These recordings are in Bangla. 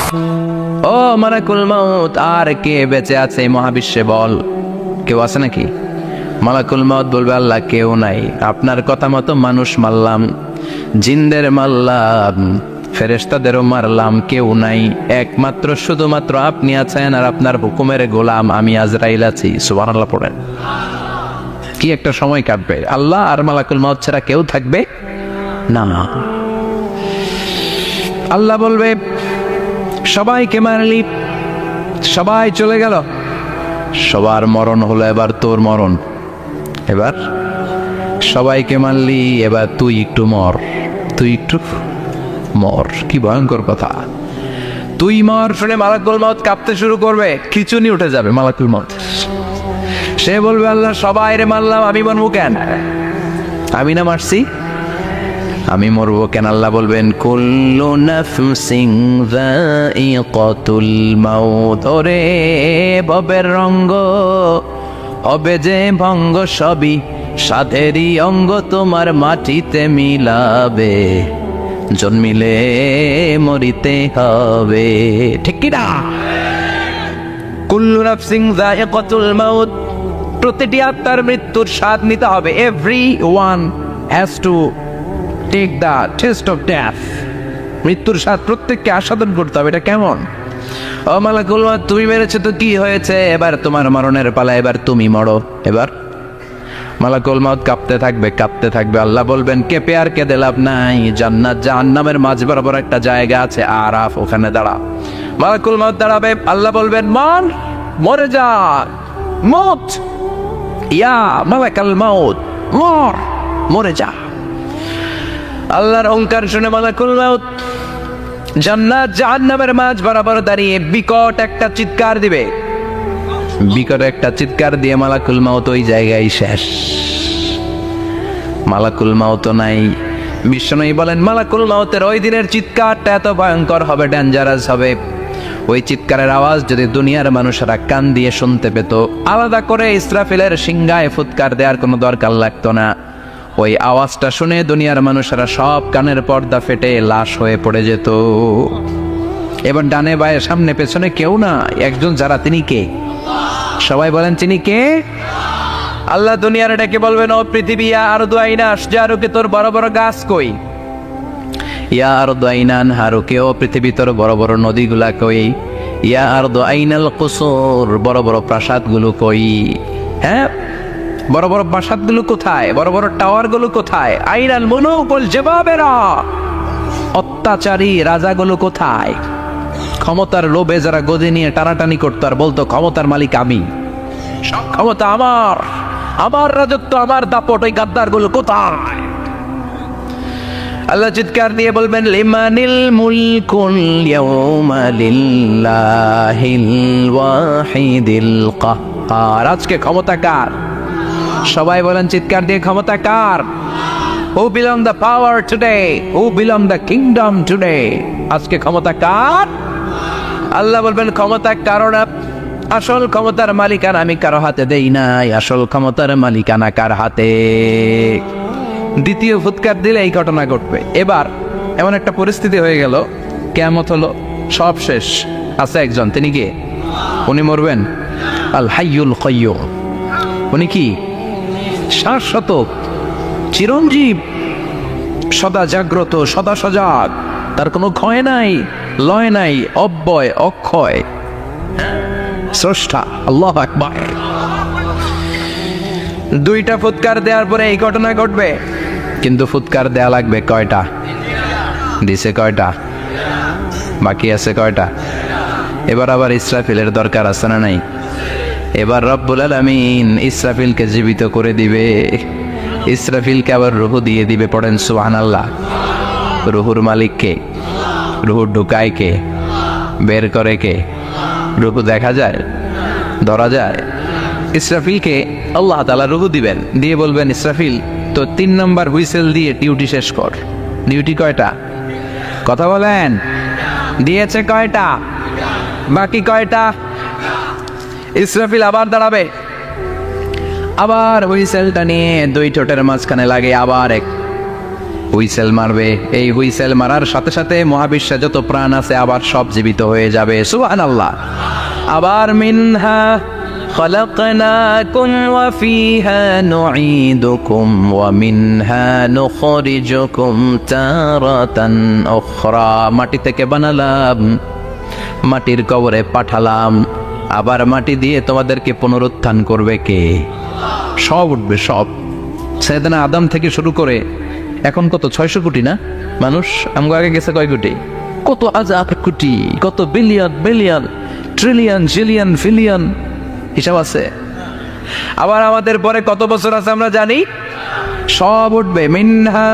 ও মালাকুল মাউত, আর কে বেঁচে আছে এই মহাবিশ্বে বল? কেউ আছে নাকি? মালাকুল মাউত বলবে, আল্লাহ কেউ নাই। আপনার কথা মতো মানুষ মারলাম, জিনদের মারলাম, ফেরেশতাদেরও মারলাম, কেউ নাই। একমাত্র শুধুমাত্র আপনি আছেন, আর আপনার হুকুমের গোলাম আমি আজরাইল আছি। সুবহানাল্লাহ পড়েন। কি একটা সময় কাটবে! আল্লাহ আর মালাকুল মাউত ছাড়া কেউ থাকবে না। আল্লাহ বলবে, সবাইকে মারলি, সবাই চলে গেল, সবার মরণ হলো, এবার তোর মরণ। এবার সবাইকে মারলি, এবার তুই একটু মর, তুই একটু মর। কি ভয়ঙ্কর কথা! তুই মর শুনে মালাকুল মাউত কাঁপতে শুরু করবে, খিচুনি উঠে যাবে মালাকুল মাউত। সে বলবে, আল্লাহ সবাই রে মারলাম, আমি মরবো কেন? আমি না মারছি, আমি মরবো কেন? আল্লাহ বলবেন, কুল্লু নাফসিন যায়িকাতুল মাউত। ওরে ভবের রঙ্গ, হবে যে ভঙ্গ, সবই সাধেরই অঙ্গ, তোমার মাটিতে মিলাবে, জন্মিলে মরিতে হবে। ঠিক কি না? কুল্লু নাফসিন যায়িকাতুল মাউত, প্রতিটি আত্মার মৃত্যুর স্বাদ নিতে হবে। Everyone has to take the taste of death. মৃত্যুর স্বাদ প্রত্যেককে আস্বাদন করতে হবে। এটা কেমন? ও মালাকুল মাউত, তুমি মেরেছো তো কি হয়েছে, এবার তোমার মরণের পালা, এবার তুমি মরো। এবার মালাকুল মাউত কাঁপতে থাকবে, কাঁপতে থাকবে। আল্লাহ বলবেন, কেঁপে আর কেঁদে লাভ নাই, জান্নাত জাহান্নামের মাঝ বরাবর একটা জায়গা আছে, আরাফ, ওখানে দাঁড়া। মালাকুল মাউত দাঁড়াবে, আল্লাহ বলবেন, মর, মরে যা, মত, ইয়া মালাকুল মাউত, মর, মরে যা। আল্লাহর ওঙ্কার শুনে মালাকুল মাউত জান্নাত জাহান্নামের মাঝ বরাবর দাঁড়িয়ে বিকট একটা চিৎকার দিবে। বিকট একটা চিৎকার দিয়ে মালাকুল মাউত ওই জায়গায় শেষ। মালাকুল মাউত নাই। বিশ্বনবী বলেন, মালাকুল মাউতের ওই দিনের চিৎকারটা এত ভয়ঙ্কর হবে, ডেঞ্জারাস হবে। ওই চিৎকারের আওয়াজ যদি দুনিয়ার মানুষেরা কান দিয়ে শুনতে পেত, আলাদা করে ইসরাফিলের সিংহায় ফুৎকার দেওয়ার কোনো দরকার লাগতো না। ওই আওয়াজটা শুনে দুনিয়ার মানুষেরা সব কানের পর্দা ফেটে লাশ হয়ে পড়ে যেত। এবার ডানে বায়ে সামনে পেছনে কেউ না, একজন যারা, তিনি কে? সবাই বলেন, তিনি কে? আল্লাহ দুনিয়ার এটাকে বলবেন, ও পৃথিবী, ইয়া আরদু আইনা আশজারুকে, তোর বড় বড় গাছ কই? ইয়া আরদু আইনান হারুকে, ও পৃথিবী, তোর বড় বড় নদীগুলা কই? ইয়া আরদু আইনাল কুসুর, বড় বড় প্রাসাদগুলো কই? হ্যাঁ, বড় বড় প্রাসাদগুলো কোথায়? বড় বড় টাওয়ারগুলো কোথায়? আইনাল মুলুকুল জাবাবেরা, অত্যাচারী রাজাগুলো কোথায়? ক্ষমতার লোভে যারা গদি নিয়ে টানাটানি করতো আর বলতো, ক্ষমতার মালিক আমি, সব ক্ষমতা আমার, আমার রাজত্ব, আমার দাপট, ওই গাদ্দারগুলো কোথায়? আল্লাহ চিৎকার দিয়ে বলবেন, লিমানিল মুলকুল ইয়াউমা লিল্লাহিল ওয়াহিদিল কাহ্হার। আজকে ক্ষমতা কার? সবাই বলেন চিৎকার দিয়ে, ক্ষমতা কার? Who belong the power today? Who belong the kingdom today? আজকে ক্ষমতা কার? আল্লাহ বলবেন, ক্ষমতা কারো না, আসল ক্ষমতার মালিকানা আমি কারো হাতে দেই নাই। আসল ক্ষমতার মালিকানা কার হাতে? দ্বিতীয় ফুৎকার দিলে এই ঘটনা ঘটবে। এবার এমন একটা পরিস্থিতি হয়ে গেল, কিয়ামত হলো, সব শেষ। আছে একজন, তিনি কে? উনি মরবেন, আল হাইয়ুল কাইয়্যুম। উনি কি? শাশ্বত, চিরঞ্জীব, সদা জাগ্রত, সদা সজাগ, তার কোনো ক্ষয় নাই, লয় নাই, অব্যয়, অক্ষয়, স্রষ্টা। আল্লাহু আকবার। দুইটা ফুৎকার দেওয়ার পরে এই ঘটনা ঘটবে, কিন্তু ফুৎকার দেয়া লাগবে কয়টা? দিছে কয়টা? বাকি আছে কয়টা? এবার আবার ইসরাফিলের দরকার আছে না নাই? এবার রব্বুল আলামিন ইসরাফিলকে জীবিত করে দিবে। ইসরাফিলকে আবার রূহ দিয়ে দিবে। পড়েন সুবহানাল্লাহ। রূহুর মালিক কে? রূহ ঢুকায় কে? বের করে কে? রূহ দেখা যায়, ধরা যায়? ইসরাফিলকে আল্লাহ তাআলা রূহ দিবেন, দিয়ে বলবেন, ইসরাফিল তো 3 নম্বর হুইসেল দিয়ে ডিউটি শেষ কর। ডিউটি কয়টা? কথা বলেন, দিয়েছে কয়টা? বাকি কয়টা? ইসরাফিল আবার দাঁড়াবে, আবার হুইসেলটা নিয়ে 2 ঠোঁটের মাঝখানে লাগে, আবার এক হুইসেল মারবে। এই হুইসেল মারার সাথে সাথে মহাবিশ্বে যত প্রাণ আছে আবার সব জীবিত হয়ে যাবে। সুবহানাল্লাহ। আবার মিনহা خلقناكم وفيها نعيدكم ومنها نخرجكم تارة أخرى। মাটি থেকে বানালাম, মাটির কবরে পাঠালাম, আবার মাটি দিয়ে তোমাদেরকে পুনরুত্থান করবে কে? সব উঠবে, সব। সাইয়েদনা আদম থেকে শুরু করে এখন কত 600 কোটি না মানুষ? আমগো আগে গেছে কয় কোটি? কত হাজার কোটি, কত billion billion trillion zillion pillion, হিসাব আছে। আবার আমাদের পরে কত বছর আছে আমরা জানি? সব উঠবে। মিনহা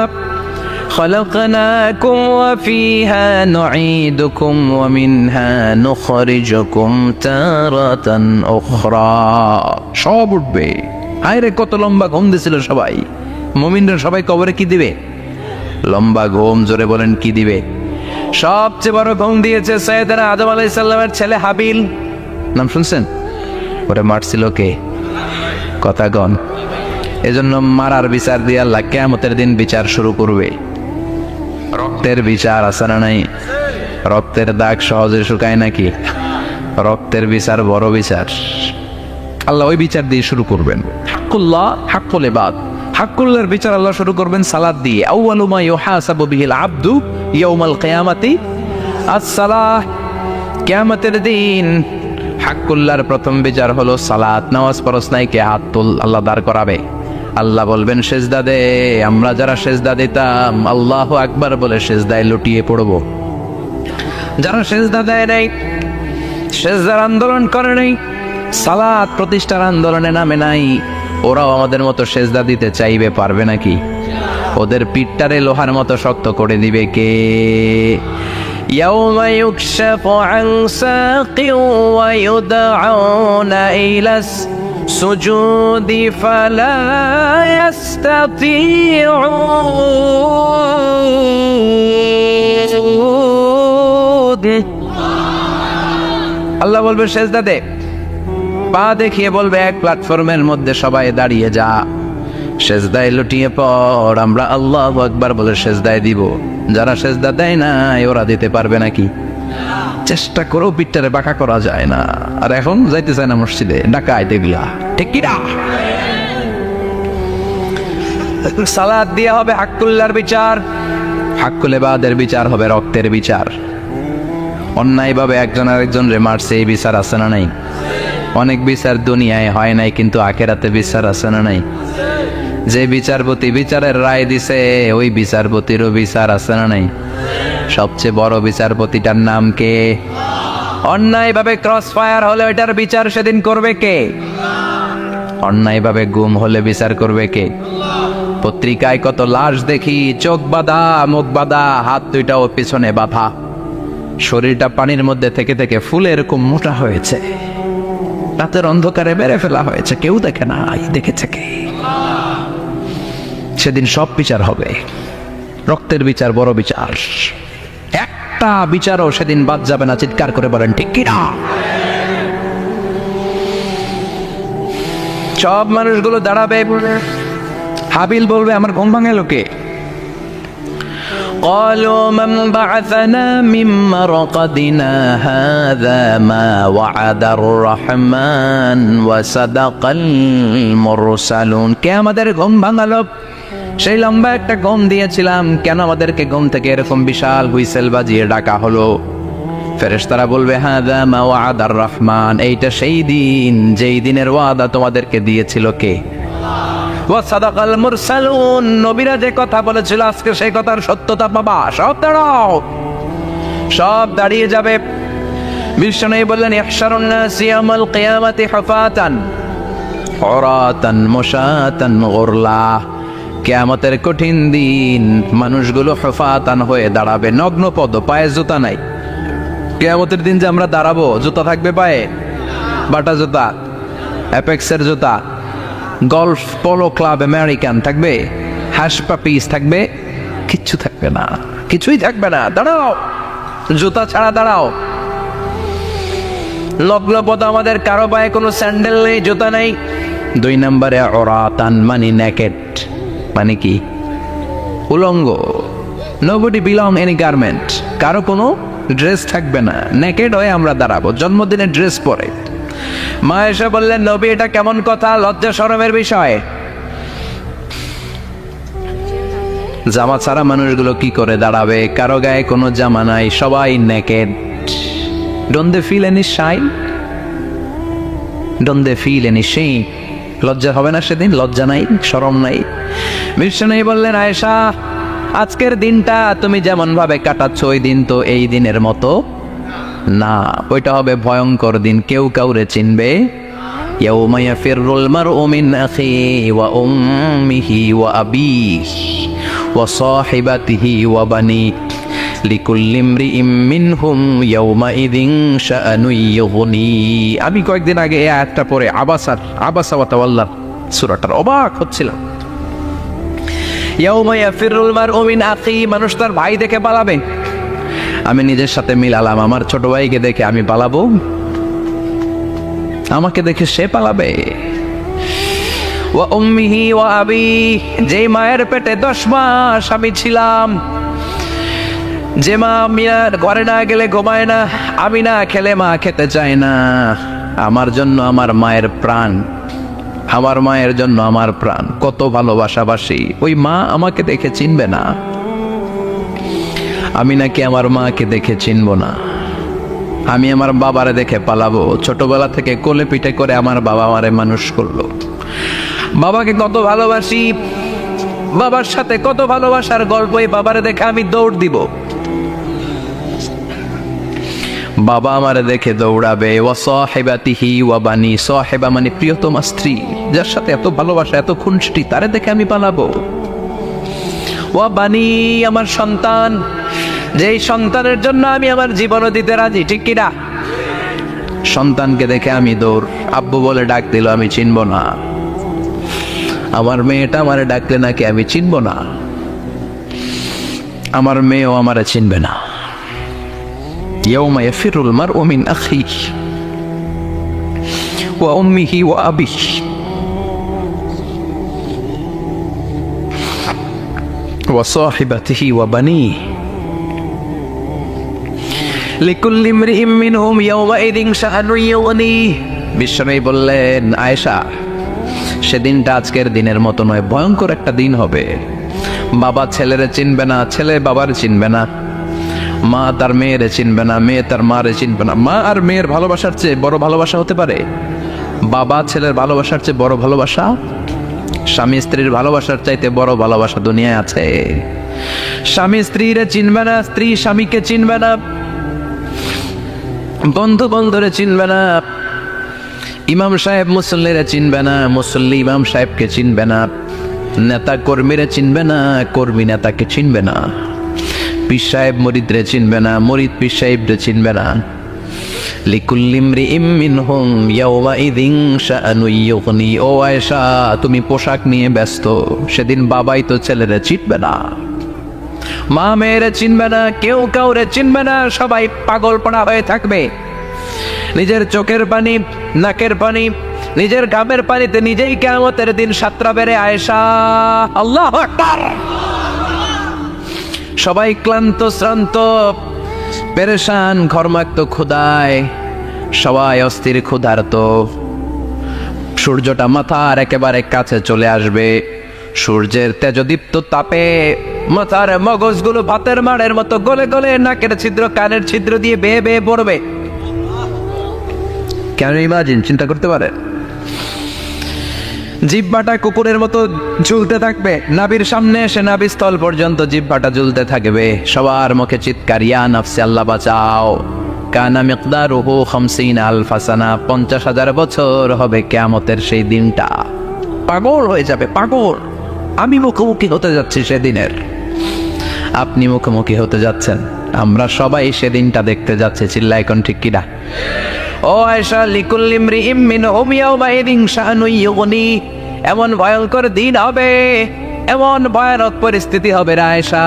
خلقناكم وفيها نعيدكم ومنها نخرجكم تارة أخرى। সব উঠবে। হায়রে কত লম্বা ঘুম দিছিল সবাই। মুমিনরা সবাই কবরে কি দিবে? লম্বা ঘুম। জোরে বলেন কি দিবে? সবচেয়ে বড় ঘুম দিয়েছে সাইয়েদনা আদম আলাইহিস সালামের ছেলে হাবিল। নাম শুনছেন? ওরে মারছিল কে? কথা গণ। এজন্য মারার বিচার দিয়ে আল্লাহ কিয়ামতের দিন বিচার শুরু করবে। রক্তের বিচার আছে না নাই? রক্তের দাগ সহজে শুকায় নাকি? রক্তের বিচার বড় বিচার। আল্লাহ ওই বিচার দিয়ে শুরু করবেন। হাক্কুল্লাহ হাক্কুল ইবাদ। হাক্কুল্লাহর বিচার আল্লাহ শুরু করবেন সালাত দিয়ে। আউয়ালু মা ইউহাসাবু বিহিল আবদু ইয়াউমাল কিয়ামাতি আস-সালাহ। কিয়ামতের দিন হাক্কুল্লাহর প্রথম বিচার হলো সালাত। নামাজ পড়স নাই কে? হাত তুল। আল্লাহ দাঁড় করাবে। আল্লাহ বলবেন সেজদা দে। আমরা যারা সেজদা দিতাম আল্লাহু আকবার বলে সেজদায় লুটিয়ে পড়ব। যারা সেজদা দেয় নাই, সেজদার আন্দোলন করে নাই, সালাত প্রতিষ্ঠার আন্দোলনে নামে নাই, ওরাও আমাদের মতো সেজদা দিতে চাইবে, পারবে নাকি? ওদের পিঠটারে লোহার মতো শক্ত করে দিবে কে? يوم يكشف عن ساق ويدعون إلى السجود فلا يستطيعون। আল্লাহ বলবে সেজদা দে। পা দেখিয়ে বলবে এক প্ল্যাটফর্মের মধ্যে সবাই দাঁড়িয়ে যা, সেজদায় লুটিয়ে পড়। আমরা আল্লাহু আকবার বলে সেজদায় দিব। যারা সেজদা দেয় না ওরা দিতে পারবে নাকি? চেষ্টা করেও পিঠটারে বাঁকা করা যায় না। আর এখন যাইতে চায় না মসজিদে, ডাকায় দেখলা, ঠিক কি না? সালাত দিয়ে হবে হাক্কুল্লাহর বিচার, হাক্কুল ইবাদের বিচার হবে রক্তের বিচার। অন্যায় ভাবে একজন আরেকজন রে মারছে, এই বিচার আছে না নাই? অনেক বিচার দুনিয়ায় হয় নাই, কিন্তু আখিরাতে বিচার আছে না নাই? যে বিচারপতি বিচারের রায় দিছে ওই বিচারপতিরও বিচার আছে না নাই? সবচেয়ে বড় বিচারপতিটার নাম কে? অন্যায় ভাবে ক্রস ফায়ার হলে ওইটার বিচার সেদিন করবে কে? অন্যায় ভাবে গুম হলে বিচার করবে কে? পত্রিকায় কত লাশ দেখি, চোখ বাঁধা, মুখ বাঁধা, হাত দুইটাও পিছনে বাঁধা, শরীরটা পানির মধ্যে থেকে থেকে ফুলে এরকম মোটা হয়েছে, রাতের অন্ধকারে মেরে ফেলা হয়েছে, কেউ দেখে না, দেখেছে কে? সেদিন সব বিচার হবে। রক্তের বিচার বড় বিচার। একটা বিচারও সেদিন বাদ যাবে না। চিৎকার করে বলেন ঠিক কি না? সব মানুষগুলো দাঁড়াবে। হাবিল বলবে আমার ঘুম ভাঙালো কে? قالوا من بعثنا من مرقدنا هذا ما وعد الرحمن وصدق المرسلون। কে আমাদের ঘুম ভাঙালো? সেই লম্বা একটা ঘুম দিয়েছিলাম, কেন আমাদেরকে ঘুম থেকে এরকম বিশাল হুইসেল বাজিয়ে ডাকা হলো? ফেরেশতারা বলবে হাযা মা ওয়াদার রহমান, এইটা সেই দিন যেই দিনের ওয়াদা তোমাদেরকে দিয়েছিল কে? ওয়া সাদাকাল মুরসালুন, নবীরা যে কথা বলেছিল আজকে সেই কথার সত্যতা পাবা। সব দাঁড়াও, সব দাঁড়িয়ে যাবে। বিশ্বনবী বললেন ইহশারুন নাস ইয়াউমাল কিয়ামাতি হুফাতান উরাতান মুশাতান গুরলা। কিয়ামতের কঠিন দিন মানুষগুলো হুফাতান হয়ে দাঁড়াবে, নগ্ন পদ, পায়ে জুতা নাই। কিয়ামতের দিন যে আমরা দাঁড়াবো, জুতা থাকবে পায়ে? বাটা জুতা, অ্যাপেক্সের জুতা, গলফ পোলো ক্লাব আমেরিকান থাকবে, হ্যাশ পাপিস থাকবে? কিচ্ছু থাকবে না, কিছুই থাকবে না। দাঁড়াও, জুতা ছাড়া দাঁড়াও। লগ্ন পদ, আমাদের কারো পায়ে কোনো স্যান্ডেল নেই, জুতা নেই। 2 নম্বরে ওরাতান মানে নেকেট, মানে কি? উলঙ্গ, নোবডি বিলং এনি গার্মেন্ট, কারো কোনো ড্রেস থাকবে না, নেকেড হয়ে আমরা দাঁড়াবো, জন্মদিনের ড্রেস পরে। মা এসে বললেন, নবী এটা কেমন কথা, লজ্জা শরমের বিষয়। জামা ছাড়া মানুষগুলো কি করে দাঁড়াবে, কারো গায়ে কোনো জামা নাই, সবাই naked. Don't they feel any shine, don't they feel any shame? লজ্জা হবে না সেদিন? লজ্জা নাই, শরম নাই? বিষ্ণু বললেন, আয়েশা আজকের দিনটা তুমি যেমন ভাবে কাটাচ্ছ ওই দিন তো এই দিনের মতো না, ওইটা হবে ভয়ঙ্কর দিন, কেউ কাউরে চিনবে। ইয়াউমা ইয়াফিরুল মারউ মিন আখিহি ওয়া উম্মিহি ওয়া আবিহি ওয়া সাহিবাতিহি ওয়া বানি লিকুল্লি ইমরিইম মিনহুম ইয়াউমাইযিন শাআনুন ইউগনি। আমি কয়েকদিন আগে এই আয়াতটা পড়ে আবাসা ওয়া তাওয়াল্লা সূরাটার অবাক হচ্ছিলাম। ইয়াউমা ইয়াফিরুল মারউ মিন আখিহি, মানুষ তার ভাই দেখে পালাবে। আমি নিজের সাথে মিলালাম, আমার ছোট ভাইকে দেখে আমি পালাবো? আমাকে দেখে সে পালাবে? ওয়া উম্মিহি ওয়া আবি, যেই মায়ের পেটে 10 মাস আমি ছিলাম, যে মা মিয়ার ঘরে না গেলে ঘুমায় না, আমি না খেলে মা খেতে চায় না, আমার জন্য আমার মায়ের প্রাণ, আমার মায়ের জন্য আমার প্রাণ, কত ভালোবাসাবাসি। ওই মা আমাকে দেখে চিনবে না, আমি নাকি আমার মাকে দেখে চিনব না। আমি আমার বাবারে দেখে পালাবো। ছোটবেলা থেকে কোলে পিঠে করে আমার বাবা আমারে মানুষ করলো, বাবাকে কত ভালোবাসি, বাবার সাথে কত ভালোবাসার গল্প, এই বাবারে দেখে আমি দৌড় দিব, বাবা আমারে দেখে দৌড়াবে। ওয়া সাহিবাতিহি ওয়া বানি, সাহিবা মানে প্রিয়তমা স্ত্রী, যার সাথে এত ভালোবাসা এত খুনসুটি, তারে দেখে আমি পালাবো। ওয়া বানি, আমার সন্তান, যেই সন্তানের জন্য আমি আমার জীবনও দিতে রাজি, ঠিক কিনা? সন্তানকে দেখে আমি দৌড়। আব্বু বলে ডাক দিল, আমি চিনব না। আমার মেয়েটা আমারে ডাকলে নাকি আমি চিনব না, আমার মেয়েও আমারে চিনবে না। ইয়াউমা ইয়াফিরুল মারউ মিন আখিহি ওয়া উম্মিহি ওয়া আবিহি ওয়া সাহিবাতিহি ওয়া বানিহি লিকুল্লি ইমরিইম মিনহুম ইয়াউমাইযিন শাআনুন ইউগনি। বিশ্বনবী বললেন, আয়েশা সেদিনটা আজকের দিনের মতো নয়, ভয়ঙ্কর একটা দিন হবে। বাবা ছেলেরে চিনবে না, ছেলে বাবারে চিনবে না, মা তার মেয়েরে চিনবে না, মেয়ে তার মারে চিনবে না। মা আর মেয়ের ভালোবাসার চেয়ে বড় ভালোবাসা হতে পারে? বাবা ছেলের ভালোবাসার চেয়ে বড় ভালোবাসা? স্বামী স্ত্রীর ভালোবাসার চাইতে বড় ভালোবাসা দুনিয়ায় আছে? স্বামী স্ত্রীরে চিনবে না, স্ত্রী স্বামীকে চিনবে না, বন্ধু বন্ধুরে চিনবে না, ইমাম সাহেব মুসল্লিরে চিনবে না, মুসল্লি ইমাম সাহেবকে চিনবে না, নেতা কর্মীরে চিনবে না, কর্মী নেতাকে চিনবে না, পীর সাহেব মুরিদরে চিনবে না, মুরিদ পীর সাহেবরে চিনবে না। লিকুল্লি ইমরিইম মিনহুম ইয়াউমাইযিন শাআনুন ইউগনি। ও আয়েশা, তুমি পোশাক নিয়ে ব্যস্ত, সেদিন বাবাই তো ছেলেরে চিনবে না, মা মেয়েরে চিনবে না, কেউ কাউরে চিনবে না, সবাই পাগলপনা হয়ে থাকবে। নিজের চোখের পানি, নাকের পানি, নিজের ঘামের পানিতে নিজেই কিয়ামতের দিন সাতরা বেড়ে। আয়েশা, আল্লাহু আকবার। সবাই ক্লান্ত শ্রান্ত পেরেশান, ঘর্মাক্ত ক্ষুধায়, সবাই অস্থির ক্ষুধার্ত। সূর্যটা মাথার একেবারে কাছে চলে আসবে, সূর্যের তেজদীপ্ত তাপে মাথার মগজগুলো ভাতের মাড়ের মতো গলে গলে নাকের ছিদ্র কানের ছিদ্র দিয়ে বেয়ে বেয়ে পড়বে। কেন ইমাজিন, চিন্তা করতে পারে? জিহ্বাটা কুকুরের মতো ঝুলতে থাকবে, নাভির সামনে এসে নাভিস্থল পর্যন্ত জিহ্বাটা ঝুলতে থাকবে। সবার মুখে চিৎকার, ইয়া নাফসি আল্লাহ বাঁচাও। কানা মিকদারুহু 50 আলফা সানা, 50,000 বছর হবে কিয়ামতের সেই দিনটা। পাগল হয়ে যাবে, পাগল। আমি মুখোমুখি হতে যাচ্ছি সেদিনের, আপনি মুখোমুখি হতে যাচ্ছেন, আমরা সবাই সেদিনটা দেখতে যাচ্ছি। চিল্লা এখন ঠিক কিনা? ও আয়েশা, লিকুল্লি ইমরিইম মিনহুম ইয়াউমাইযিন শাআনুন ইউগনি, এমন ভয়ঙ্কর দিন হবে এমন ভয়ানক পরিস্থিতি হবে রে আয়েশা,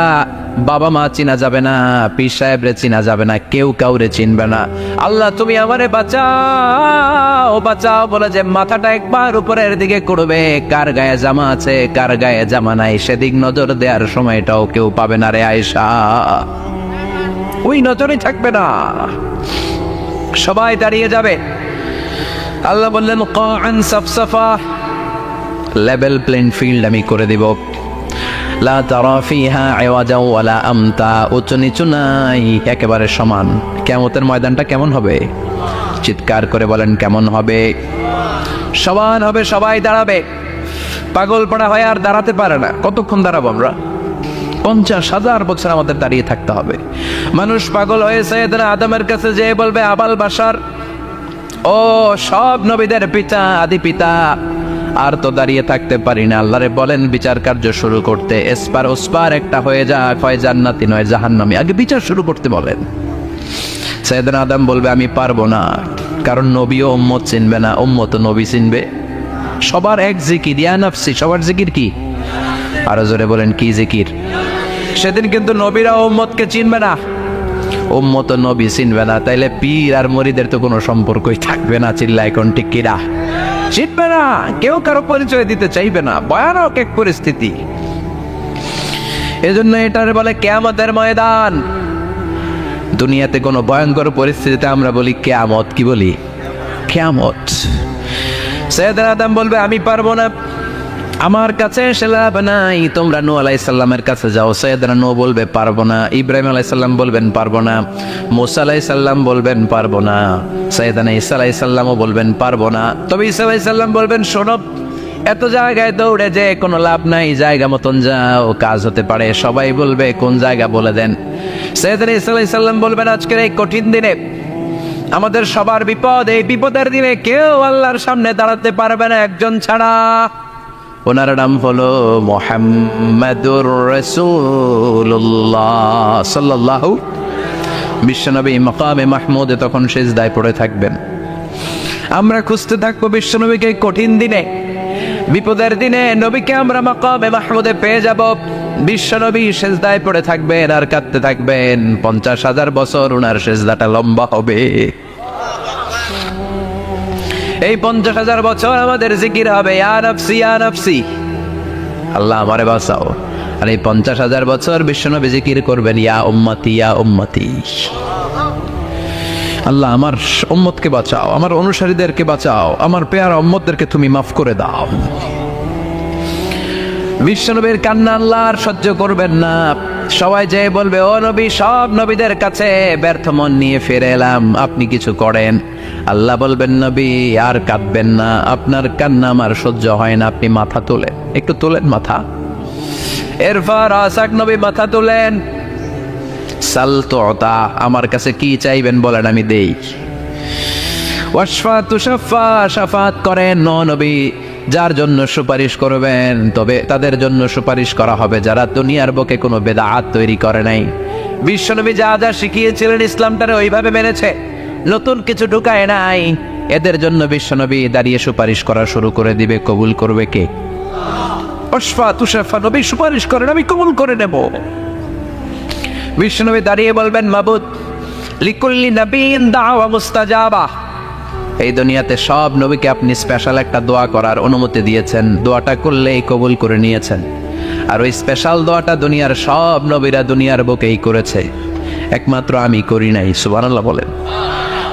বাবা মা চিনা যাবে না, পীর সাহেবরে চিনা যাবে না, কেউ কাউরে চিনবে না। আল্লাহ তুমি আমারে বাঁচাও বাঁচাও বলে যে মাথাটা একবার উপরের দিকে করবে, কার গায়ে জামা আছে কার গায়ে জামা নাই সেদিক নজর দেওয়ার সময়টাও কেউ পাবে না রে আয়েশা, ওই নজরই থাকবে না, সবাই দাঁড়িয়ে যাবে। আল্লাহ বললেন কাআন সাফসাফা, লেভেল প্লেইং ফিল্ড আমি করে দিব, লা তারা ফিহা আওয়াজা ওয়ালা আমতা, উঁচু নিচু নাই, একেবারে সমান। কিয়ামতের ময়দানটা কেমন হবে? চিৎকার করে বলেন কেমন হবে? সমান হবে, সবাই দাঁড়াবে। পাগল পড়া হয় আর দাঁড়াতে পারে না। কতক্ষণ দাঁড়াবো আমরা? 50,000 বছর আমাদের দাঁড়িয়ে থাকতে হবে। মানুষ পাগল হয়ে সাইয়েদনা আদমের কাছে যেয়ে বলবে আবাল বাশার, ও সব নবীদের পিতা আদি পিতা, আর তো দাঁড়িয়ে থাকতে পারি না। আল্লাহরে বলেন বিচার কার্য শুরু করতে, এসপার ওসপার একটা হয়ে যাক, হয় জান্নাতি নয় জাহান্নামী, আগে বিচার শুরু করতে বলেন। সাইয়েদনা আদম বলবে আমি পারবো না, কারণ নবীও উম্মত চিনবে না, উম্মত নবী চিনবে। সবার এক জিকির, ইয়া নাফসি, সবার জিকির কি? আরো জোরে বলেন কি জিকির? সেদিন কিন্তু নবীরা উম্মতকে চিনবে না, উম্মত নবী চিনবে না, তাইলে পীর আর মরিদের তো কোনো সম্পর্কই থাকবে না। চিল্লায় কোন ঠিক কিরা? চিনবে না, কেউ কারো পরিচয় দিতে চাইবে না। ভয়ানক এক পরিস্থিতি। এজন্য এটার বলে কিয়ামতের ময়দান। দুনিয়াতে কোনো ভয়ঙ্কর পরিস্থিতিতে আমরা বলি কিয়ামত, কি বলি? কিয়ামত। সাইয়েদনা আদম বলবে আমি পারবো না, আমার কাছে এসে লাভ নাই, তোমরা নূহ আলাইহিস সালামের কাছে যাও। সাইয়েদনা নূহ বলবে পারবো না, ইব্রাহিম আলাইহিস সালাম বলবেন পারবো না, মুসা আলাইহিস সালাম বলবেন পারবো না, সাইয়েদনা ঈসা আলাইহিস সালামও বলবেন পারবো না। তবে ঈসা আলাইহিস সালাম বলবেন শোনো, এত জায়গায় দৌড়ে যে কোনো লাভ নাই, জায়গা মতন যাও, কাজ হতে পারে। সবাই বলবে কোন জায়গা বলে দেন। সাইয়েদনা ঈসা আলাইহিস সালাম বলবেন আজকের এই কঠিন দিনে আমাদের সবার বিপদ, এই বিপদের দিনে কেউ আল্লাহর সামনে দাঁড়াতে পারবে না একজন ছাড়া, ওনার নাম হলো মুহাম্মাদুর রাসূলুল্লাহ সাল্লাল্লাহু। বিশ্বনবী মাকামে মাহমুদে তখন সিজদায় পড়ে থাকবেন। আমরা খুঁজতে থাকবো বিশ্বনবীকে কঠিন দিনে, বিপদের দিনে নবীকে আমরা মাকামে মাহমুদে পেয়ে যাব। বিশ্বনবী সিজদায় পড়ে থাকবেন আর কাঁদতে থাকবেন। 50,000 বছর ওনার সিজদাটা লম্বা হবে। এই 50,000 বছর আমাদের জিকির হবে ইয়া নাফসি ইয়া নাফসি, আল্লাহ আমারে বাঁচাও। আর এই 50,000 বছর বিশ্বনবী জিকির করবেন ইয়া উম্মতি ইয়া উম্মতি, আল্লাহ আমার উম্মতকে বাঁচাও, আমার অনুসারীদেরকে বাঁচাও, আমার পেয়ারা উম্মতদেরকে তুমি মাফ করে দাও। বিশ্বনবীর কান্না আল্লাহ আর সহ্য করবেন না। সবাই যে বলবে ও নবী, সব নবীদের কাছে ব্যর্থ মন নিয়ে ফিরে এলাম, আপনি কিছু করেন। আল্লাহ বলবেন নবী আর কাঁদবেন না, আপনার কান্না আমার সহ্য হয় না, আপনি মাথা তোলেন, একটু তোলেন মাথা। এরপর আসাক নবী মাথা তোলেন। সাল তুতা, আমার কাছে কি চাইবেন বলেন আমি দেই। ওয়াশফা তুশাফা, শাফাত করেন নবী, যার জন্য সুপারিশ করবেন তবে তাদের জন্য সুপারিশ করা হবে যারা দুনিয়ার বুকে কোনো বেদাত তৈরি করে নাই। বিশ্বনবী যা যা শিখিয়েছিলেন ইসলামটারে ওইভাবে মেনেছে, নতুন কিছু ঢুকায় নাই। এদের জন্য বিশ্বনবী দাঁড়িয়ে সুপারিশ করা শুরু করে দিবে। কবুল করবে কে? ওয়াশফা তুশাফা, নবী সুপারিশ করেন, আমি কবুল করে নেব। বিশ্বনবী দাঁড়িয়ে বলবেন মাবুদ লিকুল্লি নবীন দাওয়া মুস্তাজাবা, এই দুনিয়াতে সব নবীকে আপনি স্পেশাল একটা দোয়া করার অনুমতি দিয়েছেন, দোয়াটা করলেই কবুল করে নিয়েছেন। আর ওই স্পেশাল দোয়াটা দুনিয়ার সব নবীরা দুনিয়ার বুকেই করেছে, একমাত্র আমি করি নাই। সুবহানাল্লাহ বলেন।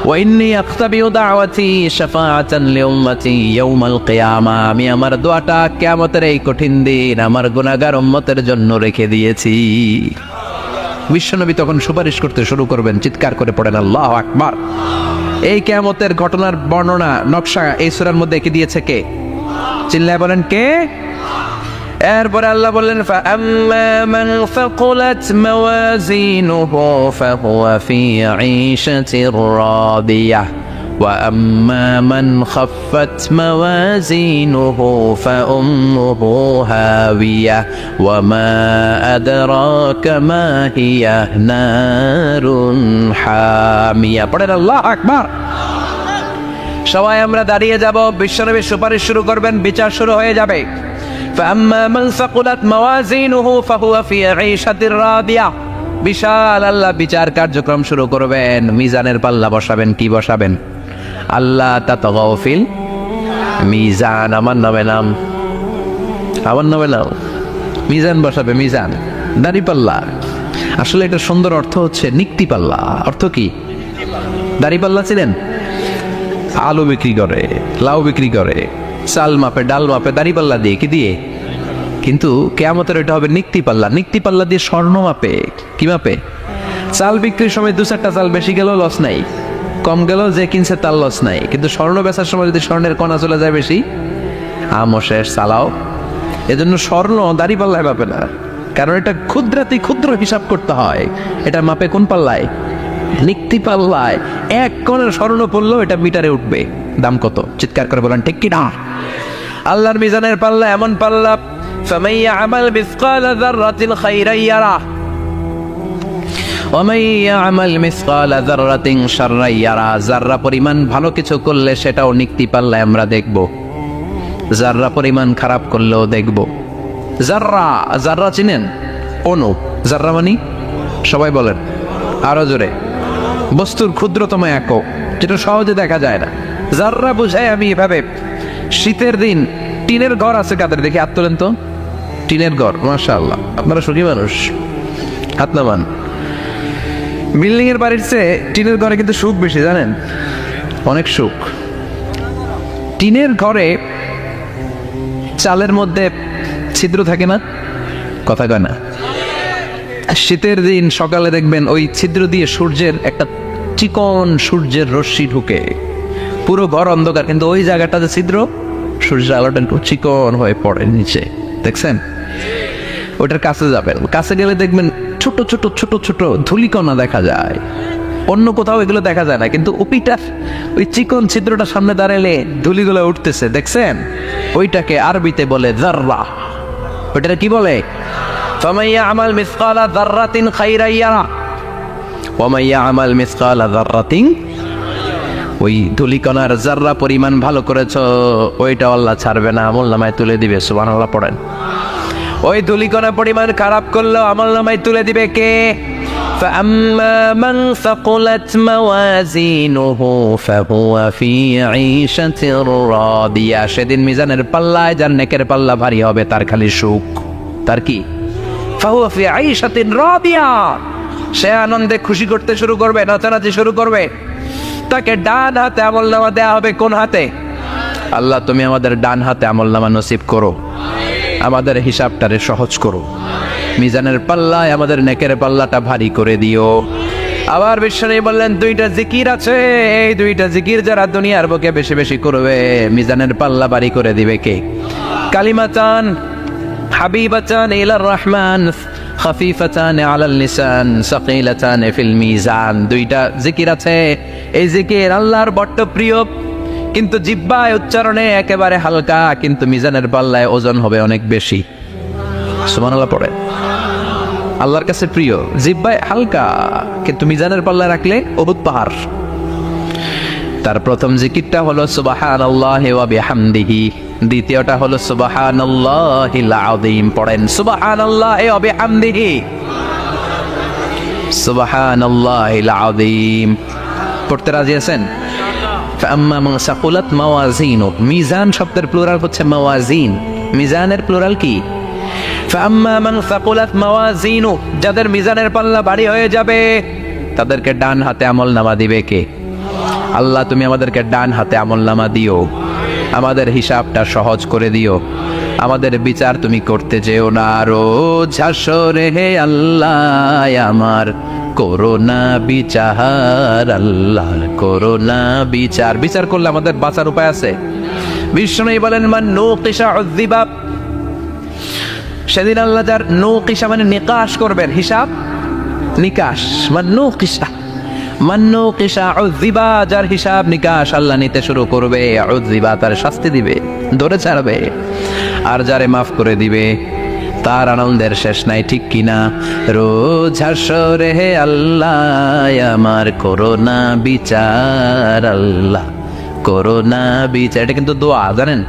ওয়া ইন্নী আখতাবিউ দাওয়াতি শাফাআতান লিউম্মতি ইয়াউমাল কিয়ামা, আমি আমার দোয়াটা কিয়ামতের এই কঠিন দিন আমার গুনাহগার উম্মতের জন্য রেখে দিয়েছি। বিশ্বনবী তখন সুপারিশ করতে শুরু করবেন। চিৎকার করে পড়েন আল্লাহু আকবার। এই কিয়ামতের ঘটনার বর্ণনা নকশা এই সূরার মধ্যে এঁকে দিয়েছে কে? চিল্লায় বলেন কে? এরপরে আল্লাহ বললেন ফাআম্মা মান ফাকুলাত মাওয়াজিনুহু ফাহুয়া ফি ঈশাতির রাদিয়াহ ওয়া আম্মা মান খাফফাত মাওয়াজিনুহু ফাউম্মুহু হাওিয়াহ ওয়া মা আদরাকা মা হিয়া নারুন হামিয়া। পড়েন আল্লাহু আকবার। সবাই আমরা দাঁড়িয়ে যাব, বিশ্বনবী সুপারিশ শুরু করবেন, বিচার শুরু হয়ে যাবে। فأما من ثقلت موازينه فهو في عيشة راضية। বিশাল আল্লাহ বিচার কার্যক্রম শুরু করবেন, মিজানের পাল্লা বসাবেন। কি বসাবেন? আল্লাহ তাতগাউ ফিল মিজান। আমার নামে নাম, আমার নামে নাম। মিজান বসাবে, মিজান দাড়ি পাল্লা। আসলে এটা সুন্দর অর্থ হচ্ছে নিক্তি পাল্লা। অর্থ কি? দাড়ি পাল্লা ছিলেন, আলু বিক্রি করে, লাউ বিক্রি করে, চাল মাপে, ডাল মাপে, দাড়ি পাল্লা দিয়ে। কি দিয়ে? কিন্তু কেয়ামতের এটা হবে নিক্তি পাল্লা। নিক্তি পাল্লা দিয়ে স্বর্ণ মাপে। কি মাপে? চাল বিক্রির সময় 2-4টা চাল বেশি গেলেও লস নাই, কম গেলেও যে কিনছে তার লস নাই। কিন্তু স্বর্ণ বেচার সময় যদি স্বর্ণের কণা চলে যায় বেশি, আমও শেষ, চালাও। এজন্য স্বর্ণ দাড়ি পাল্লায় মাপে না, কারণ এটা ক্ষুদ্রাতি ক্ষুদ্র হিসাব করতে হয়। এটা মাপে কোন পাল্লায়? নিক্তি পাল্লায়। এক কণের স্বর্ণ পড়লেও এটা মিটারে উঠবে। দাম কত? চিৎকার করে বলেন ঠিক কি না? আল্লাহর মিজানের পাল্লা এমন পাল্লা, ফামান ইয়ামাল মিসকালা যাররাতিন খাইরান ইয়ারা ওয়া মান ইয়ামাল মিসকালা যাররাতিন শাররান ইয়ারা। যাররা পরিমাণ ভালো কিছু করলে সেটাও নিক্তি পাল্লায় আমরা দেখব, যাররা পরিমাণ খারাপ করলেও দেখব। যাররা, যাররা চিনেন? অণু। যাররা মানে সবাই বলেন আরো জোরে। বস্তুর ক্ষুদ্রতম একক, যেটা সহজে দেখা যায় না। যাররা বুঝাই আমি এভাবে, শীতের দিন টিনের ঘর আছে কাদের? দেখি হাত তোলেন তো। টিনের ঘর, মাশাআল্লাহ, আপনারা সুখী মানুষ, হাত নামান। বিল্ডিং এর বাড়ির চেয়ে টিনের ঘরে কিন্তু সুখ বেশি, জানেন? অনেক সুখ। টিনের ঘরে চালের মধ্যে ছিদ্র থাকে না, কথা কয় না। শীতের দিন সকালে দেখবেন ওই ছিদ্র দিয়ে সূর্যের একটা চিকন সূর্যের রশ্মি ঢুকে, পুরো ঘর অন্ধকার, কিন্তু ওই জায়গাটাতে ছিদ্র, সূর্যের আলোটা চিকন হয়ে পড়ে নিচে, দেখছেন? ওটার কাছে যাবেন, কাছে গেলে দেখবেন ছোট ছোট ছোট ছোট ধূলিকণা দেখা যায়। অন্য কোথাও এগুলো দেখা যায় না, কিন্তু ওইটা, ওই চিকন ছিদ্রটা সামনে দাঁড়ালে ধূলিগুলো উঠতেছে, দেখছেন? ওইটাকে আরবিতে বলে যাররা। ওইটা কি বলে? ফামান ইয়ামাল মিসকালা যাররাতিন খাইরান ইয়ারা ওয়া মান ইয়ামাল মিসকালা যাররাতিন। ওই ধূলিকণার যাররা পরিমাণ ভালো করেছ, ওইটা আল্লাহ ছাড়বে না, আমলনামায় তুলে দিবে। সুবহানাল্লাহ পড়েন। ওই ধূলিকণা পরিমাণ খারাপ করলেও আমলনামায় তুলে দিবে কে? فأما من ثقلت موازينه فهو في عيشة راضية। সেদিন মিজানের পাল্লায় যার নেকের পাল্লা ভারী হবে তার খালি সুখ। তার কি? فهو في عيشة راضية। সে আনন্দে খুশি করতে শুরু করবে, নাচানাচি শুরু করবে। তাকে ডান হাতে আমলনামা দেয়া হবে। কোন হাতে? আল্লাহ তুমি আমাদের ডান হাতে আমলনামা নসিব করো, আমাদের হিসাবটারে সহজ করো, মিজানের পাল্লায় আমাদের নেকের পাল্লাটা ভারী করে দিও। আবার বিশ্বনবী বললেন, 2টা জিকির আছে, এই 2টা জিকির যারা দুনিয়ার বুকে বেশি বেশি করবে মিজানের পাল্লা ভারী করে দিবে কে? কালিমাতান হাবিবাতান ইলার রহমান খাফিফাতান আলাল লিসান সাকিলাতান ফিল মিজান। 2টা জিকির আছে, এই জিকির আল্লাহর বড্ড প্রিয়, কিন্তু জিহ্বায় উচ্চারণে একেবারে হালকা, কিন্তু মিজানের পাল্লায় ওজন হবে অনেক বেশি। সুবহানাল্লাহ পড়ে। আল্লাহর কাছে প্রিয়, জিহ্বায় হালকা, কিন্তু মিজানের পাল্লায় রাখলে উহুদ পাহাড়। তার প্রথম জিকিরটা হলো সুবহানাল্লাহি ওয়া বিহামদিহি, দ্বিতীয়টা হলো সুবহানাল্লাহিল আযীম। পড়েন সুবহানাল্লাহি ওয়া বিহামদিহি, সুবহানাল্লাহিল আযীম। পড়তে রাজি আছেন? ফাম্মা মান সাকুলাত মাওয়াজিনুহু, মিজান শব্দের প্লুরাল হচ্ছে মাওয়াজিন। মিজানের প্লুরাল কি? ফাম্মা মান সাকুলাত মাওয়াজিনুহু, যাদের মিজানের পাল্লা ভারী হয়ে যাবে তাদেরকে ডান হাতে আমলনামা দিবে কে? আল্লাহ তুমি আমাদেরকে ডান হাতে আমলনামা দিও, আমাদের হিসাবটা সহজ করে দিও, আমাদের বিচার তুমি করতে যেও না। রোজ হাসরে হে আল্লাহ আমার করোনা বিচার, আল্লাহ করোনা বিচার। বিচার করলে আমাদের বাঁচার উপায় আছে। বিষ্ণু বলেন, মান নুকিশা উযযিবা। সেদিন আল্লাহ যার নুকিশা মানে নিকাশ করবেন, হিসাব নিকাশ। মান নুকিশা উযযিবা, যার হিসাব নিকাশ আল্লাহ নিতে শুরু করবে, উযযিবা তার শাস্তি দিবে, ধরে ছাড়বে। আর যারে মাফ করে দিবে তার আনন্দের শেষ নাই, ঠিক কিনা? রোজ হাসরে হে আল্লাহ আমার করোনা বিচার, আল্লাহ করোনা বিচার। এটা কিন্তু দোয়া, জানেন?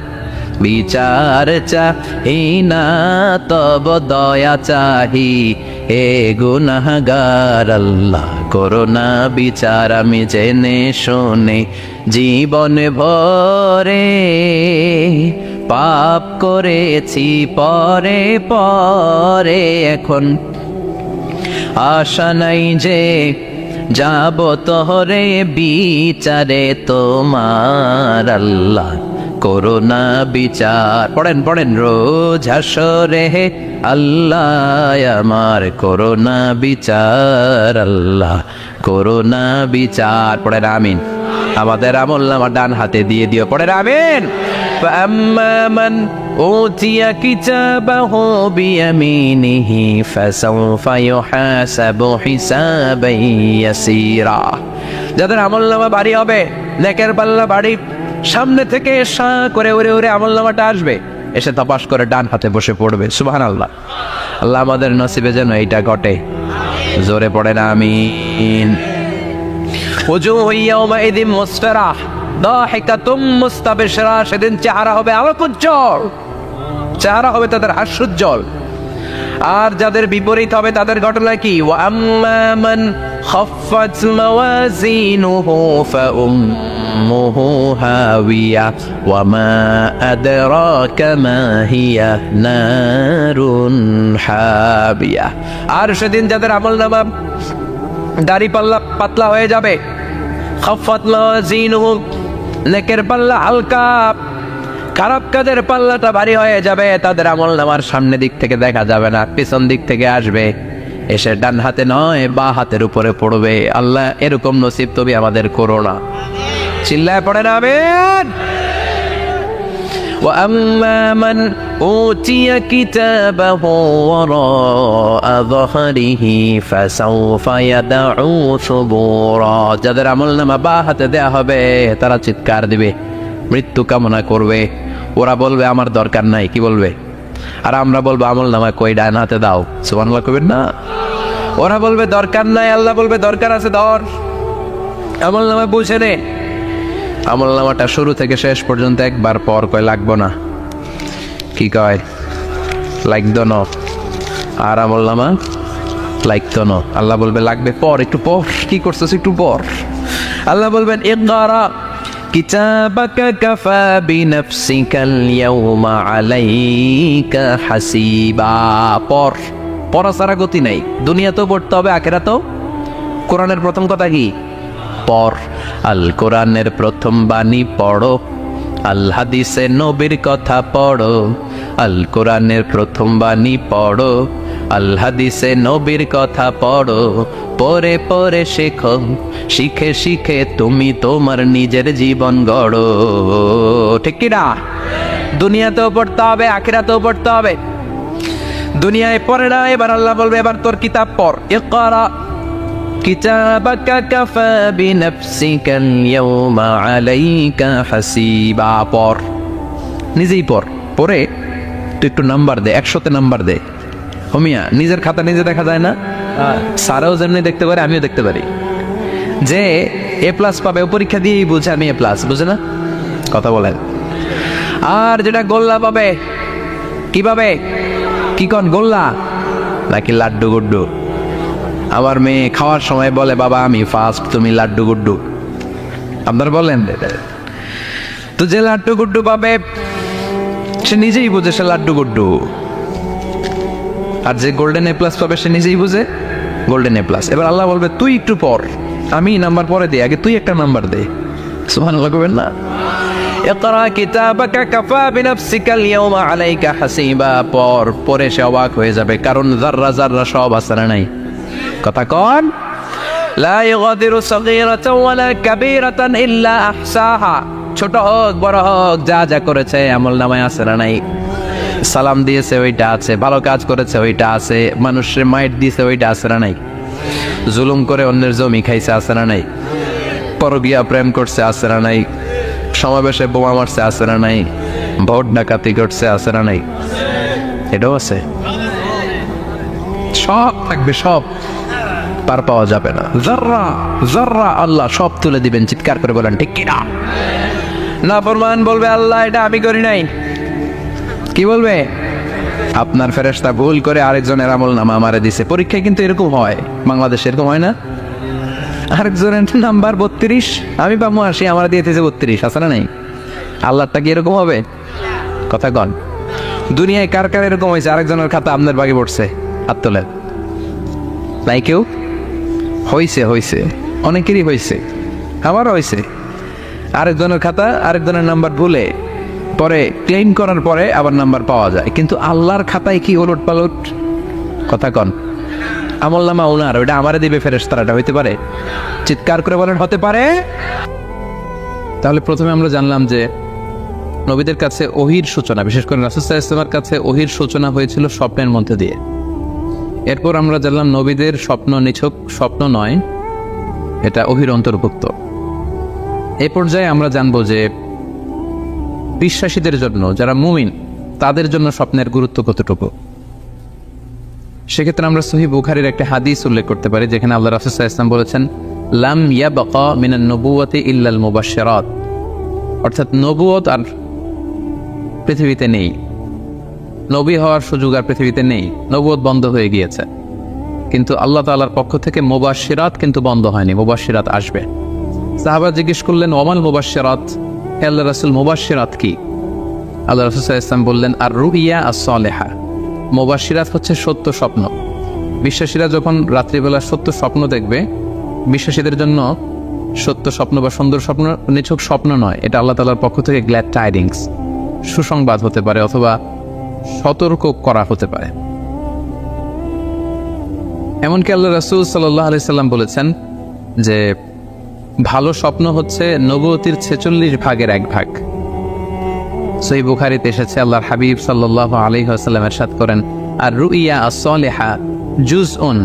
বিচার চাহি না তব দয়া চাহি, হে গুনাহগার আল্লাহ করো না বিচার। আমি জেনে শুনে জীবন ভরে পাপ করেছি পরে পরে, এখন আশা নাই যে যাব তোরে বিচারে তোমার, আল্লাহ করোনা বিচার। পড়েন পড়েন রোজ হাসরে হে আল্লাহ আমার করোনা বিচার, আল্লাহ করোনা বিচার। পড়েন আমিন। আমাদের আমলনামা ডান হাতে দিয়ে দিও, পড়েন আমিন। فأما من أوتي كتابه بيمينه فسوف يحاسب حسابا يسيرا। যাদের আমলনামা ভারী হবে, নেকের পাল্লা ভারী, সামনে থেকে সা করে উড়ে উড়ে আমলনামাটা আসবে, এসে তপাস করে ডান হাতে বসে পড়বে। সুবহানাল্লাহ। আল্লাহ আমাদের নসিবে যেন এইটা ঘটে। জোরে পড়েন আমিন। ওজুহু ইয়াওমাইযিন মুসফিরাহ দাহিকাতুম মুস্তাবশিরা। সেদিন চেহারা হবে আলোক উজ্জ্বল, চেহারা হবে তাদের হাস্যোজ্জ্বল। আর যাদের বিপরীত হবে তাদের ঘটনা কি? ওয়া আম্মা মান খাফফাত মাওয়াজিনুহু ফাউম্মুহু হাওিয়া ওয়া মা আদরাকা মা হিয়া নারুন হাবিয়া। আর সেদিন যাদের আমলনামা দাড়ি পাল্লা পাতলা হয়ে যাবে, খাফফাত মাওয়াজিনুহু নেকের পাল্লা হালকা, খারাপ কাজের পাল্লাটা ভারী হয়ে যাবে। তাদের আমলনামার সামনে দিক থেকে দেখা যাবে না, পিছন দিক থেকে আসবে, এসে ডান হাতে নয় বা হাতের উপরে পড়বে। আল্লাহ এরকম নসিব তুমি আমাদের করো না। চিল্লায় পড়েন আমিন। وأما من أوتي كتابه وراء ظهره فسوف يدعو ثبورا। যাদের আমলনামা বা হাতে দেয়া হবে তারা চিৎকার দিবে, মৃত্যু কামনা করবে। ওরা বলবে আমার দরকার নাই। কি বলবে? আর আমরা বলবো আমলনামা কই, ডান হাতে দাও। সুবহানাল্লাহ কইবেন না? ওরা বলবে দরকার নাই, আল্লাহ বলবে দরকার আছে, ধর আমলনামা বুঝে নে। আমলনামাটা শুরু থেকে শেষ পর্যন্ত একবার পর কয় লাগবো না। কি কয়? লাগতো না। আর আমলনামা লাগতো না। আল্লাহ বলবে লাগবে পর, একটু পর। কি করছিস? একটু পর। আল্লাহ বলবেন ইকরা কিতাবাকা কাফা বিনাফসিকাল ইয়াউমা আলাইকা হাসিবা। পর, পড়া ছাড়া গতি নাই। দুনিয়াতেও পড়তে হবে, আখিরাতেও। কোরআনের প্রথম কথা কি? পর। আল কোরআনের প্রথম বাণী পড়ো, আল হাদিসে নবীর কথা পড়ো। আল কোরআনের প্রথম বাণী পড়ো, আল হাদিসে নবীর কথা পড়ো। পরে পরে শেখো, শিখে শিখে তুমি তোমার নিজের জীবন গড়ো। ঠিক কি না? দুনিয়াতেও পড়তে হবে, আখিরাতেও পড়তে হবে। দুনিয়ায় পড়ে না, এবার আল্লাহ বলবে এবার তোর কিতাব পড়। ইকরা কিতাবাকা কাফা বিনাফসিকাল ইয়াউমা আলাইকা হাসিবা। পড়, নিজেই পড়। পড়ে তুই একটু নাম্বার দে, 100তে নাম্বার দে। হোমিয়া নিজের খাতা নিজে দেখা যায় না? স্যারও যেমনি দেখতে পারে, আমিও দেখতে পারি। যে A+ পাবে ও পরীক্ষা দিয়েই বুঝে আমি A+, বুঝে না? কথা বলেন। আর যেটা গোল্লা পাবে, কি পাবে? কি কন, গোল্লা নাকি লাড্ডু গুড্ডু? আমার মেয়ে খাওয়ার সময় বলে বাবা আমি ফার্স্ট, তুমি লাড্ডু গুড্ডু। আপনার বলেন। তো যে লাড্ডু গুড্ডু পাবে সে নিজেই বুঝে সে লাড্ডু গুড্ডু। আর যে গোল্ডেন A+ পাবে সে নিজেই বুঝে গোল্ডেন A+। এবার আল্লাহ বলবে তুই একটু পর, আমি নাম্বার পরে দিই, আগে তুই একটা নাম্বার দে। সুবহানাল্লাহ কইবেন না? ইকরা কিতাবাকা কাফা বিনাফসিকাল ইয়াউমা আলাইকা হাসিবা। পর, পরে সে অবাক হয়ে যাবে, কারণ যাররা যাররা সব আসরে নাই। কথা কন। লা ইগাদিরু সাগীরাতান ওয়ালা কাবীরাতান ইল্লা আহসাহা। ছোট হোক বড় হোক যা যা করেছে আমলনামায় আছে না নাই? সালাম দিয়েছে ওইটা আছে, ভালো কাজ করেছে ওইটা আছে, মানুষের মাইট দিয়েছে ওইটা আছে না নাই? জুলুম করে অন্যের জমি খাইছে আছে না নাই? পরগিয়া প্রেম করছে আছে না নাই? সমাবেশে বোমা মারছে আছে না নাই? ভোট ডাকাতি করছে আছে না নাই? এটাও আছে। সব থাকবে, সব পার পাওয়া যাবে না। যাররা যাররা আল্লাহ সব তুলে দিবেন। চিৎকার করে বলেন ঠিক কিনা? নাফরমান বলবে আল্লাহ এটা আমি করি নাই, কি বলবে? আপনার ফেরেশতা ভুল করে আরেকজনের আমলনামা আমারে দিছে। পরীক্ষায় কিন্তু এরকম হয়, বাংলাদেশে এরকম হয় না? আরেকজনের নাম্বার 32, আমি পাবো 80, আমার দিয়েছে 32, আছে না নাই? আল্লাহটা কি এরকম হবে? কথা কন। দুনিয়ায় কার কার এরকম হয়েছে আরেকজনের খাতা আপনার বাগে পড়ছে? হাত তোলেন। নাই কেউ? হয়েছে, অনেকেরই হয়েছে, আমারও হয়েছে। আরেকজনের খাতা আরেকজনের নাম্বার ভুলে পরে ক্লেম করার পরে আবার নাম্বার পাওয়া যায়, কিন্তু আল্লাহর খাতায় কি ওলট পালট? কথা কন। আমলনামা ওনার, ওইটা আমারে দিবে ফেরেশতারা, এটা হইতে পারে? চিৎকার করে বলেন হতে পারে। তাহলে প্রথমে আমরা জানলাম যে নবীদের কাছে ওহির সূচনা, বিশেষ করে রাসূল সাল্লাল্লাহু আলাইহি ওয়াসাল্লামের কাছে ওহির সূচনা হয়েছিল স্বপ্নের মধ্যে দিয়ে। এরপর আমরা জানলাম নবীদের স্বপ্ন নিছক স্বপ্ন নয়, এটা ওহির অন্তর্ভুক্ত। এই পর্যায়ে আমরা জানবো যে বিশ্বাসীদের জন্য, যারা মুমিন, তাদের জন্য স্বপ্নের গুরুত্ব কতটুকু। সেক্ষেত্রে আমরা সহিহ বুখারীর একটা হাদিস উল্লেখ করতে পারি, যেখানে আল্লাহ রাসূল সাল্লাল্লাহু আলাইহি ওয়াসাল্লাম বলেছেন, লাম ইয়াবকা মিনান নবুওয়াতি ইল্লাল মুবাশশিরাত, অর্থাৎ নবুয়ত আর পৃথিবীতে নেই, নবী হওয়ার সুযোগ আর পৃথিবীতে নেই, নবুয়ত বন্ধ হয়ে গিয়েছে। কিন্তু আল্লাহ তাআলার পক্ষ থেকে মুবাশশিরাত কিন্তু বন্ধ হয়নি, মুবাশশিরাত আসবে। সাহাবা জিজ্ঞেস করলেন, ওমাল মুবাশশিরাত, হে আল্লাহর রাসূল মুবাশশিরাত কি? আল্লাহ রাসূল সাল্লাল্লাহু আলাইহি ওয়াসাল্লাম বললেন, আর রুইয়া আস-সালিহা, মুবাশশিরাত হচ্ছে সত্য স্বপ্ন। বিশ্বাসীরা যখন রাত্রিবেলা সত্য স্বপ্ন দেখবে, বিশ্বাসীদের জন্য সত্য স্বপ্ন বা সুন্দর স্বপ্ন নিছক স্বপ্ন নয়, এটা আল্লাহ তাআলার পক্ষ থেকে গ্ল্যাড টাইডিংস, সুসংবাদ হতে পারে, অথবা সতর্ক করা হতে পারে। এমনকি আল্লাহ রাসূল সাল্লাল্লাহু আলাইহি সাল্লাম বলেছেন যে ভালো স্বপ্ন হচ্ছে নবুয়তির 46 ভাগের 1 ভাগ। সহিহ বুখারীতে এসেছে, আল্লাহর হাবিব সাল্লাল্লাহু আলাইহি ওয়াসাল্লাম ইরশাদ করেন, আর রুইয়া আস-সালিহা জুজউন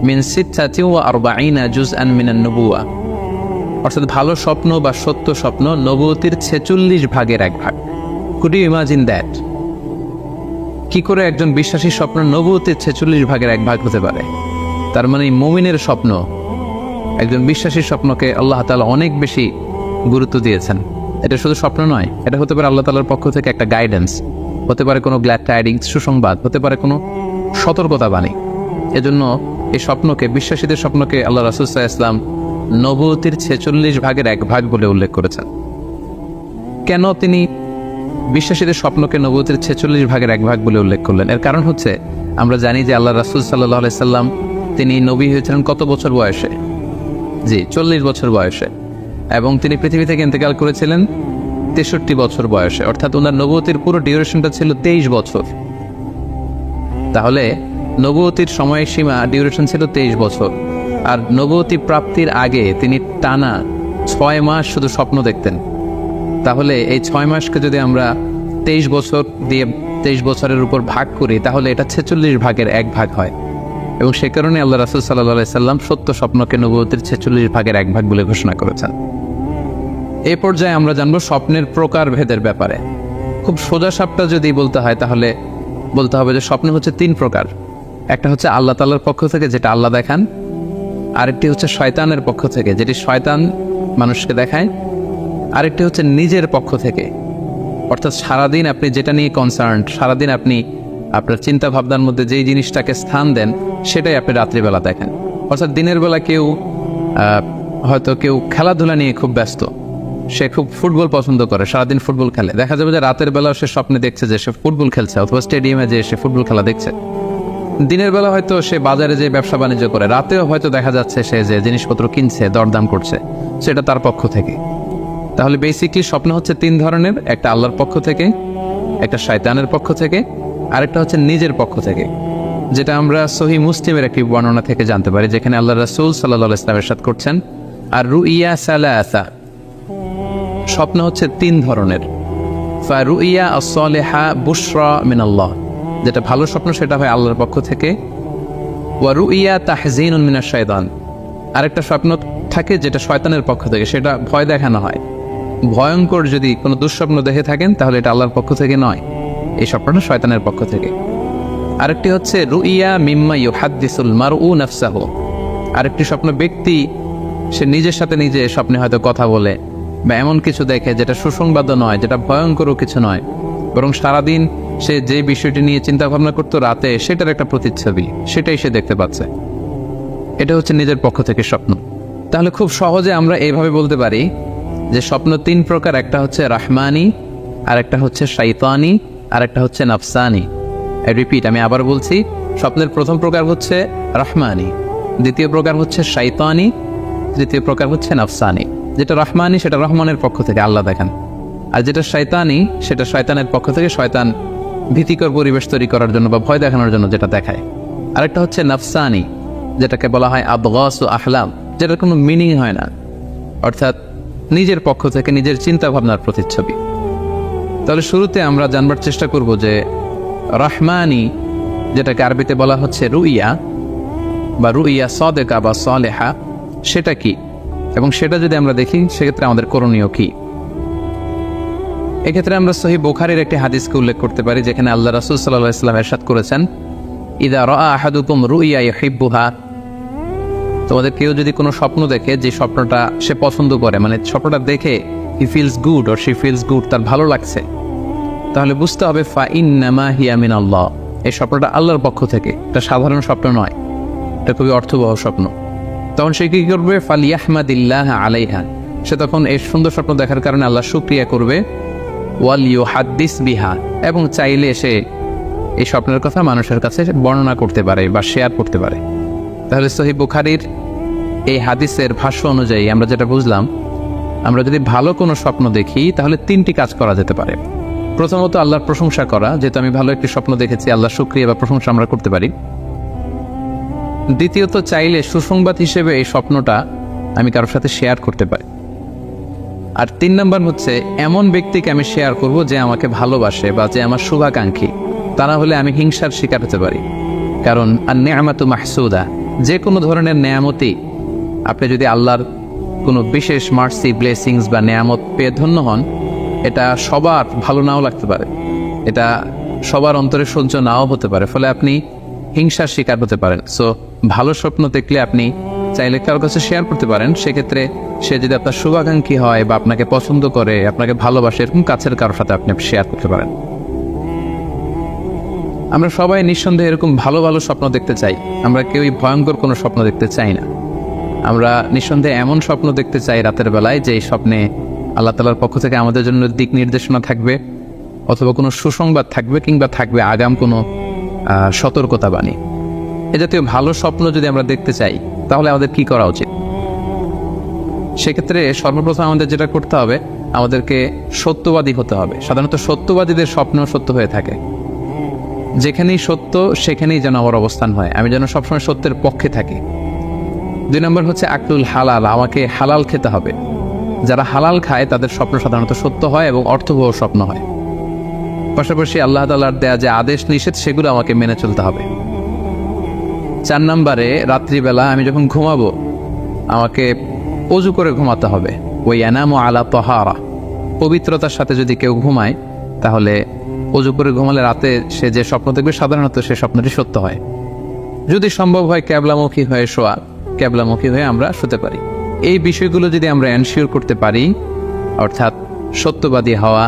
মিন 46 জুজআন মিনান নবুওয়া, অর্থাৎ ভালো স্বপ্ন বা সত্য স্বপ্ন নবুয়তির 46 ভাগের 1 ভাগ। Could you imagine that? কি করে একজন বিশ্বাসীর স্বপ্ন নবুয়তির 46 ভাগের 1 ভাগ হতে পারে? তার মানে মুমিনের স্বপ্ন, একজন বিশ্বাসীর স্বপ্নকে আল্লাহ তাআলা অনেক বেশি গুরুত্ব দিয়েছেন। এটা শুধু স্বপ্ন নয়, এটা হতে পারে আল্লাহ তাআলার পক্ষ থেকে একটা গাইডেন্স, হতে পারে কোনো গ্ল্যাড টাইডিংস, সুসংবাদ, হতে পারে কোনো সতর্কতা বাণী। এজন্য এই স্বপ্নকে, বিশ্বাসীদের স্বপ্নকে আল্লাহ রাসূল সাল্লাল্লাহু আলাইহি ওয়াসাল্লাম নবুয়তির 46 ভাগের 1 ভাগ বলে উল্লেখ করেছেন। কেন তিনি বিশ্বাসীদের স্বপ্নকে নবুয়তির 46 ভাগের 1 ভাগ বলে উল্লেখ করলেন? এর কারণ হচ্ছে, আমরা জানি যে আল্লাহ রাসূল সাল্লাল্লাহু আলাইহি সাল্লাম তিনি নবী হয়েছিলেন কত বছর বয়সে? জি, 40 বছর বয়সে। এবং তিনি পৃথিবী থেকে ইন্তেকাল করেছিলেন 63 বছর বয়সে, অর্থাৎ ওনার নবুয়তির পুরো ডিউরেশনটা ছিল 23 বছর। তাহলে নবুয়তির সময়সীমা ডিউরেশন ছিল 23 বছর, আর নবুয়তি প্রাপ্তির আগে তিনি টানা 6 মাস শুধু স্বপ্ন দেখতেন। তাহলে এই 6 মাসকে যদি আমরা 23 বছর দিয়ে 23 বছরের উপর ভাগ করি, তাহলে এটা 46 ভাগের 1 ভাগ হয়। এবং সে কারণে আল্লাহ রাসূল সাল্লাল্লাহু আলাইহি সাল্লাম সত্য স্বপ্নকে নবুয়তির 46 ভাগের 1 ভাগ বলে ঘোষণা করেছেন। এই পর্যায়ে আমরা জানবো স্বপ্নের প্রকার ভেদের ব্যাপারে। খুব সোজা সাপটা যদি বলতে হয়, তাহলে বলতে হবে যে স্বপ্ন হচ্ছে 3 প্রকার। একটা হচ্ছে আল্লাহ তাআলার পক্ষ থেকে, যেটা আল্লাহ দেখান। আরেকটি হচ্ছে শয়তানের পক্ষ থেকে, যেটি শয়তান মানুষকে দেখায়। আরেকটি হচ্ছে নিজের পক্ষ থেকে, অর্থাৎ সারাদিন আপনি যেটা নিয়ে কনসার্ন, সারাদিন আপনি আপনার চিন্তা ভাবনার মধ্যে যেই জিনিসটাকে স্থান দেন, সেটাই আপনি রাত্রিবেলা দেখেন। অর্থাৎ দিনের বেলা হয়তো কেউ খেলাধুলা নিয়ে খুব ব্যস্ত, সে খুব ফুটবল পছন্দ করে, সারাদিন ফুটবল খেলে। দেখা যাবে যে রাতের বেলাও সে স্বপ্নে দেখছে যে সে ফুটবল খেলছে, অথবা স্টেডিয়ামে যে সে ফুটবল খেলা দেখছে। দিনের বেলা হয়তো সে বাজারে যে ব্যবসা বাণিজ্য করে, রাতেও হয়তো দেখা যাচ্ছে সে যে জিনিসপত্র কিনছে, দরদাম করছে, সেটা তার পক্ষ থেকে। তাহলে বেসিকলি স্বপ্ন হচ্ছে 3 ধরনের, একটা আল্লাহর পক্ষ থেকে, একটা শয়তানের পক্ষ থেকে, আরেকটা হচ্ছে নিজের পক্ষ থেকে, যেটা আমরা সহিহ মুসলিমের একটি বর্ণনা থেকে জানতে পারি, যেখানে আল্লাহ রাসূল সাল্লাল্লাহু আলাইহি ওয়াসাল্লাম ইরশাদ করছেন, আর রুইয়া সালাসা, স্বপ্ন হচ্ছে 3 ধরনের। ফারুইয়া আস-সালিহা বুশরা মিনাল্লাহ, যেটা ভালো স্বপ্ন সেটা হয় আল্লাহর পক্ষ থেকে। ওয়া রুইয়া তাহজিনুন মিনাশ শাইতান, আরেকটা স্বপ্ন থাকে যেটা শয়তানের পক্ষ থেকে, সেটা ভয় দেখানো হয়। ভয়ঙ্কর যদি কোনো দুঃস্বপ্ন দেখে থাকেন, তাহলে এটা আল্লাহর পক্ষ থেকে নয়, এই স্বপ্নটা শয়তানের পক্ষ থেকে। আরেকটি হচ্ছে রুইয়া মিম্মা ইউহাদ্দিসুল মারউ নাফসাহু, আরেকটি স্বপ্ন ব্যক্তি সে নিজের সাথে নিজে স্বপ্নে হয়তো কথা বলে বা এমন কিছু দেখে যেটা সুসংবাদও নয়, যেটা ভয়ঙ্করও কিছু নয়, বরং সারাদিন সে যে বিষয়টি নিয়ে চিন্তা ভাবনা করতো রাতে, সেটার একটা প্রতিচ্ছবি, সেটাই সে দেখতে পাচ্ছে। এটা হচ্ছে নিজের পক্ষ থেকে স্বপ্ন। তাহলে খুব সহজে আমরা এইভাবে বলতে পারি যে স্বপ্ন তিন প্রকার। একটা হচ্ছে রাহমানি, আর একটা হচ্ছে শাইতানি, আর একটা হচ্ছে নাফসানি। রিপিট, আমি আবার বলছি, স্বপ্নের প্রথম প্রকার হচ্ছে রাহমানি, দ্বিতীয় প্রকার হচ্ছে শাইতানি, তৃতীয় প্রকার হচ্ছে নাফসানি। যেটা রাহমানি সেটা রহমানের পক্ষ থেকে, আল্লাহ দেখান। আর যেটা শয়তানি সেটা শয়তানের পক্ষ থেকে, শয়তান ভীতিকর পরিবেশ তৈরি করার জন্য বা ভয় দেখানোর জন্য যেটা দেখায়। আরেকটা হচ্ছে নাফসানি, যেটাকে বলা হয় আবগাস ও আহলাম, যেটার কোনো মিনিং হয় না, অর্থাৎ নিজের পক্ষ থেকে নিজের চিন্তা ভাবনার প্রতিচ্ছবি। তাহলে শুরুতে আমরা জানবার চেষ্টা করব যে রহমানি, যেটাকে আরবিতে বলা হচ্ছে রুইয়া বা রুইয়া সাদেকা বা সালেহা, সেটা কি, এবং সেটা যদি আমরা দেখি সেক্ষেত্রে আমাদের করণীয় কি। এক্ষেত্রে আমরা সহিহ বুখারীর একটি হাদিসকে উল্লেখ করতে পারি, যেখানে আল্লাহ রাসূল সাল্লাল্লাহু আলাইহি ওয়াসাল্লাম ইরশাদ করেছেন, ইযা রাআ আহাদুকুম রুইয়া ইউহিব্বুহা, তোমাদের কেউ যদি কোনো স্বপ্ন দেখে যে স্বপ্নটা সে পছন্দ করে, মানে স্বপ্নটা দেখে he feels good or she feels good, তার ভালো লাগছে, তাহলে বুঝতে হবে ফা ইন্নামা হিয়া মিনাল্লাহ, এই স্বপ্নটা আল্লাহর পক্ষ থেকে, এটা সাধারণ স্বপ্ন নয়, এটা খুবই অর্থবহ স্বপ্ন। তখন সে কি করবে? ফালিয়াহমাদিল্লাহ আলাইহা, সে তখন এই সুন্দর স্বপ্ন দেখার কারণে আল্লাহ শুকরিয়া করবে, ওয়াল ইউহাদ্দিস বিহা, এবং চাইলে সে এই স্বপ্নের কথা মানুষের কাছে বর্ণনা করতে পারে বা শেয়ার করতে পারে। তাহলে সহিহ বুখারীর এই হাদিসের ভাষ্য অনুযায়ী আমরা যেটা বুঝলাম, আমরা যদি ভালো কোনো স্বপ্ন দেখি তাহলে তিনটি কাজ করা যেতে পারে। প্রথমত আল্লাহর প্রশংসা করা, যেহেতু আমি ভালো একটি স্বপ্ন দেখেছি, আল্লাহ শুকরিয়া বা প্রশংসা আমরা করতে পারি। দ্বিতীয়ত চাইলে সুসংবাদ হিসেবে এই স্বপ্নটা আমি কারোর সাথে শেয়ার করতে পারি। আর 3 নম্বর হচ্ছে এমন ব্যক্তিকে আমি শেয়ার করব যে আমাকে ভালোবাসে বা যে আমার শুভাকাঙ্ক্ষী, তা না হলে আমি হিংসার শিকার হতে পারি। কারণ আন-নি'মাতু মাহসুদা, যে কোনো ধরনের নেয়ামতই, আপনি যদি আল্লাহর কোনো বিশেষ মার্সি, ব্লেসিংস বা নেয়ামত পেয়ে ধন্য হন, এটা সবার ভালো নাও লাগতে পারে, এটা সবার অন্তরে সহ্য নাও হতে পারে, ফলে আপনি হিংসার শিকার হতে পারেন। সো ভালো স্বপ্ন দেখলে আপনি চাইলে কারোর কাছে শেয়ার করতে পারেন। সেক্ষেত্রে সে যদি আপনার শুভাকাঙ্ক্ষী হয় বা আপনাকে পছন্দ করে, আপনাকে ভালোবাসে, এরকম কাছের কারোর সাথে আপনি শেয়ার করতে পারেন। আমরা সবাই নিঃসন্দেহে এরকম ভালো ভালো স্বপ্ন দেখতে চাই, আমরা কেউই ভয়ঙ্কর কোনো স্বপ্ন দেখতে চাই না। আমরা নিঃসন্দেহে এমন স্বপ্ন দেখতে চাই রাতের বেলায় যে স্বপ্নে আল্লাহ তাআলার পক্ষ থেকে আমাদের জন্য দিক নির্দেশনা থাকবে, অথবা কোনো সুসংবাদ থাকবে, কিংবা থাকবে আগাম কোনো সতর্কতা বাণী। এ জাতীয় ভালো স্বপ্ন যদি আমরা দেখতে চাই তাহলে আমাদের কি করা উচিত? সেক্ষেত্রে সর্বপ্রথম আমাদের যেটা করতে হবে, আমাদেরকে সত্যবাদী হতে হবে। সাধারণত সত্যবাদীদের স্বপ্ন সত্য হয়ে থাকে। যেখানেই সত্য সেখানেই যেন আমার অবস্থান হয়, আমি যেন সবসময় সত্যের পক্ষে থাকি। 2 নম্বর হচ্ছে আকলুল হালাল, আমাকে হালাল খেতে হবে। যারা হালাল খায় তাদের স্বপ্ন সাধারণত সত্য হয় এবং অর্থবহ স্বপ্ন হয়। পাশাপাশি আল্লাহ তাআলার দেয়া যে আদেশ নিষেধ সেগুলো আমাকে মেনে চলতে হবে। 4 নম্বরে রাত্রিবেলা আমি যখন ঘুমাবো আমাকে অজু করে ঘুমাতে হবে। ওই ইয়ানামু আলা তাহারা, পবিত্রতার সাথে যদি কেউ ঘুমায় তাহলে অজু করে ঘুমালে রাতে সে যে স্বপ্ন দেখবে সাধারণত সে স্বপ্নটি সত্য হয়। যদি সম্ভব হয় ক্যাবলামুখী হয়ে শোয়া, ক্যাবলামুখী হয়ে আমরা শুতে পারি। এই বিষয়গুলো যদি আমরা এনশিওর করতে পারি, অর্থাৎ সত্যবাদী হওয়া,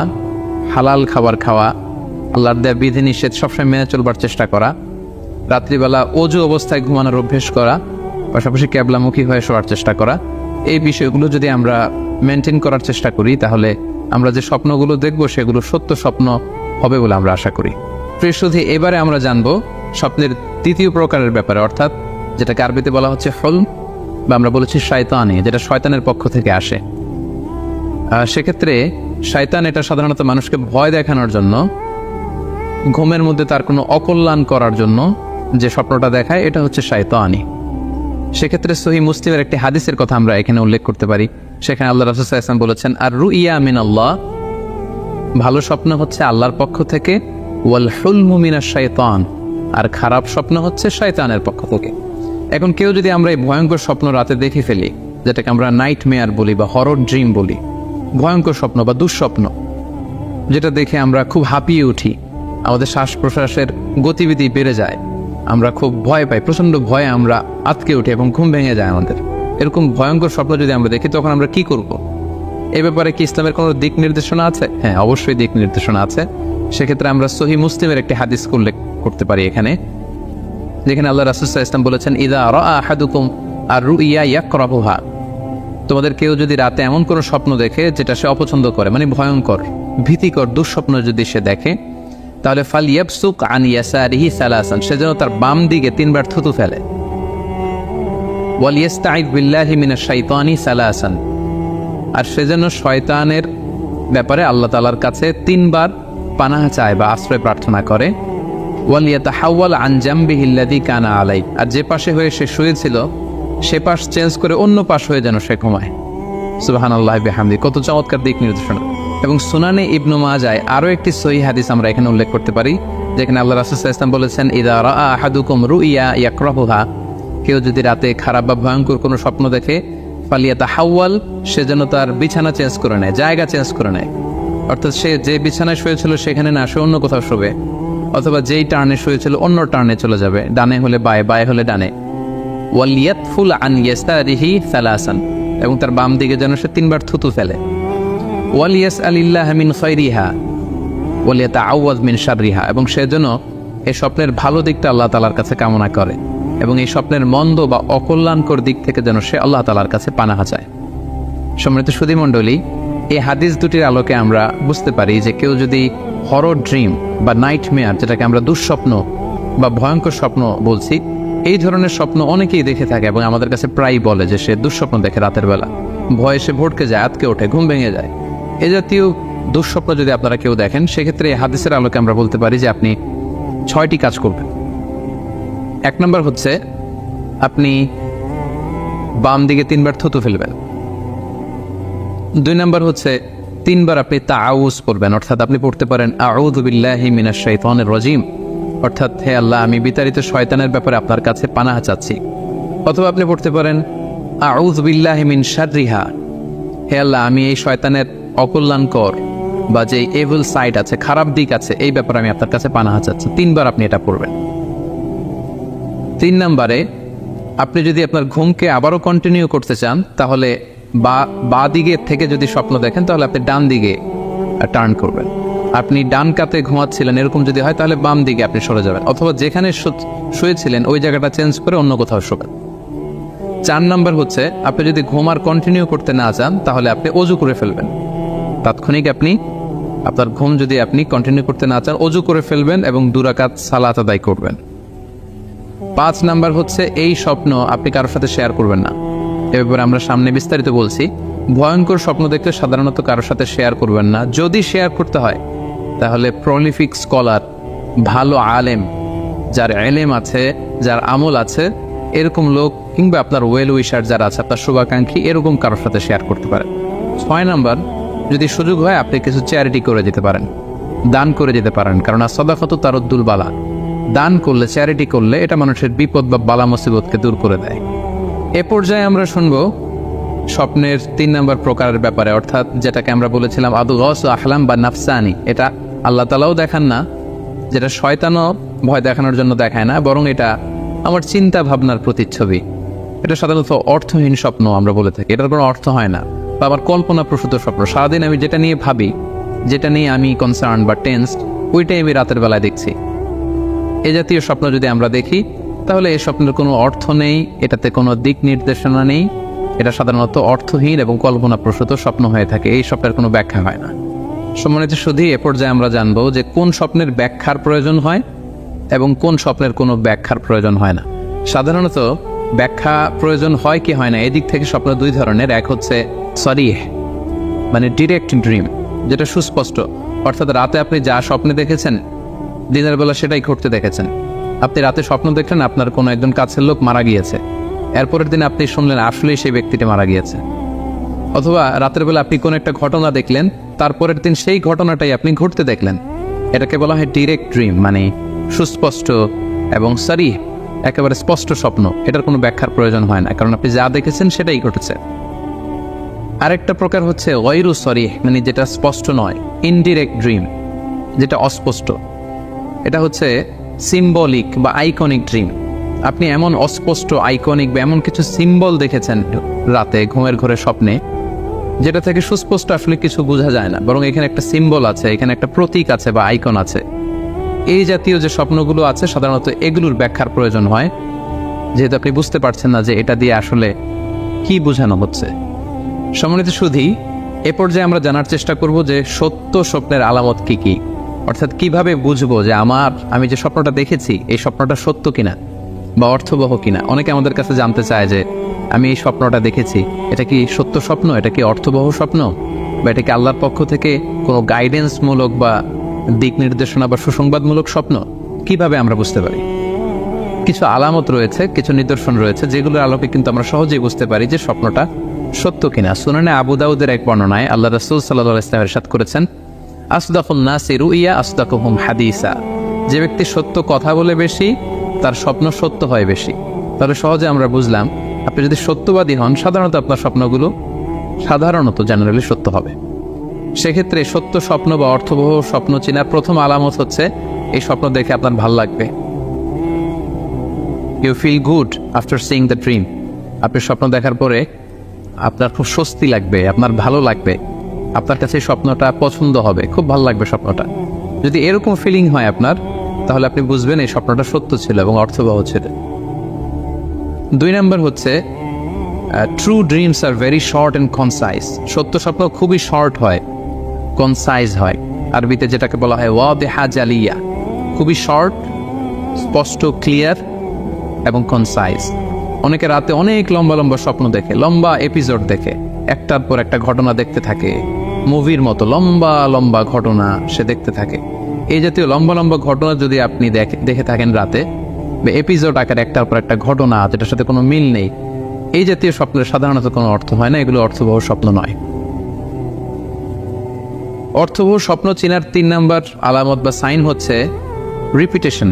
হালাল খাবার খাওয়া, আল্লাহর দেয়া বিধিনিষেধ সবসময় মেনে চলবার চেষ্টা করা, রাত্রিবেলা অজু অবস্থায় ঘুমানোর অভ্যেস করা, পাশাপাশি ক্যাবলামুখী হয়ে শোয়ার চেষ্টা করা, এই বিষয়গুলো যদি আমরা মেনটেন করার চেষ্টা করি তাহলে আমরা যে স্বপ্নগুলো দেখব সেগুলো সত্য স্বপ্ন হবে বলে আমরা আশা করি। প্রিয়সুধী, এবারে আমরা জানবো স্বপ্নের দ্বিতীয় প্রকারের ব্যাপারে, অর্থাৎ যেটাকে আরবিতে বলা হচ্ছে হলম, বা আমরা বলেছি শয়তানি, যেটা শয়তানের পক্ষ থেকে আসে। সেক্ষেত্রে শয়তান এটা সাধারণত মানুষকে ভয় দেখানোর জন্য, ঘুমের মধ্যে তার কোনো অকল্যাণ করার জন্য যে স্বপ্নটা দেখায়, এটা হচ্ছে শয়তানি। সেক্ষেত্রে সহিহ মুসলিমের একটি হাদিসের কথা আমরা এখানে উল্লেখ করতে পারি। সেখানে আল্লাহ রাসূল সাল্লাল্লাহু আলাইহি ওয়াসাল্লাম বলেছেন, আর রুইয়া মিনাল্লাহ, ভালো স্বপ্ন হচ্ছে আল্লাহর পক্ষ থেকে, ওয়াল হুলমু মিনাশ শাইতান, আর খারাপ স্বপ্ন হচ্ছে শয়তানের পক্ষ থেকে। এখন কেউ যদি আমরা এই ভয়ঙ্কর স্বপ্ন রাতে দেখে ফেলি, যেটাকে আমরা নাইট মেয়ার বলি বা হরর ড্রিম বলি, ভয়ঙ্কর স্বপ্ন বা দুঃস্বপ্ন, যেটা দেখে আমরা খুব হাঁপিয়ে উঠি, আমাদের শ্বাস প্রশ্বাসের গতিবিধি বেড়ে যায়, আমরা খুব ভয় পাই, প্রচণ্ড ভয়ে আমরা আটকে উঠি এবং ঘুম ভেঙে যায় আমাদের, এরকম ভয়ঙ্কর স্বপ্ন যদি আমরা দেখি তখন আমরা কি করব? এ ব্যাপারে কি ইসলামের কোনো দিক নির্দেশনা আছে? হ্যাঁ, অবশ্যই দিক নির্দেশনা আছে। সেক্ষেত্রে আমরা সহি মুসলিমের একটি হাদিস উল্লেখ করতে পারি এখানে, যেখানে আল্লাহ রাসূল সাল্লাল্লাহু আলাইহি ওয়াসাল্লাম বলেছেন, ইযা রাআ আহাদুকুম আর-রুইয়া ইয়াকরাহুহা, তোমাদের কেউ যদি রাতে এমন কোনো স্বপ্ন দেখে যেটা সে অপছন্দ করে, মানে ভয়ঙ্কর, ভীতিকর দুঃস্বপ্ন যদি সে দেখে, তাহলে ফালইয়াবসুক আন ইয়াসারিহি সালাসান, সে যেন তার বাম দিকে 3 বার থুতু ফেলে। ওয়ালিয়াস্তাইদ বিল্লাহি মিনাশ শাইতানি সালাসান, আর সে যেন শয়তানের ব্যাপারে আল্লাহ তাআলার কাছে 3 বার পানাহ চায় বা আশ্রয় প্রার্থনা করে। ওয়ালিয়াতাহাওয়াল আন জামবিহি আল্লাযী কানা আলাই, আর যে পাশে হয়ে সে শুয়েছিল সে পাশ চেঞ্জ করে অন্য পাশ হয়ে যেন সে ঘুমায়। সুবহানাল্লাহি বিহামদি, কত চমৎকার দিক নির্দেশনা। এবং সুনানে ইবনু মাজায় আরও একটি সহিহ হাদিস আমরা এখানে উল্লেখ করতে পারি, যেখানে আল্লাহ রাসূল সাল্লাল্লাহু আলাইহি ওয়াসাল্লাম বলেছেন, ইযা রাআ আহাদুকুম রুইয়া ইয়াকরাহুহা, কেউ যদি রাতে খারাপ বা ভয়ঙ্কর কোনো স্বপ্ন দেখে, ফালিয়াতাহাওয়াল, সে যেন তার বিছানা চেঞ্জ করে নেয়, জায়গা চেঞ্জ করে নেয়। অর্থাৎ সে যে বিছানায় শুয়েছিল সেখানে না, সে অন্য কোথাও শোবে, অথবা যেই টার্নে শুয়েছিল অন্য টার্নে চলে যাবে, ডানে হলে বায়ে, বায়ে হলে ডানে। ওয়ালিয়াতফুল আন ইয়াসারিহি সালাসান, এবং তার বাম দিকে যেন সে 3 বার থুতু ফেলে। ওয়ালিয়াসআলিল্লাহ মিন খায়রিহা ওয়ালিয়াতাআওয়াজ মিন শাররিহা, এবং সে যেন এই স্বপ্নের ভালো দিকটা আল্লাহ তাআলার কাছে কামনা করে, এবং এই স্বপ্নের মন্দ বা অকল্যাণকর দিক থেকে যেন সে আল্লাহ তাআলার কাছে পানাহ চায়। সম্মানিত সুধী মণ্ডলী, এই হাদিস দুটির আলোকে আমরা বুঝতে পারি যে কেউ যদি হরর ড্রিম বা নাইটমেয়ার, যেটাকে আমরা দুঃস্বপ্ন বা ভয়ঙ্কর স্বপ্ন বলছি, এই ধরনের স্বপ্ন অনেকেই দেখে থাকে এবং আমাদের কাছে প্রায়ই বলে যে সে দুঃস্বপ্ন দেখে রাতের বেলা, ভয়ে সে ভটকে যায়, আতকে ওঠে, ঘুম ভেঙে যায়। এ জাতীয় দুঃস্বপ্ন যদি আপনারা কেউ দেখেন, সেক্ষেত্রে এই হাদিসের আলোকে আমরা বলতে পারি যে আপনি 6টি কাজ করবেন। 1 নম্বর হচ্ছে আপনি বাম দিকে 3 বার থুতু ফেলবেন। 2 নম্বর হচ্ছে 3 বার আপনি তাআউজ পড়বেন, অর্থাৎ আপনি পড়তে পারেন আউযু বিল্লাহি মিনাশ শাইতানির রাজিম, অর্থাৎ হে আল্লাহ, আমি বিতাড়িত শয়তানের ব্যাপারে আপনার কাছে পানাহ চাচ্ছি। অথবা আপনি পড়তে পারেন আউযু বিল্লাহি মিন শাররিহা, হে আল্লাহ, আমি এই শয়তানের অকল্যাণকর বা যে এভিল সাইড আছে, খারাপ দিক আছে, এই ব্যাপারে আমি আপনার কাছে পানাহ চাচ্ছি। 3 বার আপনি এটা পড়বেন। 3 নম্বরে আপনি যদি আপনার ঘুমকে আবারও কন্টিনিউ করতে চান, তাহলে বা দিকে থেকে যদি স্বপ্ন দেখেন, তাহলে আপনি ডান দিকে টার্ন করবেন। আপনি ডান কাতে ঘুমাচ্ছিলেন এরকম যদি হয়, তাহলে বাম দিকে আপনি সরে যাবেন, অথবা যেখানে শুয়েছিলেন ওই জায়গাটা চেঞ্জ করে অন্য কোথাও শোবেন। 4 নম্বর হচ্ছে আপনি যদি ঘুম আর কন্টিনিউ করতে না চান, তাহলে আপনি অজু করে ফেলবেন। তাৎক্ষণিক আপনি আপনার ঘুম যদি আপনি কন্টিনিউ করতে না চান, অজু করে ফেলবেন এবং 2 রাকাত সালাত আদায় করবেন। 5 নাম্বার হচ্ছে এই স্বপ্ন আপনি কারোর সাথে শেয়ার করবেন না। এ ব্যাপারে আমরা সামনে বিস্তারিত বলছি। ভয়ঙ্কর স্বপ্ন দেখলে সাধারণত কারোর সাথে শেয়ার করবেন না। যদি শেয়ার করতে হয়, তাহলে প্রলিফিক স্কলার, ভালো আলেম, যার এলেম আছে, যার আমল আছে, এরকম লোক, কিংবা আপনার ওয়েল উইশার যারা আছে, আপনার শুভাকাঙ্ক্ষী, এরকম কারোর সাথে শেয়ার করতে পারেন। 6 নাম্বার, যদি সুযোগ হয় আপনি কিছু চ্যারিটি করে যেতে পারেন, দান করে যেতে পারেন, কারণ সাদাকাতু তারুদ্দুল বালা, দান করলে, চ্যারিটি করলে এটা মানুষের বিপদ বা বালা মুসিবতকে দূর করে দেয়। এ পর্যায়ে আমরা শুনবো স্বপ্নের 3 নম্বর প্রকারের ব্যাপারে, অর্থাৎ যেটাকে আমরা বলেছিলাম আদগাস আহলাম বা নাফসানি। এটা আল্লাহ তাআলাও দেখান না, যেটা শয়তানও ভয় দেখানোর জন্য দেখায় না, বরং এটা আমার চিন্তা ভাবনার প্রতিচ্ছবি। এটা সাধারণত অর্থহীন স্বপ্ন আমরা বলে থাকি, এটার কোনো অর্থ হয় না, বা আমার কল্পনা প্রসূত স্বপ্ন। সারাদিন আমি যেটা নিয়ে ভাবি, যেটা নিয়ে আমি কনসার্ন বা টেন্সড, ওইটাই আমি রাতের বেলায় দেখছি। এ জাতীয় স্বপ্ন যদি আমরা দেখি, তাহলে এই স্বপ্নের কোনো অর্থ নেই, এটাতে কোনো দিক নির্দেশনা নেই, এটা সাধারণত অর্থহীন এবং কল্পনাপ্রসূত স্বপ্ন হয়ে থাকে। এই স্বপ্নের কোনো ব্যাখ্যা হয় না। সম্মানিত সুধী, এ পর্যায়ে আমরা জানবো যে কোন স্বপ্নের ব্যাখ্যার প্রয়োজন হয় এবং কোন স্বপ্নের কোনো ব্যাখ্যার প্রয়োজন হয় না। সাধারণত ব্যাখ্যা প্রয়োজন হয় কি হয় না, এদিক থেকে স্বপ্ন 2 ধরনের। এক হচ্ছে সরিহ, মানে ডিরেক্ট ড্রিম, যেটা সুস্পষ্ট, অর্থাৎ রাতে আপনি যা স্বপ্নে দেখেছেন দিনের বেলা সেটাই ঘটতে দেখেছেন। আপনি রাতে স্বপ্ন দেখলেন আপনার কোনো একজন কাছের লোক মারা গিয়েছে, এরপরের দিন আপনি শুনলেন আসলেই সেই ব্যক্তিটি মারা গিয়েছে। অথবা রাতের বেলা আপনি কোনো একটা ঘটনা দেখলেন, তারপরের দিন সেই ঘটনাটাই আপনি ঘটতে দেখলেন। এটাকে বলা হয় ডিরেক্ট ড্রিম, মানে সুস্পষ্ট এবং সরিহ, একেবারে স্পষ্ট স্বপ্ন। এটার কোনো ব্যাখ্যার প্রয়োজন হয় না, কারণ আপনি যা দেখেছেন সেটাই ঘটেছে। আরেকটা প্রকার হচ্ছে গায়রু সরিহ, মানে যেটা স্পষ্ট নয়, ইনডিরেক্ট ড্রিম, যেটা অস্পষ্ট। এটা হচ্ছে সিম্বলিক বা আইকনিক ড্রিম। আপনি এমন অস্পষ্ট, আইকনিক বা এমন কিছু সিম্বল দেখেছেন রাতে ঘুমের ঘোরে স্বপ্নে, যেটা থেকে সুস্পষ্ট আসলে কিছু বোঝা যায় না, বরং এখানে একটা সিম্বল আছে, এখানে একটা প্রতীক আছে বা আইকন আছে। এই জাতীয় যে স্বপ্নগুলো আছে সাধারণত এগুলোর ব্যাখ্যার প্রয়োজন হয়, যেহেতু আপনি বুঝতে পারছেন না যে এটা দিয়ে আসলে কি বোঝানো হচ্ছে। সম্মানিত সুধী, এ পর্যায়ে আমরা জানার চেষ্টা করব যে সত্য স্বপ্নের আলামত কি কি, অর্থাৎ কিভাবে বুঝবো যে আমি যে স্বপ্নটা দেখেছি এই স্বপ্নটা সত্য কিনা বা অর্থবহ কিনা। অনেকে আমাদের কাছে জানতে চায় যে আমি এই স্বপ্নটা দেখেছি, এটা কি সত্য স্বপ্ন, এটা কি অর্থবহ স্বপ্ন, বা এটা কি আল্লাহর পক্ষ থেকে কোনো গাইডেন্সমূলক বা দিক নির্দেশনা বা সুসংবাদমূলক স্বপ্ন। কিভাবে আমরা বুঝতে পারি? কিছু আলামত রয়েছে, কিছু নিদর্শন রয়েছে যেগুলোর আলোকে কিন্তু আমরা সহজেই বুঝতে পারি যে স্বপ্নটা সত্য কিনা। সুনানে আবু দাউদের এক বর্ণনায় আল্লাহ রাসূল সাল্লাল্লাহু আলাইহি ওয়াসাল্লাম ইরশাদ করেছেন, আসদাকুন নাসি রুইয়া আসদাকুহুম হাদিসা। যে ব্যক্তি সত্য কথা বলে বেশি, তার স্বপ্ন সত্য হয় বেশি। তাহলে সহজে আমরা বুঝলাম, আপনি যদি সত্যবাদী হন সাধারণত আপনার স্বপ্নগুলো জেনারেলি সত্য হবে। সেক্ষেত্রে সত্য স্বপ্ন বা অর্থবহ স্বপ্ন চেনার প্রথম আলামত হচ্ছে এই স্বপ্ন দেখে আপনার ভাল লাগবে। You feel good after seeing the dream. আপনি স্বপ্ন দেখার পরে আপনার খুব স্বস্তি লাগবে, আপনার ভালো লাগবে, আপনার কাছে স্বপ্নটা পছন্দ হবে, খুব ভালো লাগবে স্বপ্নটা। যদি এরকম ফিলিং হয় আপনার, তাহলে আপনি বুঝবেন এই স্বপ্নটা সত্য ছিল এবং অর্থবহ ছিল। 2 নম্বর হচ্ছে true dreams are very short and concise. সত্য স্বপ্ন খুবই শর্ট হয়, কনসাইজ হয়। আরবিতে যেটাকে বলা হয় ওয়াদিহা জালিয়া, খুবই শর্ট, স্পষ্ট, ক্লিয়ার এবং কনসাইজ। অনেকে রাতে অনেক লম্বা লম্বা স্বপ্ন দেখে, লম্বা এপিসোড দেখে, একটার পর একটা ঘটনা দেখতে থাকে, মুভির মতো লম্বা লম্বা ঘটনা সে দেখতে থাকে। এই জাতীয় লম্বা লম্বা ঘটনা যদি আপনি দেখে থাকেন রাতে, বা এপিসোড আকারে একটার পর একটা ঘটনা যেটার সাথে কোনো মিল নেই, এই জাতীয় স্বপ্নের সাধারণত কোনো অর্থ হয় না, এগুলো অর্থবহ স্বপ্ন নয়। অর্থবহ স্বপ্ন চেনার 3 নম্বর আলামত বা সাইন হচ্ছে রিপিটেশন।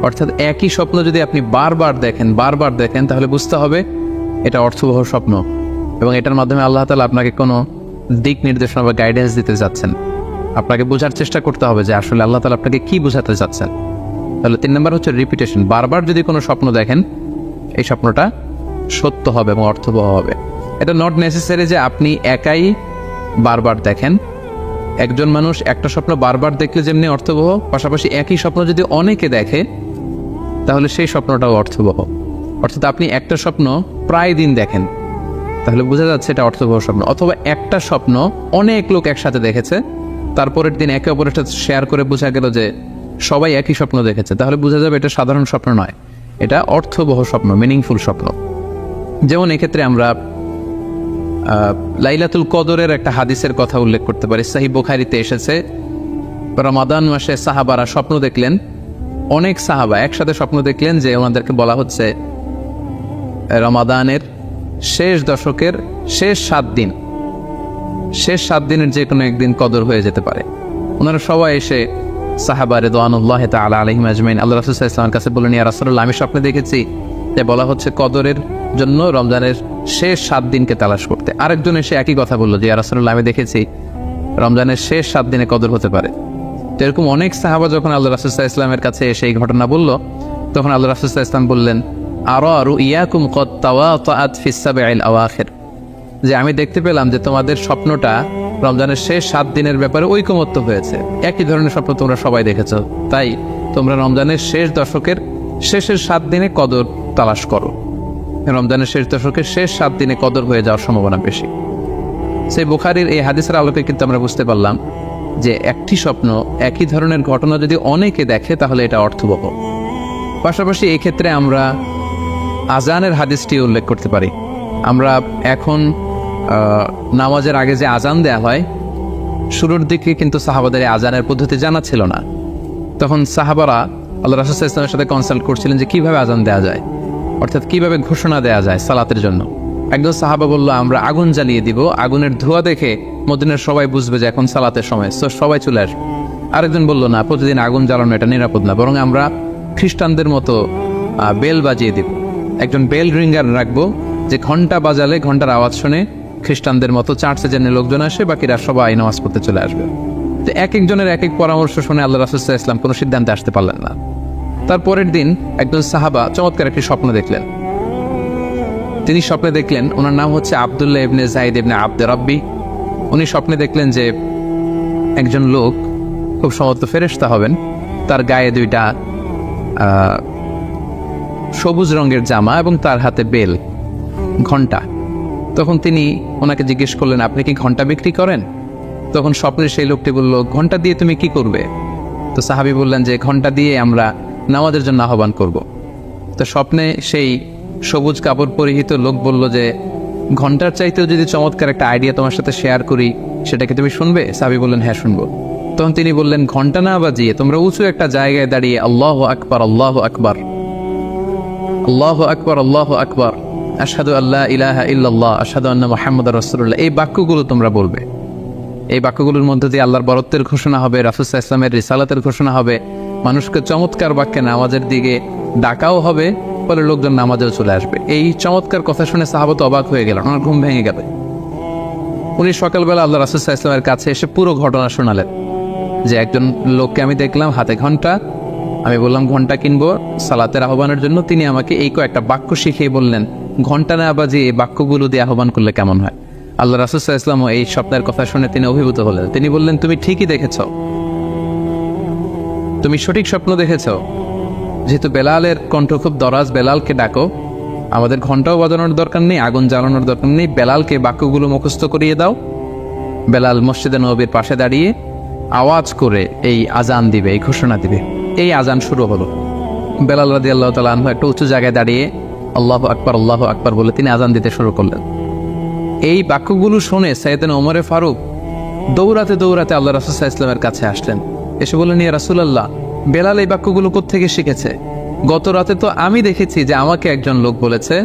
অর্থাৎ একই স্বপ্ন যদি আপনি বারবার দেখেন তাহলে বুঝতে হবে এটা অর্থবহ স্বপ্ন, এবং এটার মাধ্যমে আল্লাহ তাআলা আপনাকে কোনো দিক নির্দেশনা বা গাইডেন্স দিতে যাচ্ছেন। আপনাকে বোঝার চেষ্টা করতে হবে যে আসলে আল্লাহ তাআলা আপনাকে কি বোঝাতে যাচ্ছেন। তাহলে 3 নম্বর হচ্ছে রিপিটেশন। বারবার যদি কোনো স্বপ্ন দেখেন, এই স্বপ্নটা সত্য হবে এবং অর্থবহ হবে। এটা নট নেসেসারি যে আপনি একাই বারবার দেখেন। একজন মানুষ একটা স্বপ্ন বারবার দেখলে যেমনি অর্থবহ, পাশাপাশি একই স্বপ্ন যদি অনেকে দেখে তাহলে সেই স্বপ্নটাও অর্থবহ। অর্থাৎ আপনি একটা স্বপ্ন প্রায় দিন দেখেন, তাহলে বোঝা যাচ্ছে এটা অর্থবহ স্বপ্ন। অথবা একটা স্বপ্ন অনেক লোক একসাথে দেখেছে, তারপরের দিন একে অপরের সাথে শেয়ার করে বোঝা গেল যে সবাই একই স্বপ্ন দেখেছে, তাহলে বোঝা যাবে এটা সাধারণ স্বপ্ন নয়, এটা অর্থবহ স্বপ্ন, মিনিংফুল স্বপ্ন। যেমন এক্ষেত্রে আমরা লাইলাতুল কদরের একটা হাদিসের কথা উল্লেখ করতে পারি। সহিহ বুখারীতে এসেছে, রমাদান মাসে সাহাবারা স্বপ্ন দেখলেন, অনেক সাহাবা একসাথে স্বপ্ন দেখলেন যে ওনাদেরকে বলা হচ্ছে রমাদানের শেষ দশকের শেষ 7 দিনের যে কোনো একদিন কদর হয়ে যেতে পারে। ওনারা সবাই এসে সাহাবা রিদওয়ানুল্লাহি তাআলা আলাইহিম আজমাইন আল্লাহ রাসূল সাল্লাল্লাহু আলাইহি ওয়াসাল্লামের কাছে বললেন, ইয়া রাসূলুল্লাহ, আমি স্বপ্নে দেখেছি যে বলা হচ্ছে কদরের জন্য রমজানের শেষ 7 দিনকে তালাশ করতে। আরেকজন এসে একই কথা বললো যে ইয়া রাসূলুল্লাহ, আমি দেখেছি রমজানের শেষ 7 দিনে কদর হতে পারে। তো এরকম অনেক সাহাবা যখন আল্লাহ রাসূল সাল্লাল্লাহু আলাইহি ওয়াসাল্লামের কাছে এসে এই ঘটনা বলল, তখন আল্লাহ রাসূল সাল্লাল্লাহু আলাইহি ওয়াসাল্লাম বললেন, আরা রুইয়াকুম কদ তাওয়াতাআত ফিস সাবঈল আওয়াখির, যে আমি দেখতে পেলাম যে তোমাদের স্বপ্নটা রমজানের শেষ 7 দিনের ব্যাপারে ঐকমত্য হয়েছে। একই ধরনের স্বপ্ন তোমরা সবাই দেখেছো, তাই তোমরা রমজানের শেষ দশকের শেষের 7 দিনে কদর তালাশ করো। রমজানের শেষ দশকের শেষ 7 দিনে কদর হয়ে যাওয়ার সম্ভাবনা বেশি। সেই বুখারীর এই হাদিসের আলোকে কিন্তু আমরা বুঝতে পারলাম যে একটি স্বপ্ন, একই ধরনের ঘটনা যদি অনেকে দেখে তাহলে এটা অর্থবহ। পাশাপাশি এই ক্ষেত্রে আমরা আজানের হাদিসটি উল্লেখ করতে পারি। আমরা এখন নামাজের আগে যে আজান দেয়া হয়, শুরুর দিকে কিন্তু সাহাবাদের আজানের পদ্ধতি জানা ছিল না। তখন সাহাবারা আল্লাহ রাসূল সাল্লাল্লাহু আলাইহি ওয়াসাল্লামের সাথে কনসাল্ট করছিলেন যে কিভাবে আজান দেয়া যায়, অর্থাৎ কিভাবে ঘোষণা দেয়া যায় সালাতের জন্য। একজন সাহাবা বলল, আমরা আগুন জ্বালিয়ে দিব, আগুনের ধোঁয়া দেখে মদিনার সবাই বুঝবে যে এখন সালাতের সময়, তো সবাই চলে আসবে। আরেকজন বলল, না, প্রতিদিন আগুন জ্বালানো এটা নিরাপদ না, বরং আমরা খ্রিস্টানদের মতো বেল বাজিয়ে দিব। একজন বেল রিঙ্গার রাখবো, যে ঘন্টা বাজালে ঘন্টার আওয়াজ শুনে খ্রিস্টানদের মতো চার্চে যেন লোকজন আসে, বাকিরা সবাই নামাজ পড়তে চলে আসবে। তো এক একজনের এক এক পরামর্শ শুনে আল্লাহ রাসূল সাল্লাল্লাহু আলাইহি ওয়াসাল্লাম কোনো সিদ্ধান্তে আসতে পারলেন না। তারপরের দিন একজন সাহাবা চমৎকার একটি স্বপ্ন দেখলেন। তিনি স্বপ্নে দেখলেন, ওনার নাম হচ্ছে আব্দুল্লাহ ইবনে জাইদ ইবনে আব্দে রাব্বি। উনি স্বপ্নে দেখলেন যে একজন লোক খুব সম্ভবত ফেরেশতা হবেন, তার গায়ে দুইটা সবুজ রঙের জামা এবং তার হাতে বেল, ঘণ্টা। তখন তিনি ওনাকে জিজ্ঞেস করলেন, আপনি কি ঘণ্টা বিক্রি করেন? তখন স্বপ্নের সেই লোকটি বলল, ঘণ্টা দিয়ে তুমি কি করবে? তো সাহাবী বললেন যে ঘণ্টা দিয়ে আমরা নামাজের জন্য আহ্বান করব। তো স্বপ্নে সেই সবুজ কাপড় পরিহিত লোক বলল যে ঘণ্টার চাইতেও যদি চমৎকার একটা আইডিয়া তোমার সাথে শেয়ার করি, সেটাকে তুমি শুনবে? সাহাবী বললেন, হ্যাঁ শুনবো। তখন তিনি বললেন, ঘণ্টা না বাজিয়ে তোমরা উঁচু একটা জায়গায় দাঁড়িয়ে আল্লাহু আকবার, আল্লাহু আকবার, আল্লাহু আকবার, আল্লাহু আকবার, আশহাদু আল্লা ইলাহা ইল্লাল্লাহ, আশহাদু আন্না মুহাম্মাদুর রাসূলুল্লাহ, এই বাক্যগুলো তোমরা বলবে। এই বাক্যগুলোর মধ্যে দিয়ে আল্লাহর বরত্বের ঘোষণা হবে, রাসূল সাল্লাল্লাহু আলাইহি ওয়াসাল্লামের রিসালাতের ঘোষণা হবে, মানুষকে চমৎকার বাক্যে নামাজের দিকে ডাকাও হবে, ফলে লোকজন নামাজেও চলে আসবে। এই চমৎকার কথা শুনে সাহাবা তো অবাক হয়ে গেলেন, ওনার ঘুম ভেঙে গেল। উনি সকালবেলা আল্লাহ রাসূল সাল্লাল্লাহু আলাইহি ওয়াসাল্লামের কাছে এসে পুরো ঘটনা শোনালেন যে একজন লোককে আমি দেখলাম হাতে ঘণ্টা, আমি বললাম ঘণ্টা কিনবো সালাতের আহ্বানের জন্য, তিনি আমাকে এই কয়েকটা বাক্য শিখিয়ে বললেন ঘণ্টা না বাজিয়ে এই বাক্যগুলো দিয়ে আহ্বান করলে কেমন হয়। আল্লাহ রাসূল সাল্লাল্লাহু আলাইহি ওয়াসাল্লাম এই স্বপ্নের কথা শুনে তিনি অভিভূত হলেন। তিনি বললেন, তুমি ঠিকই দেখেছ, তুমি সঠিক স্বপ্ন দেখেছ। যেহেতু বেলালের কণ্ঠ খুব দরাজ, বেলালকে ডাকো, আমাদের ঘণ্টাও বাজানোর দরকার নেই, আগুন জ্বালানোর দরকার নেই, বেলালকে বাক্যগুলো মুখস্থ করিয়ে দাও। বেলাল মসজিদে নববীর পাশে দাঁড়িয়ে আওয়াজ করে এই আজান দিবে, এই ঘোষণা দিবে। এই আজান শুরু হলো। বেলাল রাদিয়াল্লাহু তাআলা আনহু একটা উঁচু জায়গায় দাঁড়িয়ে আল্লাহু আকবার, আল্লাহু আকবার বলে তিনি আজান দিতে শুরু করলেন। এই বাক্যগুলো শুনে সাইয়েদনা ওমরে ফারুক দৌড়াতে দৌড়াতে আল্লাহ রাসূল সাল্লাল্লাহু আলাইহি ওয়াসাল্লামের কাছে আসলেন। এসে বললেন, ইয়া রাসূলুল্লাহ, বেলাল এই বাক্যগুলো কোত্থেকে শিখেছে? গত রাতে তো আমি দেখেছি যে আমাকে একজন লোক বলেছে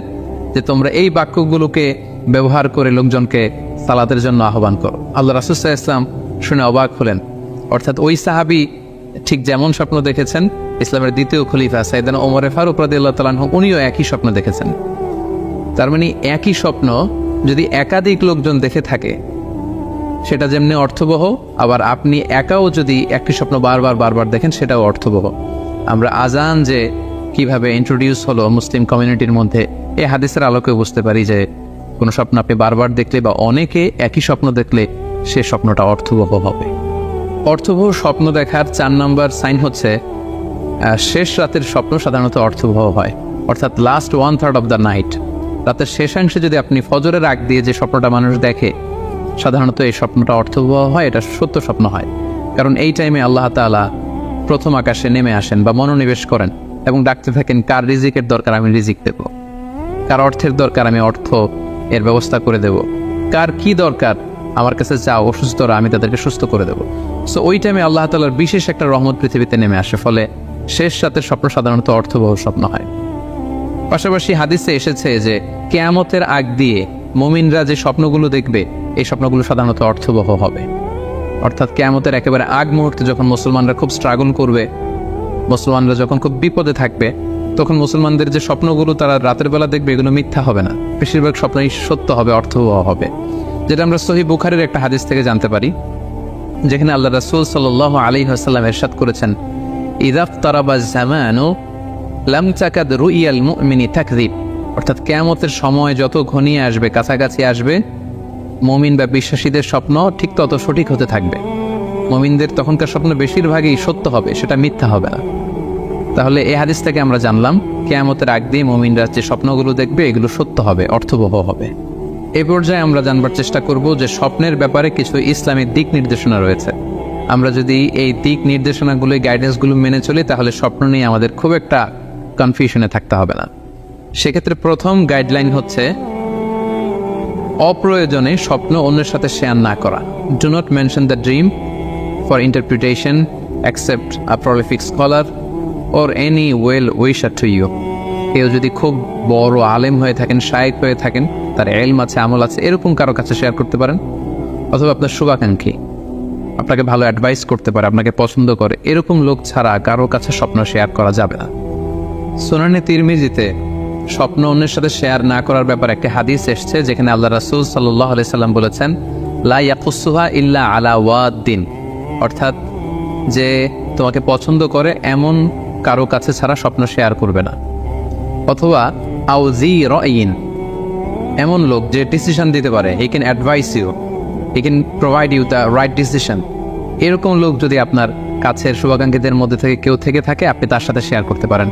যে তোমরা এই বাক্যগুলোকে ব্যবহার করে লোকজনকে সালাতের জন্য আহ্বান করো। আল্লাহ রাসূল সাল্লাল্লাহু আলাইহি ওয়াসাল্লাম শুনে অবাক হলেন। অর্থাৎ ওই সাহাবী ঠিক যেমন স্বপ্ন দেখেছেন, ইসলামের দ্বিতীয় খলিফা সাইয়েদনা ওমরে ফারুক রাদিয়াল্লাহু তাআলা আনহু উনিও একই স্বপ্ন দেখেছেন। তার মানে একই স্বপ্ন যদি একাধিক লোকজন দেখে থাকে, সেটা যেমনি অর্থবহ, আবার আপনি একাও যদি একই স্বপ্ন বারবার বারবার দেখেন, সেটাও অর্থবহ। আমরা আজান যে কিভাবে ইন্ট্রোডিউস হলো মুসলিম কমিউনিটির মধ্যে, এই হাদিসের আলোকে বুঝতে পারি যে কোনো স্বপ্ন আপনি বারবার দেখলে বা অনেকে একই স্বপ্ন দেখলে সে স্বপ্নটা অর্থবহ হবে। অর্থবহ স্বপ্ন দেখার 4 নম্বর সাইন হচ্ছে শেষ রাতের স্বপ্ন সাধারণত অর্থবহ হয়, অর্থাৎ লাস্ট 1/3 অফ দ্য নাইট, রাতের শেষাংশে যদি আপনি ফজরের আগ দিয়ে যে স্বপ্নটা মানুষ দেখে, সাধারণত এই স্বপ্নটা অর্থবহ হয়, এটা সত্য স্বপ্ন হয়। কারণ এই টাইমে আল্লাহ তাআলা প্রথম আকাশে নেমে আসেন বা মনোনিবেশ করেন এবং ডাকতে থাকেন, কার রিজিকের দরকার আমি রিজিক দেব, কার অর্থের দরকার আমি অর্থ এর ব্যবস্থা করে দেব, কার কি দরকার আমার কাছে যাও, অসুস্থরা আমি তাদেরকে সুস্থ করে দেব। সো ওই টাইমে আল্লাহ তাআলার বিশেষ একটা রহমত পৃথিবীতে নেমে আসে, ফলে শেষ রাতের স্বপ্ন সাধারণত অর্থবহ স্বপ্ন হয়। পাশাপাশি হাদিসে এসেছে যে কিয়ামতের আগ দিয়ে মুমিনরা যে স্বপ্নগুলো দেখবে, এই স্বপ্নগুলো সাধারণত অর্থবহ হবে। অর্থাৎ কিয়ামতের একেবারে আগ মুহূর্তে যখন মুসলমানরা খুব স্ট্রাগল করবে, মুসলমানরা যখন খুব বিপদে থাকবে, তখন মুসলমানদের যে স্বপ্নগুলো তারা রাতের বেলা দেখবে, এগুলো মিথ্যা হবে না, বেশিরভাগ স্বপ্নই সত্য হবে, অর্থবহ হবে। যেটা আমরা সহিহ বুখারীর একটা হাদিস থেকে জানতে পারি, যেখানে আল্লাহ রাসূল সাল্লাল্লাহু আলাইহি ওয়াসাল্লাম ইরশাদ করেছেন, ইযা ইফতারাবাজ জামানু লাম তাকাদ রুইয়াল মুমিনি তাকযিব। অর্থাৎ কিয়ামতের সময় যত ঘনিয়ে আসবে, কাছাকাছি আসবে, মুমিন বা বিশ্বাসীদের স্বপ্ন ঠিক তত সঠিক হতে থাকবে। মুমিনদের তখনকার স্বপ্ন বেশিরভাগই সত্য হবে, সেটা মিথ্যা হবে না। তাহলে এই হাদিস থেকে আমরা জানলাম কিয়ামতের আগ দিয়ে মুমিনরা যে স্বপ্নগুলো দেখবে, এগুলো সত্য হবে, অর্থবহ হবে। এই পর্যায়ে আমরা জানবার চেষ্টা করব যে স্বপ্নের ব্যাপারে কিছু ইসলামিক দিক নির্দেশনা রয়েছে। আমরা যদি এই দিক নির্দেশনাগুলো, গাইডেন্সগুলো মেনে চলি, তাহলে স্বপ্ন নিয়ে আমাদের খুব একটা কনফিউশনে থাকতে হবে না। সেক্ষেত্রে প্রথম গাইডলাইন হচ্ছে অপ্রয়োজনে স্বপ্ন অন্যের সাথে শেয়ার না করা। Do not mention the dream for interpretation except a prolific scholar or any well wisher to you. কেউ যদি খুব বড় আলেম হয়ে থাকেন, শায়েখ হয়ে থাকেন, তার ইলম আছে, আমল আছে, এরকম কারো কাছে শেয়ার করতে পারেন। অথবা আপনার শুভাকাঙ্ক্ষী আপনাকে ভালো অ্যাডভাইস করতে পারে, আপনাকে পছন্দ করে, এরকম লোক ছাড়া কারো কাছে স্বপ্ন শেয়ার করা যাবে না। সুনানে তিরমিজিতে স্বপ্ন অন্যের সাথে শেয়ার না করার ব্যাপারে একটা হাদিস এসছে, যেখানে আল্লাহ রাসূল সাল্লাল্লাহু আলাইহি সাল্লাম বলেছেন, লা ইয়াকুসুহা ইল্লা আলা ওয়াদ্দিন। অর্থাৎ যে তোমাকে পছন্দ করে এমন কারো কাছে ছাড়া স্বপ্ন শেয়ার করবে না। অথবা আউজি রাইন, এমন লোক যে ডিসিশন দিতে পারে, he can advise you, he can provide you the right decision, এরকম লোক যদি আপনার কাছের শুভাকাঙ্ক্ষীদের মধ্যে থেকে কেউ থেকে থাকে, আপনি তার সাথে শেয়ার করতে পারেন।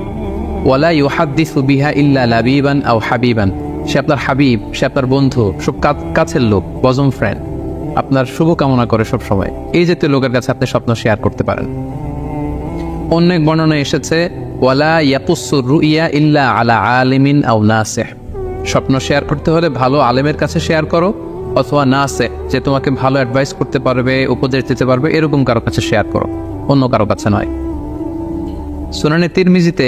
ওয়ালা ইউহাদ্দিসু বিহা ইল্লা লাবিবান আও হাবিবান, সে আপনার হাবিব, সে আপনার বন্ধু, সব কাছের লোক, বজম ফ্রেন্ড, আপনার শুভ কামনা করে সব সময়, এই জাতীয় লোকের কাছে আপনি স্বপ্ন শেয়ার করতে পারেন। অন্য এক বর্ণনায় এসেছে ওয়ালা ইয়াকুসুর রুইয়া ইল্লা আলা আলিমিন আও নাসিহ, স্বপ্ন শেয়ার করতে হলে ভালো আলেমের কাছে শেয়ার করো, অথবা নাসিহ, যে তোমাকে ভালো অ্যাডভাইস করতে পারবে, উপদেশ দিতে পারবে, এরকম কারো কাছে শেয়ার করো, অন্য কারো কাছে নয়। সুনানে তিরমিজিতে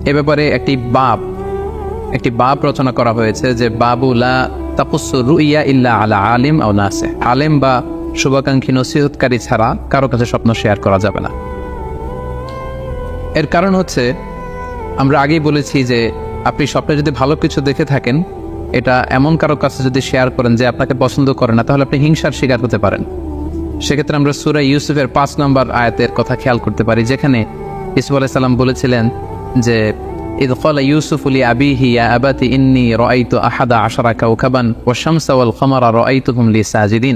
এ ব্যাপারে একটি বাব রচনা করা হয়েছে, যে বাবুলা তাকুসুর রুইয়া ইল্লা আলা আলিম আও নাসিহ, আলেম বা শুভাকাঙ্ক্ষী নসিহতকারী ছাড়া কারো কাছে স্বপ্ন শেয়ার করা যাবে না। এর কারণ হচ্ছে, আমরা আগেই বলেছি যে আপনি স্বপ্নে যদি ভালো কিছু দেখে থাকেন, এটা এমন কারো কাছে যদি শেয়ার করেন যে আপনাকে পছন্দ করে না, তাহলে আপনি হিংসার শিকার হতে পারেন। সেক্ষেত্রে আমরা সূরা ইউসুফের 5 নম্বর আয়াতের কথা খেয়াল করতে পারি, যেখানে ইউসুফ আলাইহিস সালাম বলেছিলেন যে ইয ক্বালা ইউসুফু লি আবিহি ইয়া আবাতি ইন্নী রাআইতু আহাদা আশারা কাওকাবান ওয়াশ শামসা ওয়াল কমারা রাআইতুহুম লি সাজিদিন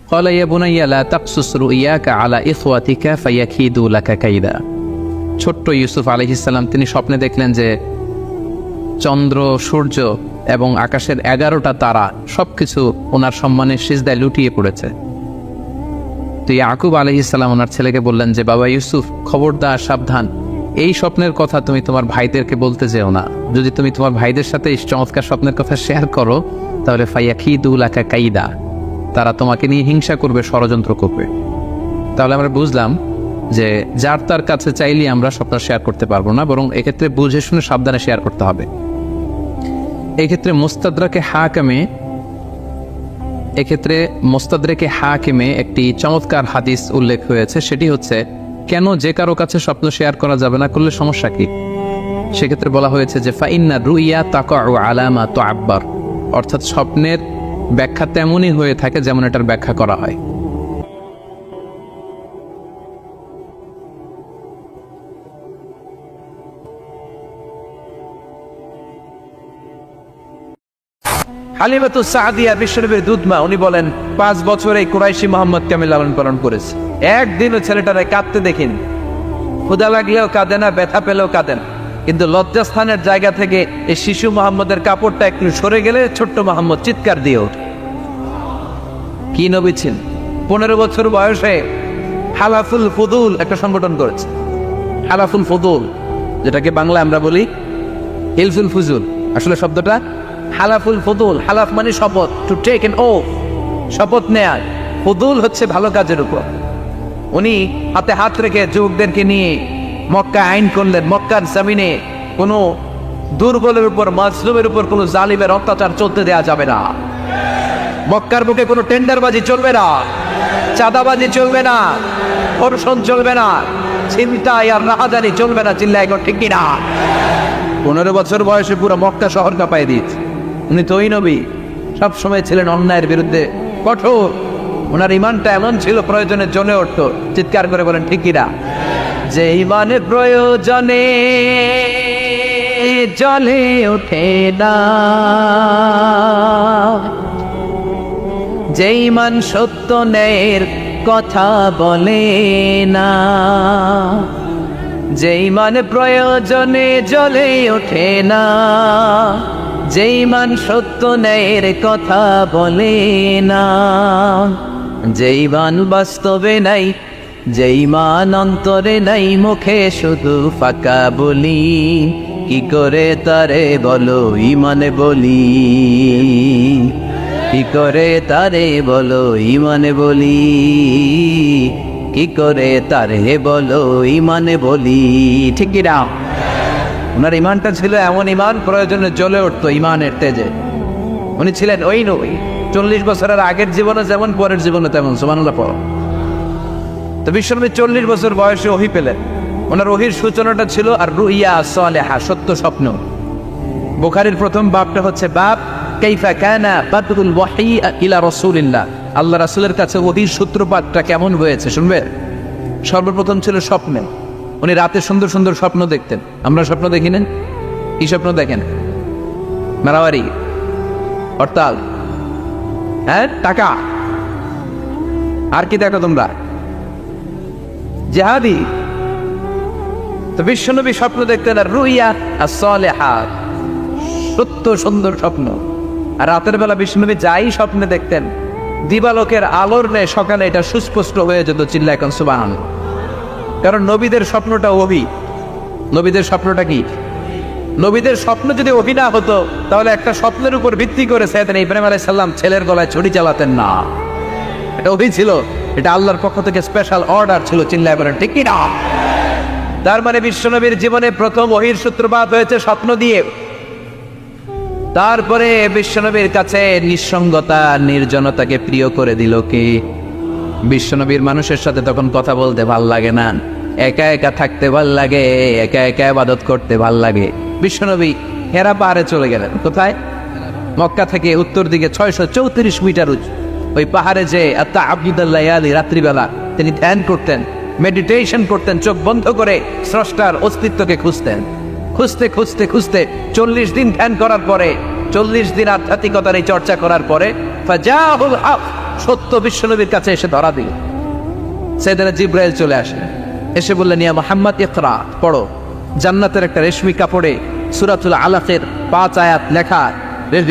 ক্বালা ইয়া বুনাইয়া লা তাকসুস রুইয়াকা আলা ইখওয়াতিকা ফায়াকিদু লাকা কাইদা। ছোট্ট ইউসুফ আলাইহিস সালাম তিনি স্বপ্নে দেখলেন যে চন্দ্র, সূর্য এবং আকাশের 11টা তারা সবকিছু ওনার সম্মানের সিজদায় লুটিয়ে পড়েছে। তো ইয়াকুব আলাইহিস সালাম ওনার ছেলেকে বললেন যে বাবা ইউসুফ, খবরদার, সাবধান, এই স্বপ্নের কথা তুমি তোমার ভাইদেরকে বলতে যেও না। যদি তুমি তোমার ভাইদের সাথে এই চমৎকার স্বপ্নের কথা শেয়ার করো, তাহলে ফায়াকিদু লাকা কাইদা, তারা তোমাকে নিয়ে হিংসা করবে, ষড়যন্ত্র করবে। তাহলে আমরা বুঝলাম যে যার তার কাছে চাইলে আমরা স্বপ্ন শেয়ার করতে পারবো না, বরং এক্ষেত্রে বুঝে শুনে সাবধানে শেয়ার করতে হবে। এক্ষেত্রে মোস্তাদরেকে হাকিমে একটি চমৎকার হাদিস উল্লেখ হয়েছে, সেটি হচ্ছে কেন যে কারো কাছে স্বপ্ন শেয়ার করা যাবে না, করলে সমস্যা কি। সেক্ষেত্রে বলা হয়েছে যে ফাইন্না রুইয়া তাকাউ আলা মা তুআব্বার, অর্থাৎ স্বপ্নের ব্যাখ্যা তেমনই হয়ে থাকে যেমন এটার ব্যাখ্যা করা হয়। হালিমাতুস সাদিয়া বিশ্বনবীর দুধমা, উনি বলেন 5 বছর এই কুরাইশি মোহাম্মদকে আমি লালন পালন করেছি, একদিনও ছেলেটারে কাঁদতে দেখিনি। ক্ষুধা লাগলেও কাঁদে না, ব্যথা পেলেও কাঁদে না। কিন্তু লজ্জাস্থানের জায়গা থেকে এই শিশু মোহাম্মদের কাপড়টা একটু সরে গেলে ছোট্ট মোহাম্মদ চিৎকার দিয়ে ওঠে। কি নবী ছিলেন! 15 বছর বয়সে হালাফুল ফুদুল একটা সংগঠন করেছে। হালাফুল ফুদুল, যেটাকে বাংলা আমরা বলি হিলফুল ফুজুল, আসলে শব্দটা হালাফুল ফুদুল। হালাফ মানে শপথ, টু টেক এন ওথ, শপথ নেয়া। ফুদুল হচ্ছে ভালো কাজের উপর। উনি হাতে হাত রেখে যুবকদেরকে নিয়ে মক্কা আইন করলেন, মক্কার জমিনে কোনো দুর্বলের উপর, মাজলুমের উপর কোনো জালিমের অত্যাচার চলতে দেয়া যাবে না। মক্কার বুকে কোনো টেন্ডারবাজি চলবে না, চাঁদাবাজি চলবে না, ধর্ষণ চলবে না, ছিনতাই আর রাহাজানি চলবে না। চিল্লায় এখন ঠিক কিনা? 15 বছর বয়সে পুরো মক্কা শহর কাঁপায় দিয়েছে। উনি তো ওই নবী, সবসময় ছিলেন অন্যায়ের বিরুদ্ধে কঠোর। ওনার ইমানটা এমন ছিল, প্রয়োজনে জ্বলে উঠত। চিৎকার করে বলেন ঠিক কিনা? যে ইমানের প্রয়োজনে জ্বলে ওঠে না, যে ইমান সত্য ন্যায়ের কথা বলে না, যে ইমান প্রয়োজনে জ্বলে ওঠে না, যে ইমান সত্য ন্যায়ের কথা বলে না, যে ইমান বাস্তবে নাই, যে ইমান অন্তরে নাই, মুখে শুধু ফাঁকা বলি, কি করে তারে বলো ইমানে বলি, কি করে তারে বলো ইমানে বলি, কি করে তারে বলো ইমানে বলি। ঠিক কি না? ওনার ইমানটা ছিল এমন ইমান, প্রয়োজনে জ্বলে উঠতো ইমানের তেজে। উনি ছিলেন ওই নবী, 40 বছরের আগের জীবনে যেমন, পরের জীবনে তেমন। সুবহানাল্লাহ পড়ো। তো বিশ্বনবী 40 বছর বয়সে ওহী পেলেন। ওনার ওহীর সূচনাটা ছিল আর রুইয়া সালেহা, সত্য স্বপ্ন। বুখারীর প্রথম বাবটা হচ্ছে বাব কাইফা কানা বাদরুল ওয়াহী ইলা রাসূলিল্লাহ, আল্লাহ রাসূলের কাছে ওহীর সূত্রপাতটা কেমন হয়েছে শুনবে। সর্বপ্রথম ছিল স্বপ্নে। উনি রাতে সুন্দর সুন্দর স্বপ্ন দেখতেন। আমরা স্বপ্ন দেখি না? কি স্বপ্ন দেখেন? মারাওয়ারি, হরতাল, হ্যাঁ, টাকা, আর কি দেখো তোমরা? জিহাদি। তো বিশ্বনবী স্বপ্ন দেখতেন আর রুইয়া as-salihat, সত্য সুন্দর স্বপ্ন। আর রাতের বেলা বিশ্বনবী যাই স্বপ্নে দেখতেন, দিবালোকের আলোর ন্যায় সকালে এটা সুস্পষ্ট হয়ে যেত। চিল্লা এখন সুবহানাল্লাহ। কারণ নবীদের স্বপ্নটা ওহী। নবীদের স্বপ্নটা কি? নবীদের স্বপ্ন যদি ওহী না হতো, তাহলে একটা স্বপ্নের উপর ভিত্তি করে সাইয়েদনা ইব্রাহিম আলাইহিস সালাম ছেলের গলায় ছুরি চালাতেন না। এটা ওহী ছিল, এটা আল্লাহর পক্ষ থেকে স্পেশাল অর্ডার ছিল। চিল্লায় বলেন ঠিক কি না? তার মানে বিশ্বনবীর জীবনে প্রথম ওহীর সূত্রপাত হয়েছে স্বপ্ন দিয়ে। তারপরে বিশ্বনবীর কাছে নিঃসঙ্গতা, নির্জনতাকে প্রিয় করে দিল কি? বিশ্বনবীর মানুষের সাথে তখন কথা বলতে ভাল লাগে না, একা একা থাকতে ভাল লাগে, একা একা ইবাদত করতে ভাল লাগে। বিশ্বনবী হেরা পাহাড়ে চলে গেলেন। কোথায়? মক্কা থেকে উত্তর দিকে 634 মিটার উঁচু ওই পাহাড়ে যে আত্মা রাত্রিবেলা তিনি ধ্যান করতেন, মেডিটেশন করতেন, চোখ বন্ধ করে স্রষ্টার অস্তিত্বকে খুঁজতেন। খুঁজতে খুঁজতে খুঁজতে 40 দিন ধ্যান করার পরে, 40 দিন আধ্যাত্মিকতার এই চর্চা করার পরে ফাজাহুল হক, সত্য বিশ্বনবীর কাছে এসে ধরা দিল। সাইয়েদনা জিবরাইল চলে আসে, এসে বললেন, ইয়া মুহাম্মদ ইকরা, পড়ো। জান্নাতের একটা রেশমি কাপড়ে সূরাতুল আলাকের 5 আয়াত লেখা,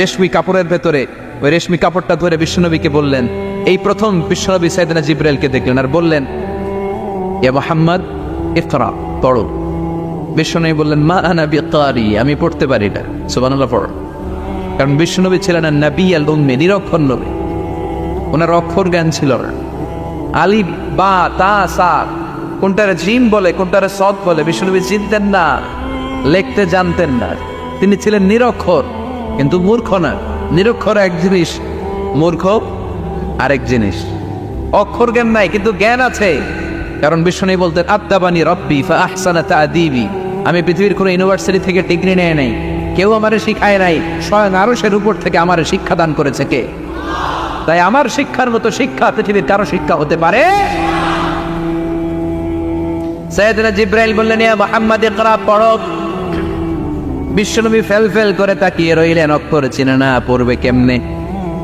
রেশমি কাপড়ের ভেতরে ওই রেশমি কাপড়টা ধরে বিশ্বনবীকে বললেন। এই প্রথম বিশ্বনবী সাইয়েদনা জিবরাইলকে দেখলেন আর বললেন, ইয়া মুহাম্মদ ইকরা, পড়ো। বিশ্বনবী বললেন, মা আনা বিকারি, আমি পড়তে পারি না। সুবহানাল্লাহ পড়ো। কারণ বিশ্বনবী ছিলেন নবী আল উম্মি, নিরক্ষর নবী। ওনার অক্ষর জ্ঞান ছিল না। আলিফ বা তা সা কোনটারে জিম বলে কোনটারে সদ বলে বিশ্বনবী চিনতেন না, লিখতে জানতেন না। তিনি ছিলেন নিরক্ষর, কিন্তু মূর্খ না। নিরক্ষর এক জিনিস, মূর্খ আরেক জিনিস। অক্ষর জ্ঞান নাই কিন্তু জ্ঞান আছে। কারণ বিশ্বনবী বলতেন, আদ্দাবানি রব্বি ফা আহসানা তা'দীবি, আমি পৃথিবীর কোনো ইউনিভার্সিটি থেকে ডিগ্রি নেয় নাই, কেউ আমারে শিখায় নাই, স্বয়ং আরশের উপর থেকে আমারে শিক্ষা দান করেছে কে? তাই আমার শিক্ষার মতো শিক্ষা পৃথিবীর কারো শিক্ষা হতে পারে। সাইয়েদনা জিবরাইল বললেন, ইয়া মুহাম্মদ ইকরা, পড়ো। বিশ্বনবী ফেল ফেল করে তাকিয়ে রইলেন, অক্ষর চিনে না, পড়বে কেমনে?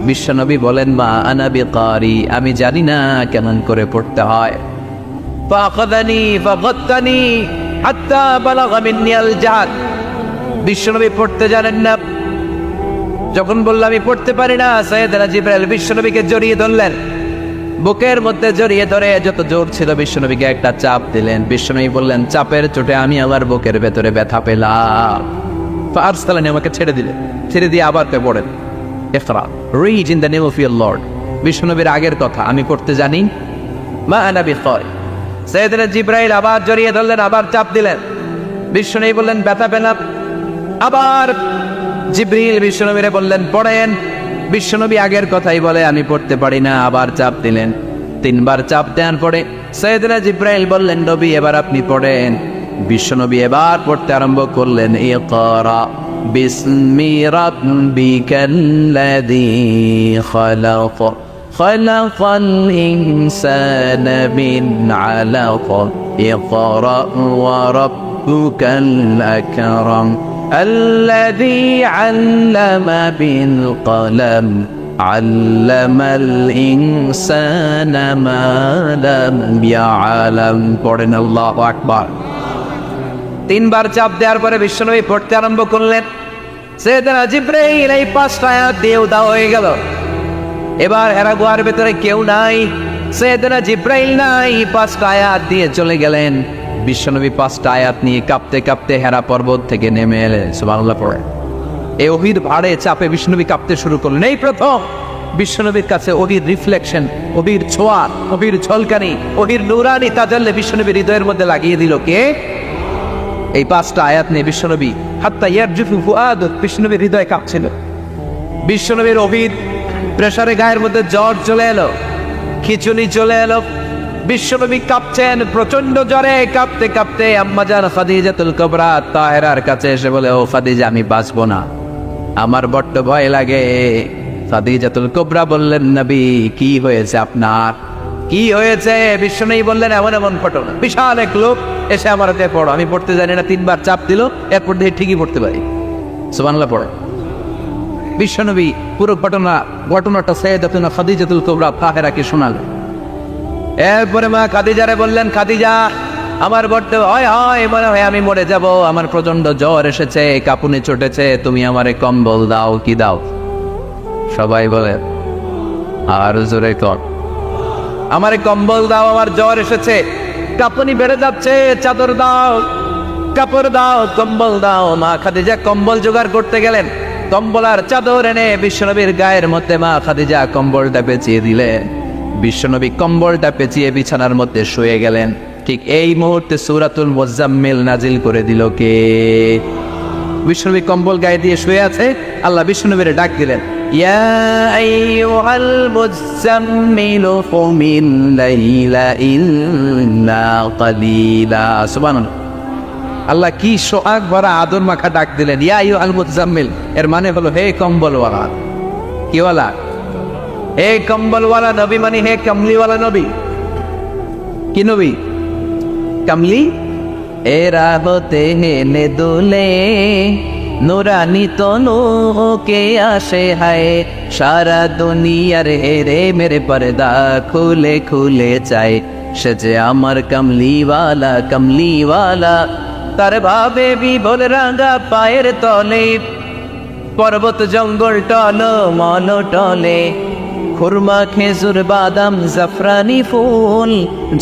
বিশ্বনবী বলেন, মা আনা বিকারি, আমি জানি না কেমন করে পড়তে হয়। ফাআখাযানি ফাগাত্তানি হাত্তা বালাগা মিন্নি আল জাহাদ। বিশ্বনবী পড়তে জানেন না। যখন বললাম আমি পড়তে পারি না, সাইয়েদনা জিবরাইল বিশ্বনবীকে জড়িয়ে ধরলেন, বুকের মধ্যে জড়িয়ে ধরে যত জোর ছিল বিশ্বনবীকে একটা চাপ দিলেন। বিশ্বনবী বললেন, চাপের চোটে আমি আমার বুকের ভেতরে ব্যথা পেলাম। ফারসালানি, আমাকে ছেড়ে দিলেন। ছেড়ে দিয়ে আবার পড়েন, ইকরা, read in the name of your lord. বিশ্বনবীর আগের কথা, আমি পড়তে জানি, মা আনা বিকারি। সাইয়েদনা জিবরাইল আবার জড়িয়ে ধরলেন, আবার চাপ দিলেন। বিশ্বনবী বললেন, ব্যথা পেলাম। আবার জিবরিল বিশ্বনবীরে বললেন, পড়েন। বিশ্বনবী আগের কথাই বলে, আমি পড়তে পারি না। আবার চাপ দিলেন, 3 বার চাপ দেওয়ার পরে সাইয়েদনা জিবরাইল বললেন, নবী এবার আপনি পড়েন। বিশ্বনবী এবার পড়তে আরম্ভ করলেন, ইকরা বিসমি রাব্বিকাল্লাযী খালাক খালাকাল ইনসানা মিন আলাক ইকরা ওয়া রাব্বুকাল আকরাম الذي علم بالقلم علم الإنسان ما لم يعلم। পড়েন আল্লাহু আকবার। 3 বার চাপ দেওয়ার পরে বিশ্বনবী পড়তে আরম্ভ করলেন। সাইয়েদনা জিবরাইল এই 5টা আয়াত দিয়ে উদা হয়ে গেল। এবার হেরা গুহার ভেতরে কেউ নাই, সাইয়েদনা জিবরাইল নাই, 5টা আয়াত দিয়ে চলে গেলেন। বিশ্বনবী 5টা আয়াত নিয়ে কাঁপতে কাঁপতে হেরা পর্বত থেকে নেমে এলেন। সুবহানাল্লাহ পড়ে। এই ওহীর ভারে চাপে বিশ্বনবী কাঁপতে শুরু করলেন। এই প্রথম বিশ্বনবীর কাছে ওহীর রিফ্লেকশন, ওহীর ছোঁয়া, ওহীর ঝলকানি, ওহীর নূরানি তাজাল্লি বিশ্বনবীর হৃদয়ের মধ্যে লাগিয়ে দিল কে? এই 5টা আয়াত নিয়ে বিশ্বনবী হাত্তা ইয়ারজুফু ফুআদ, বিশ্বনবীর হৃদয় কাঁপছিল। বিশ্বনবীর ওহীর প্রেসারে গায়ের মধ্যে জ্বর চলে এলো, খিঁচুনি চলে এলো। বিশ্বনবী কাঁপছেন, প্রচন্ড জ্বরে কাঁপতে কাঁপতে আম্মাজান খাদিজাতুল কুবরা তাহেরার কাছে এসে বলে, ও খাদিজা, আমি বাঁচবো না, আমার বড্ড ভয় লাগে। খাদিজাতুল কুবরা বললেন, নবী কি হয়েছে আপনার, কি হয়েছে? বিশ্বনবী বললেন, এমন এমন ঘটনা, বিশাল এক লোক এসে আমার হাতে পড়ো, আমি পড়তে জানি না, 3 বার চাপ দিল, এরপর দিয়ে ঠিকই পড়তে পারি। সুবহানাল্লাহ পড়ো। বিশ্বনবী পুরো ঘটনাটা সাইয়েদাতুনা খাদিজাতুল কুবরা তাহেরাকে শোনালেন। এরপরে মা খাদিজারে বললেন, খাদিজা, আমার বড্ড হয় মনে হয় আমি মরে যাব, আমার প্রচন্ড জ্বর এসেছে, কাঁপুনি চটেছে, তুমি আমারে কম্বল দাও। কি দাও? সবাই বলে আর জোরে কর, আমারে কম্বল দাও, আমার জ্বর এসেছে, কাঁপুনি বেড়ে যাচ্ছে, চাদর দাও, কাপড় দাও, কম্বল দাও। মা খাদিজা কম্বল জোগাড় করতে গেলেন, কম্বল আর চাদর এনে বিশ্বনবীর গায়ের মধ্যে মা খাদিজা কম্বলটা পেঁচিয়ে দিলেন। বিশ্বনবী কম্বলটা পেঁচিয়ে বিছানার মধ্যে শুয়ে গেলেন। ঠিক এই মুহূর্তে সূরাতুল মুজাম্মিল নাজিল করে দিল কে? বিশ্বনবী কম্বল গায়ে দিয়ে শুয়ে আছে, আল্লাহ বিশ্বনবীরে ডাক দিলেন, ইয়া আইয়ুহাল মুজাম্মিলু কুমিল লাইলা ইল্লা কালিলা। সুবহানাল্লাহ। আল্লাহ কি সোহাগ ভরা আদর মাখা ডাক দিলেন, ইয়া আইয়ুহাল মুজাম্মিল। এর মানে হলো হে কম্বলওয়ালা। কি ওয়ালা? হে কম্বলওয়ালা নবী, মানে হে কমলিওয়ালা নবী। কি নবী? কমলি। এরা হতে হেলে দুলে নুরানি তনু কে আসে হায়, সারা দুনিয়ার হেরে মেরে পর্দা খুলে খুলে চায়, সে যে আমার কমলিওয়ালা কমলিওয়ালা। তার ভাবে বিভোল রাঙা পায়ের তলে, পর্বত জঙ্গল টল মল টলে, খুরমা খেজুর বাদাম জাফরানি ফুল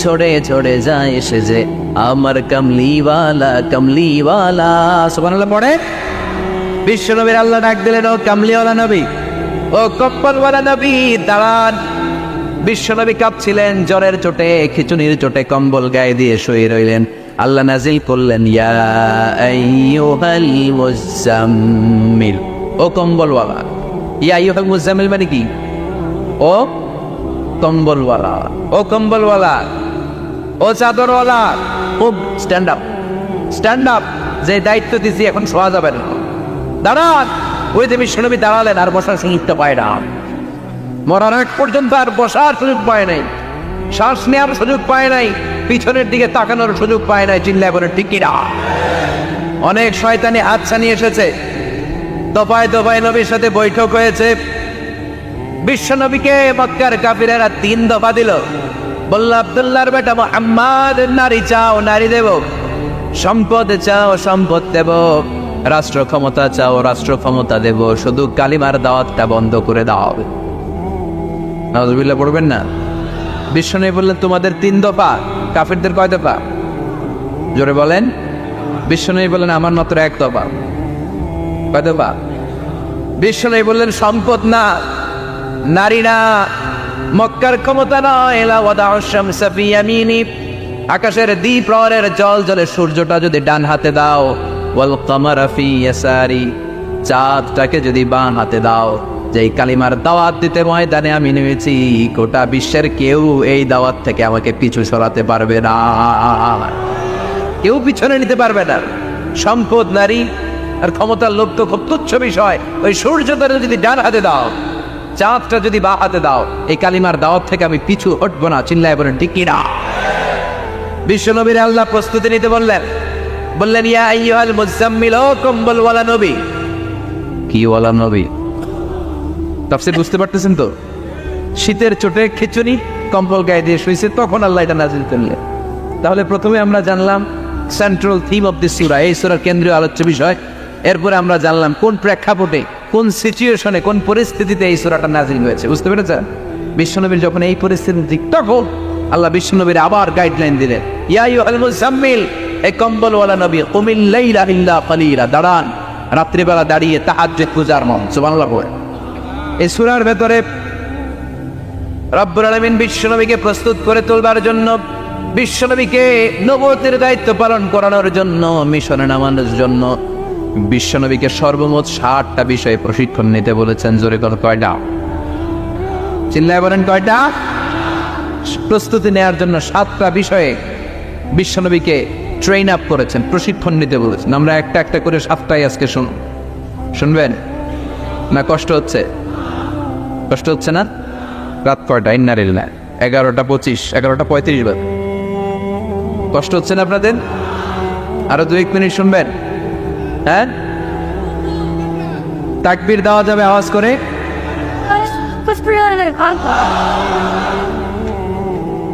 ঝরে ঝরে যায়, সে যে আমার কমলিওয়ালা কমলিওয়ালা। সুবহানাল্লাহ পড়ে বিশ্বনবীর আল্লাহ ডাক দিলেন, ও কমলিওয়ালা নবী, ও কম্বলওয়ালা নবী, দাঁড়ান। বিশ্বনবী কাঁপছিলেন জ্বরের চোটে, খিচুনির চোটে, কম্বল গায়ে দিয়ে শুয়ে রইলেন। আল্লাহ নাজিল করলেন, ইয়া আইয়ুহাল মুজাম্মিল, ও কম্বলওয়ালা। ইয়া আইয়ুহাল মুজাম্মিল মানে কি? ও কম্বলওয়ালা, ও কম্বলওয়ালা, ও চাদরওয়ালা, খুব স্ট্যান্ড আপ, স্ট্যান্ড আপ। যে দায়িত্ব দিছি এখন শোয়া যাবে না, দাঁড়ান। ওই যে বিশ্বনবী দাঁড়ালেন, আর বসার সুযোগটা পায় না। মরার আগ পর্যন্ত আর বসার সুযোগ পায় নাই, শ্বাস নেওয়ার সুযোগ পায় নাই, পিছনের দিকে তাকানোর সুযোগ পায় নাই। চিল্লায় বলে ঠিক কিনা? অনেক শয়তানি হাতছানি এসেছে, দফায় দফায় নবীর সাথে বৈঠক হয়েছে। বিশ্বনবীকে মক্কার কাফিরেরা 3 দফা দিল। বলল, আব্দুল্লাহর বেটা মুহাম্মদ, নারী চাও নারী দেব, সম্পদ চাও সম্পদ দেব, রাষ্ট্র ক্ষমতা চাও রাষ্ট্র ক্ষমতা দেব, শুধু কালিমার দাওয়াতটা বন্ধ করে দাও। নাউযুবিল্লাহ পড়বেন না? বিশ্বনবী বললেন, তোমাদের 3 দফা, কাফিরদের কয় দফা? জোরে বলেন। বিশ্বনবী বললেন, আমার মাত্র 1 দফা। কয় দফা? বিশ্বনবী বললেন, সম্পদ না, নারী না, মক্কার ক্ষমতা নয়, লা ওয়াদাউ শামসা ফি ইয়ামিনি, আকাশের দ্বিপ্রহরের জল জলে সূর্যটা যদি ডান হাতে দাও, ওয়াল কামারা ফি ইয়াসারি, চাঁদটাকে যদি বাম হাতে দাও, যেই কালিমার দাওয়াত দিতে ময়দানে আমি নেমেছি, গোটা বিশ্বের কেউ এই দাওয়াত থেকে আমাকে পিছু সরাতে পারবে না, কেউ পিছনে নিতে পারবে না। সম্পদ, নারী আর ক্ষমতার লোভ তো খুব তুচ্ছ বিষয়। ওই সূর্যটা যদি ডান হাতে দাও, চাঁদটা যদি বা হাতে দাও, এই কালিমার দাওয়াত থেকে আমি পিছু হটবো না। চিল্লায় বলেন ঠিক কিনা? বিশ্বনবীর আল্লাহ প্রস্তুতি নিতে বললেন, বললেন, ইয়া আইয়ুহাল মুজাম্মিল, ও কম্বলওয়ালা নবী। কি ওয়ালা নবী? তাফসীর বুঝতে পারতেছেন তো? শীতের চোটে খিচুনি, কম্বল গায়ে দিয়ে শুয়েছে, তখন আল্লাহ এটা নাজিল করলেন। তাহলে প্রথমে আমরা জানলাম সেন্ট্রাল থিম অফ দিস সূরা, এই সূরার কেন্দ্রীয় আলোচ্য বিষয়। এরপরে আমরা জানলাম কোন প্রেক্ষাপটে, কোন সিচুয়েশনে, কোন পরিস্থিতিতে এই সূরাটা নাজিল হয়েছে। বুঝতে পেরেছেন? বিশ্বনবীর যখন এই পরিস্থিতি, তখন আল্লাহ বিশ্বনবীর আবার গাইডলাইন দিলেন, ইয়া আইয়ুহাল মুজাম্মিল, এই কম্বলওয়ালা নবী, কুমিল লাইলা ইল্লা কালিলা, দাঁড়ান, রাত্রিবেলা দাঁড়িয়ে তাহাজ্জুদ পূজার মন। সুবহানাল্লাহ। এই সূরার ভেতরে রব্বুল আলামিন বিশ্বনবীকে প্রস্তুত করে তোলবার জন্য, বিশ্বনবীকে নবুয়তের দায়িত্ব পালন করানোর জন্য, মিশনে নামানোর জন্য বিশ্বনবীকে সর্বমোট 60টা বিষয়ে প্রশিক্ষণ নিতে বলেছেন। জোরে কথা কয়টা? চিল্লায় বলেন কয়টা? প্রস্তুতি নেওয়ার জন্য 7টা বিষয়ে বিশ্বনবীকে ট্রেন আপ করেছেন, প্রশিক্ষণ নিতে বলেছেন। আমরা একটা একটা করে 7টাই আজকে শুনবেন না? কষ্ট হচ্ছে? কষ্ট হচ্ছে না? রাত কয়টা? ইন্নালিল্লাহ, 11:25, 11:35 বাজে। কষ্ট হচ্ছে না আপনাদের? আরো 2-1 মিনিট শুনবেন? হ্যাঁ, তাকবীর দেওয়া যাবে আওয়াজ করে।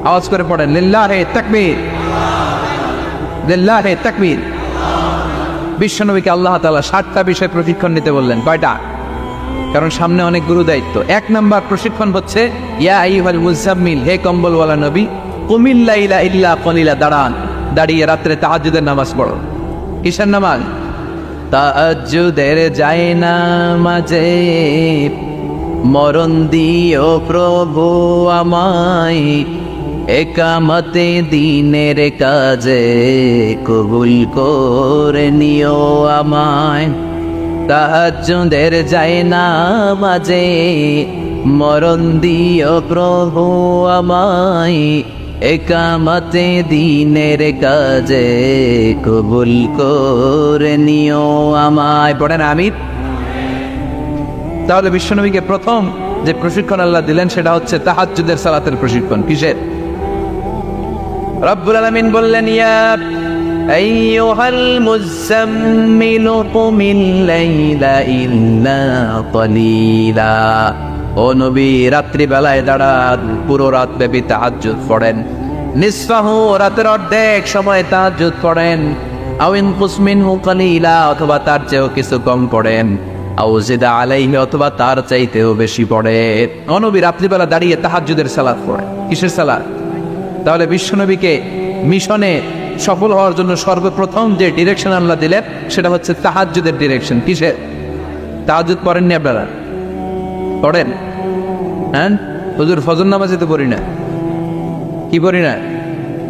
আওয়াজ করে পড়েন লিল্লাহে তাকবীর, লিল্লাহে তাকবীর। বিশ্বনবীকে আল্লাহ তাআলা 7টা বিষয় প্রশিক্ষণ নিতে বললেন। কয়টা? কারণ সামনে অনেক গুরু দায়িত্ব। 1 নাম্বার প্রশিক্ষণ হচ্ছে ইয়া আইয়ুহাল মুজাম্মিল, হে কম্বলওয়ালা নবী, কুমিল লাইলা ইল্লা কলিলা, দাঁড়িয়ে রাত্রে তাহাজ্জুদের নামাজ পড়ো। কিসের নামাজ? তাহাজ্জুদের যায় নামাজে মরণ দিও প্রভু আমায়, একামতে দিনের কাজে কবুল করে নিও আমায়। তাহাজ্জুদের যায় নামাজে মরণ দিও প্রভু আমায়, একামতে দিনের কাজে কবুল করে নিও আমায়। পড়েন আমিন। তাহলে বিশ্বনবীকে প্রথম যে প্রশিক্ষণ আল্লাহ দিলেন সেটা হচ্ছে তাহাজ্জুদের সালাতের প্রশিক্ষণ। কিসের? রব্বুল আলামিন বললেন ইয়া আইয়ুহাল মুজাম্মিলু কুমিল লাইলা ইল্লা কলিলা, ও নবী রাত্রি বেলায় দাঁড়ান, পুরো রাত ব্যাপী তাহাজ্জুদ পড়েন। নিসফাহু, রাতের অর্ধেক সময় তাহাজ্জুদ পড়েন। আও ইনকুস মিনহু কলিলা, অথবা তার চেয়েও কিছু কম পড়েন। আও জিদা আলাইহি, অথবা তার চাইতেও বেশি পড়েন। ও নবী রাত্রিবেলা দাঁড়িয়ে তাহাজ্জুদের সালাত পড়েন। কিসের সালাত? তাহলে বিশ্বনবীকে মিশনে সফল হওয়ার জন্য সর্বপ্রথম যে ডিরেকশন আল্লাহ দিলেন সেটা হচ্ছে তাহাজ্জুদের ডিরেকশন। কিসের? তাহাজ্জুদ পড়েননি আপনারা? পড়েন? হ্যাঁ হুজুর ফজর নামাজে তো পড়ি না। কি পড়ি না?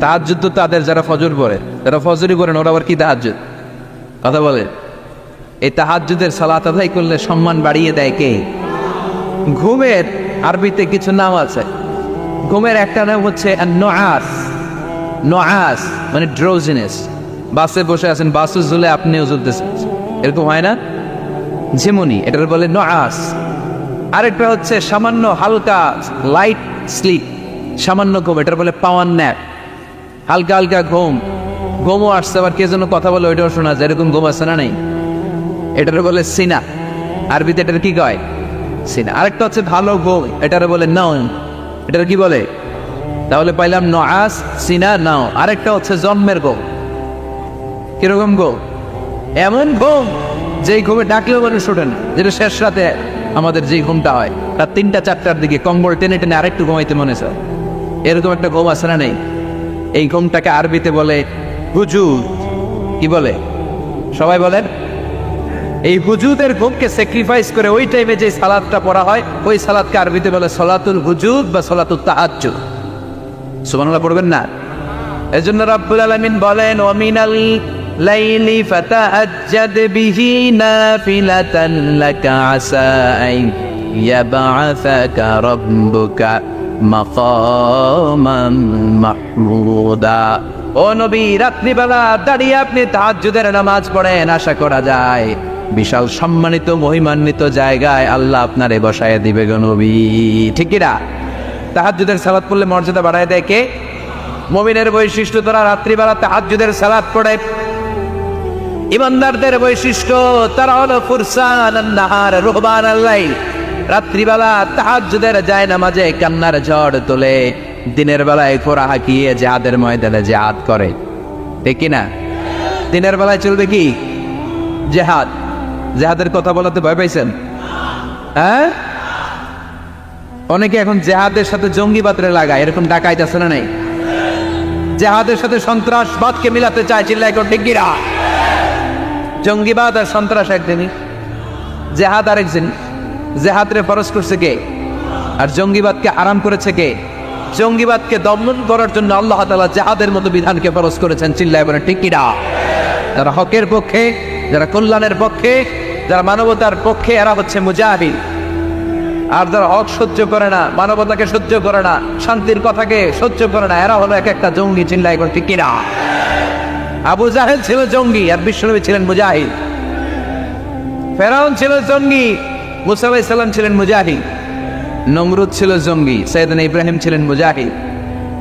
তাহাজ্জুদ তো তাদের যারা ফজর পড়ে, যারা ফজরই পড়েন ওরা আবার কি তাহাজ্জুদ? কথা বলে। এই তাহাজ্জুদের সালাত আদায় করলে সম্মান বাড়িয়ে দেয় কে? ঘুমের আরবিতে কিছু নাম আছে। ঘুমের একটা নাম হচ্ছে নুআস। নুআস মানে ড্রোজিনেস। বাসে বসে আছেন, বাসে ঝুলে আপনিও ঝুলতেছেন, এরকম হয় না? ঝিমুনি, এটার বলে নুআস। আরেকটা হচ্ছে সামান্য হালকা লাইট স্লিপ, সামান্য ঘুম, এটার বলে পাওয়ার ন্যাপ। হালকা হালকা ঘুম, ঘুমও আসছে, আবার কে যেন কথা বলে ওইটাও শোনা যায়, এরকম ঘুম আছে না নেই? এটার বলে সিনা। আরবিতে এটার কি কয়? সিনা। আরেকটা হচ্ছে ভালো ঘুম, এটার বলে নাওম। এটার কি বলে? তাহলে পাইলাম নুআস, সিনা, নাও। আরেকটা হচ্ছে জন্মের ঘুম। কিরকম ঘুম? এমন ঘুম যেই ঘুমে ডাকলেও মানুষ ওঠে না, যেটা শেষ রাতে আমাদের যেই ঘুমটা হয় রাত 3টা-4টার দিকে কম্বল টেনে টেনে আরেকটু ঘুমাইতে মনে চায়, এরকম একটা ঘুম আছে না নেই? এই ঘুমটাকে আরবিতে বলে হুজুদ। কি বলে? সবাই বলেন। এই হুজুদের ঘুমকে স্যাক্রিফাইস করে ওই টাইমে যে সালাতটা পড়া হয় ওই সালাতকে আরবিতে বলে সলাতুল হুজুদ বা সলাতুত তাহাজ্জুদ। সুবহানাল্লাহ পড়বেন না? এজন্য রাব্বুল আলামিন বলেন ওয়া মিনাল লাইলি ফাতাহাজ্জাদ বিহি নাফিলাতান লাকা আসা আন ইয়াবআসাকা রাব্বুকা মাকামান মাহমুদা। ও নবী রাত্রিবেলা দাঁড়িয়ে আপনি তাহাজ্জুদের নামাজ পড়েন, আশা করা যায় বিশাল সম্মানিত মহিমান্বিত জায়গায় আল্লাহ আপনারে বসায় দিবে গো নবী। ঠিক কি না? তাহাজ্জুদের সালাত পড়লে মর্যাদা বাড়ায় দেয় কে? মুমিনের বৈশিষ্ট্য, তারা রাত্রিবেলা তাহাজ্জুদের সালাত পড়ে। ইমানদারদের বৈশিষ্ট্য, তারা হলো ফুরসানান নাহার রুহবানাল লাইল। রাত্রিবেলা তাহাজ্জুদের যায় নামাজে কান্নার ঝড় তোলে, দিনের বেলায় ফোরা হাঁকিয়ে জিহাদের ময়দানে জিহাদ করে। ঠিক কি না? দিনের বেলায় চলবে কি? জিহাদ। জিহাদের কথা বলাতে ভয় পাইছেন? হ্যাঁ, অনেকে এখন জিহাদের সাথে জঙ্গিবাদরে লাগায়, এরকম ডাকাইত আছে না নাই? জিহাদের সাথে সন্ত্রাসবাদকে মিলাতে চায়, চিল্লাই কোন ঠিক কিনা? জঙ্গিবাদ আর সন্ত্রাস এক জিনিস, জিহাদ আরেক জিনিস। জিহাদরে ফরজ করছে কে? আর জঙ্গিবাদকে আরাম করেছে কে? জঙ্গিবাদকে দমন করার জন্য আল্লাহ তাআলা জিহাদের মতো বিধানকে ফরজ করেছেন, চিল্লাই বলেন ঠিক কিনা? যারা হকের পক্ষে, যারা কল্যাণের পক্ষে, যারা মানবতার পক্ষে, এরা হচ্ছে মুজাহিদ। আর যারা হক সহ্য করে না, মানবতাকে সহ্য করে না, শান্তির কথাকে সহ্য করে না, এরা হলো এক একটা জঙ্গি, চিল্লাই করে ঠিক কিনা? আবু জাহেল ছিল জঙ্গি আর বিশ্বনবী ছিলেন মুজাহিদ। ফেরাউন ছিল জঙ্গি, মুসা আলাইহিস সালাম ছিলেন মুজাহিদ। নমরুদ ছিল জঙ্গি, সাইয়েদনা ইব্রাহিম ছিলেন মুজাহিদ।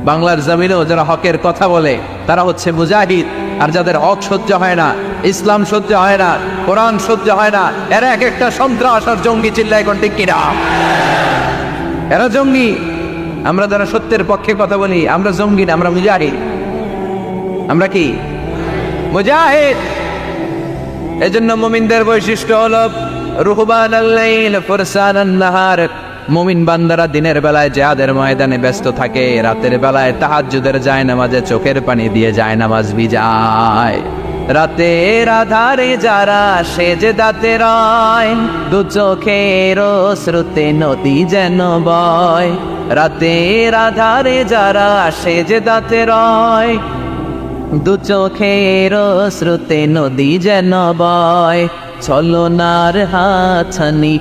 বাংলার জমিনেও যারা হকের কথা বলে তারা হচ্ছে মুজাহিদ, আর যাদের হক সহ্য হয় না, ইসলাম সহ্য হয় না, কোরআন সহ্য হয় না, এরা এক একটা সন্ত্রাস আর জঙ্গি। চিল্লায় কোন ঠিক কিনা? এরা জঙ্গি। আমরা যারা সত্যের পক্ষে কথা বলি আমরা জঙ্গি না, আমরা মুজাহিদ। আমরা কি মুজাহিদ? এজন্য মুমিনদের বৈশিষ্ট্য হলো রুহবানাল লাইল ফুরসানান নাহার। মুমিন বান্দারা দিনের বেলায় জিহাদের ময়দানে ব্যস্ত থাকে, রাতের বেলায় তাহাজ্জুদের জায়নামাজে চোখের পানি দিয়ে জায়নামাজ ভিজায়। রাতের আধারে যারা সেজদাতে রয়, দু চোখের শ্রুতে নদী যেন বয়। রাতের আধারে যারা সেজদাতে রয়, দু চোখের শ্রুতে নদী যেন বয়। ছলনার হাতছানি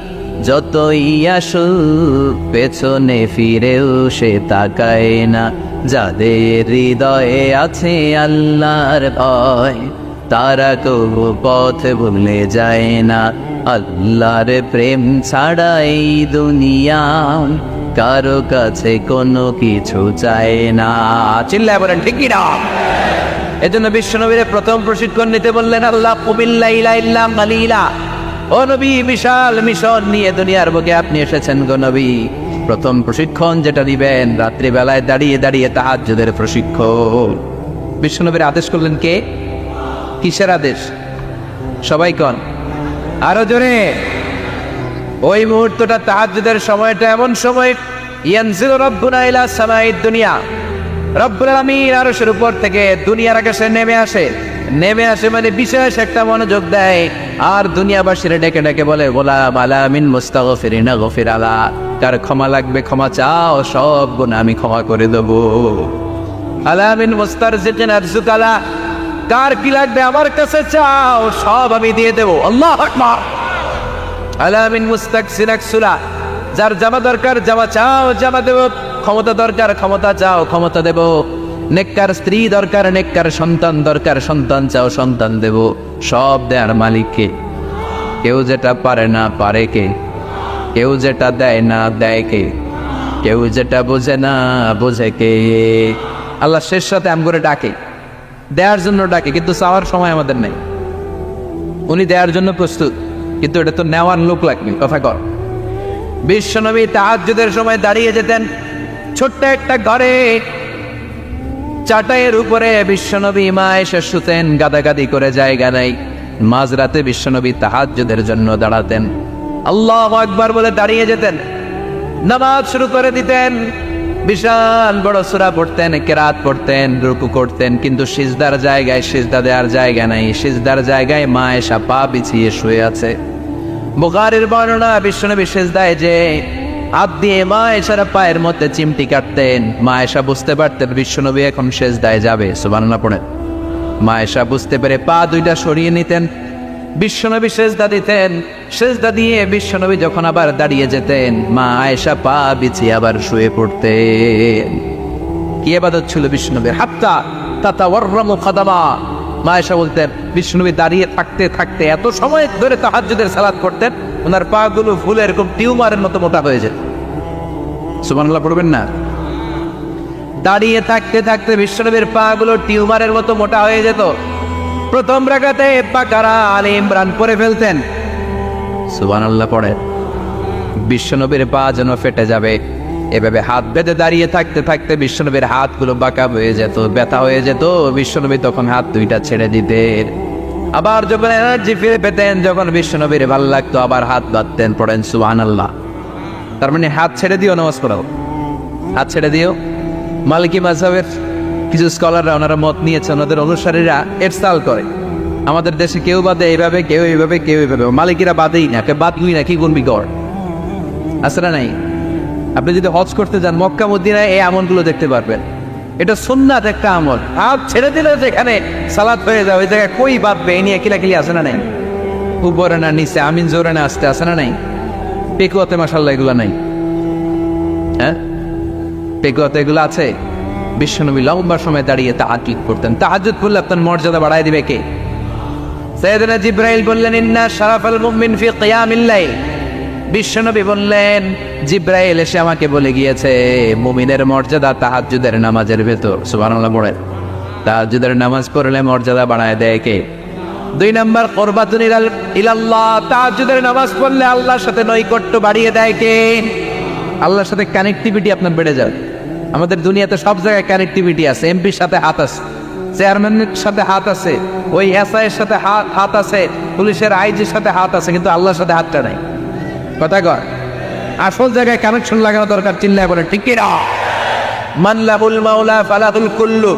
যতই আসুক পেছনে ফিরেও সে তাকায় না। যাদের হৃদয়ে আছে আল্লাহর ভয়, তারা কবু পথ ভুলে যায় না। আল্লাহর প্রেম ছাড়া এই দুনিয়া কারো কাছে কোনো কিছু চায় না। চিল্লায় বলেন ঠিক কি না? এজন্য বিশ্বনবীর প্রথম প্রশিক্ষণ নিতে বললেন আল্লাহ, কুবিল্লাইলা ইল্লা কালিলা। ও নবী, বিশাল মিশন নিয়ে দুনিয়ার বুকে আপনি এসেছেন গো নবী। প্রথম প্রশিক্ষণ যেটা নিবেন, রাত্রিবেলায় দাঁড়িয়ে দাঁড়িয়ে তাহাজ্জুদের প্রশিক্ষণ। বিশ্বনবীর আদেশ করলেন কে? কিসের আদেশ? সবাই কন আরো জোরে। ওই মুহূর্তটা তাহাজ্জুদের সময়টা এমন সময়, ইয়ানজিলু রাব্বুনা ইলা সামাইদ দুনিয়া, রব্বুল আলামিন আরশের উপর থেকে দুনিয়ার আকাশে নেমে আসে। নেমে আসে মানে বিশেষ একটা মনোযোগ দেয়, আর দুনিয়াবাসীরা ডেকে ডেকে বলে, গোলাম আলা মিন মুস্তাগফিরিনা গফির আলা। কার ক্ষমা লাগবে ক্ষমা চাও, সব গুনাহ আমি ক্ষমা করে দেব। আলা মিন মুস্তারজিকিন আরজুকালা, কার কি লাগবে আমার কাছে চাও, সব আমি দিয়ে দেব। আল্লাহু আকবার। আলা মিন মুস্তাকসির আকসুলা, যার জামা দরকার জামা চাও, জামা দেব। ক্ষমতা দরকার ক্ষমতা চাও, ক্ষমতা দেব। নেককার স্ত্রী দরকার, নেককার সন্তান দরকার, সন্তান চাও, সন্তান দেব। সব দেয়ার মালিককে। কেউ যেটা পারে না পারে কে? কেউ যেটা দেয় না দেয় কে? কেউ যেটা বোঝে না বোঝে কে? আল্লাহ শেষ সাথে আম করে ডাকে, দেওয়ার জন্য ডাকে, কিন্তু চাওয়ার সময় আমাদের নেই। উনি দেওয়ার জন্য প্রস্তুত, কিন্তু এটা তো নেওয়ার লোক লাগবে। কথা কর। বিশ্বনবী তাহাজ্জুদের সময় দাঁড়িয়ে যেতেন ছোট্ট একটা ঘরে, চাটাইয়ের উপরে বিশ্বনবী মা এসে শুতেন, গাদাগাদি করে জায়গা নাই। মাঝরাতে বিশ্বনবী তাহাজ্জুদের জন্য দাঁড়াতেন, আল্লাহু আকবার বলে দাঁড়িয়ে যেতেন, নামাজ শুরু করে দিতেন। বিশাল বড় সূরা পড়তেন, কেরাত পড়তেন, রুকু করতেন, কিন্তু সিজদার জায়গায় সিজদা দেওয়ার জায়গা নাই। সিজদার জায়গায় মা এসা পা বিছিয়ে শুয়ে আছে। বুখারীর বর্ণনা, বিশ্বনবী সিজদায় যে হাত দিয়ে মা এসার পায়ের মধ্যে চিমটি কাটতেন। মা এসা বুঝতে পারতেন বিশ্বনবী এখন সিজদায় যাবে। সুবহানাল্লাহ পড়েন। মা এসা বুঝতে পেরে পা দুইটা সরিয়ে নিতেন, বিশ্বনবী সিজদা দিতেন। সিজদা দিয়ে বিশ্বনবী যখন আবার দাঁড়িয়ে যেতেন, মা আয়েশা পা বিছিয়ে আবার শুয়ে পড়তেন। কি ইবাদত ছিল বিশ্বনবীর! হাত্তা তাতাওয়াররামু কাদামা। মা আয়েশা বলতেন বিশ্বনবী দাঁড়িয়ে থাকতে থাকতে এত সময় ধরে তাহাজ্জুদের সালাত করতেন, ওনার পা গুলো ফুলে এরকম টিউমারের মতো মোটা হয়ে যেত। সুবহানাল্লাহ পড়বেন না? দাঁড়িয়ে থাকতে থাকতে বিশ্বনবীর পা গুলো টিউমারের মতো মোটা হয়ে যেত। প্রথম রাকাতে বাকারা আলে ইমরান পড়ে ফেলতেন। সুবহানাল্লাহ পড়ে। বিশ্বনবীর পা যেন ফেটে যাবে, এভাবে হাত বেঁধে দাঁড়িয়ে থাকতে থাকতে বিশ্বনবীর হাতগুলো বাঁকা হয়ে যেত, ব্যথা হয়ে যেত। বিশ্বনবী তখন হাত দুইটা ছেড়ে দিতেন। আবার যখন এনার্জি ফিরে পেতেন, যখন বিশ্বনবীর ভালো লাগতো আবার হাত বাঁধতেন। পড়েন সুবহানাল্লাহ। তার মানে হাত ছেড়ে দিও নামাজ পড়াও, হাত ছেড়ে দিও। মালিকি মাযহাবের কিছু স্কলাররা ওনারা মত নিয়েছেন, ওনাদের অনুসারীরা এরসাল করে। আমাদের দেশে কেউ বাদে এইভাবে, কেউ এইভাবে, কেউ এইভাবে। মালিকিরা বাদেই না, কে বাদগুই না, কি গুনবি গড় আছে না নাই? আপনি যদি হজ করতে যান মক্কা মদিনায় এই আমলগুলো দেখতে পারবেন। এটা সুন্নাত একটা আমল। হাত ছেড়ে দিলে যেখানে সালাত হয়ে যায় ওই জায়গায় কই বাঁধবে এই নিয়ে কিলাকিলি আছে না নাই? উপরে না নিচে, আমিন জোরে না আসতে আছে না নাই? পেকুয়াতে মাশাআল্লাহ এগুলো নাই। হ্যাঁ, পেকুয়াতে এগুলো আছে। বিশ্বনবী লম্বা সময় দাঁড়িয়ে তাহাজ্জুদ করতেন। তাহাজ্জুদ করলে আপনার মর্যাদা বাড়ায় দিবে কে? সাইয়েদনা জিবরাইল বললেন, ইন্না শারাফাল মুমিন ফি কিয়ামিল লাইল। বিশ্বনবী বললেন, জিব্রাইল এসে আমাকে বলে গিয়েছে মুমিনের মর্যাদা তাহাজ্জুদের নামাজের ভেতর। সুবহানাল্লাহ পড়েন। তাহাজ্জুদের নামাজ পড়লে মর্যাদা বাড়ায় দেয় কে? 2 নাম্বার কুরবাতুন ইলাল্লাহ, তাহাজ্জুদের নামাজ পড়লে আল্লাহর সাথে নৈকট্য বাড়িয়ে দেয় কে? আল্লাহর সাথে কানেক্টিভিটি আপনার বেড়ে যাবে। আমাদের দুনিয়াতে সব জায়গায় কানেক্টিভিটি আছে, এমপির সাথে হাত আছে, চেয়ারম্যানের সাথে হাত আছে, ওই এসআই এর সাথে হাত আছে, পুলিশের আইজির সাথে হাত আছে, কিন্তু আল্লাহর সাথে হাতটা নাই। কথা কর, আসল জায়গায় কানেকশন লাগানো দরকার। চিল্লায় বলে ঠিক কি না? মানলাহুল মাওলা ফালাহুল কুল্লু,